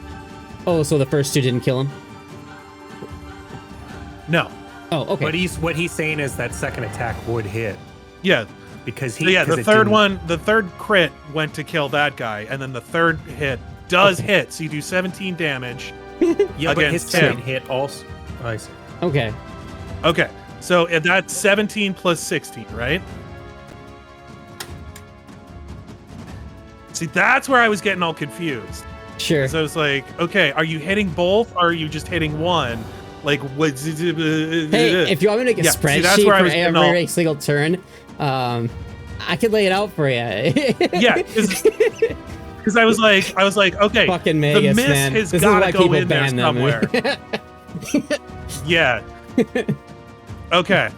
S3: Oh, so the first 2 didn't kill him?
S4: No.
S3: Oh, okay.
S6: But what he's saying is that second attack would hit
S4: Yeah.
S6: because
S4: So
S6: he.
S4: yeah,
S6: 'cause
S4: the
S6: it
S4: third
S6: didn't-
S4: one, the third crit went to kill that guy, and then the third hit does hit, so you do 17 damage.
S6: Yeah, but his
S4: against
S6: second
S4: him.
S6: hit also. Oh, I see.
S3: Okay.
S4: Okay, so that's 17 plus 16, right? See, that's where I was getting all confused.
S3: Sure.
S4: So I was like, okay, are you hitting both, or are you just hitting one? Like, what?
S3: Hey, if you want me to make a
S4: Yeah, see, that's
S3: spreadsheet
S4: where I
S3: for
S4: was getting
S3: every
S4: all-
S3: single turn, I could lay it out for you.
S4: Yeah, because I was like, okay,
S3: Fucking
S4: the
S3: Magus,
S4: miss
S3: man.
S4: has
S3: This is
S4: got
S3: why
S4: to go
S3: people
S4: in there
S3: ban them.
S4: somewhere. Yeah. Okay.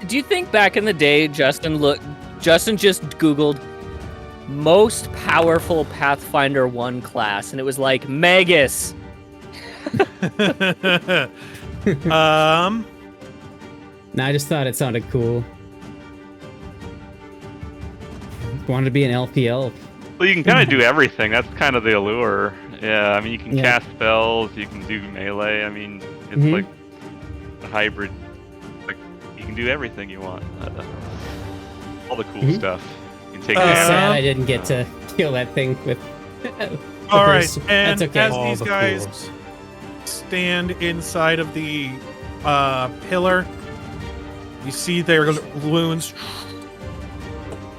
S5: Do you think back in the day Justin just Googled most powerful Pathfinder 1 class, and it was like Magus.
S3: No, I just thought it sounded cool. Wanted to be an LPL.
S8: Well, you can kind of do everything. That's kind of the allure. Yeah, I mean, you can
S3: Yeah.
S8: cast spells, you can do melee. I mean, it's
S3: Mhm.
S8: like a hybrid. Like, you can do everything you want. All the cool stuff. You can take
S3: I'm
S8: damage.
S3: sad I didn't get to kill that thing with.
S4: All right,
S3: first-
S4: and
S3: that's okay.
S4: as
S6: All
S4: these
S6: the
S4: guys
S6: fools.
S4: stand inside of the pillar, you see their wounds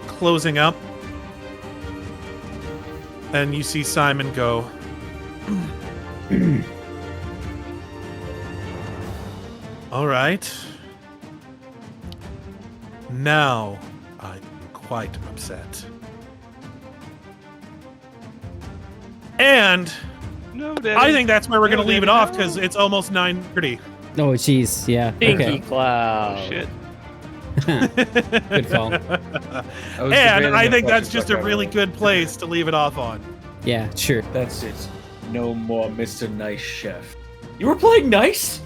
S4: closing up, and you see Simon go. All right. Now I'm quite upset. And
S8: No, Daddy.
S4: I think that's where we're going to
S8: No,
S4: leave it
S8: Daddy,
S4: off
S8: no.
S4: because it's almost 9:30.
S3: Oh, jeez. Yeah.
S5: Pinky
S3: Okay.
S5: Cloud.
S8: Shit.
S3: Good call.
S4: And I think that's just a really good place to leave it off on.
S3: Yeah, sure.
S7: That's it. No more Mr. Nice Chef. You were playing nice?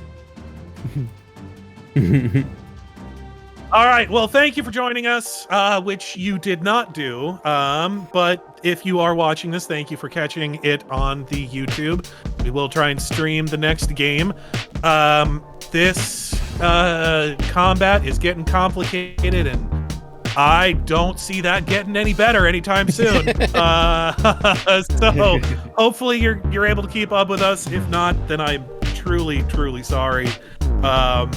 S4: All right. Well, thank you for joining us, which you did not do. But if you are watching this, thank you for catching it on the YouTube. We will try and stream the next game. This combat is getting complicated, and I don't see that getting any better anytime soon. So hopefully you're able to keep up with us. If not, then I'm truly, truly sorry. But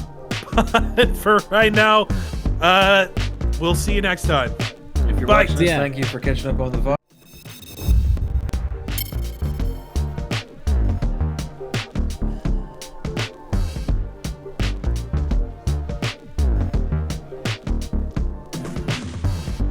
S4: for right now, we'll see you next time.
S7: If you're
S4: Bye.
S7: watching this,
S3: Yeah.
S7: thank you for catching up on the VOD.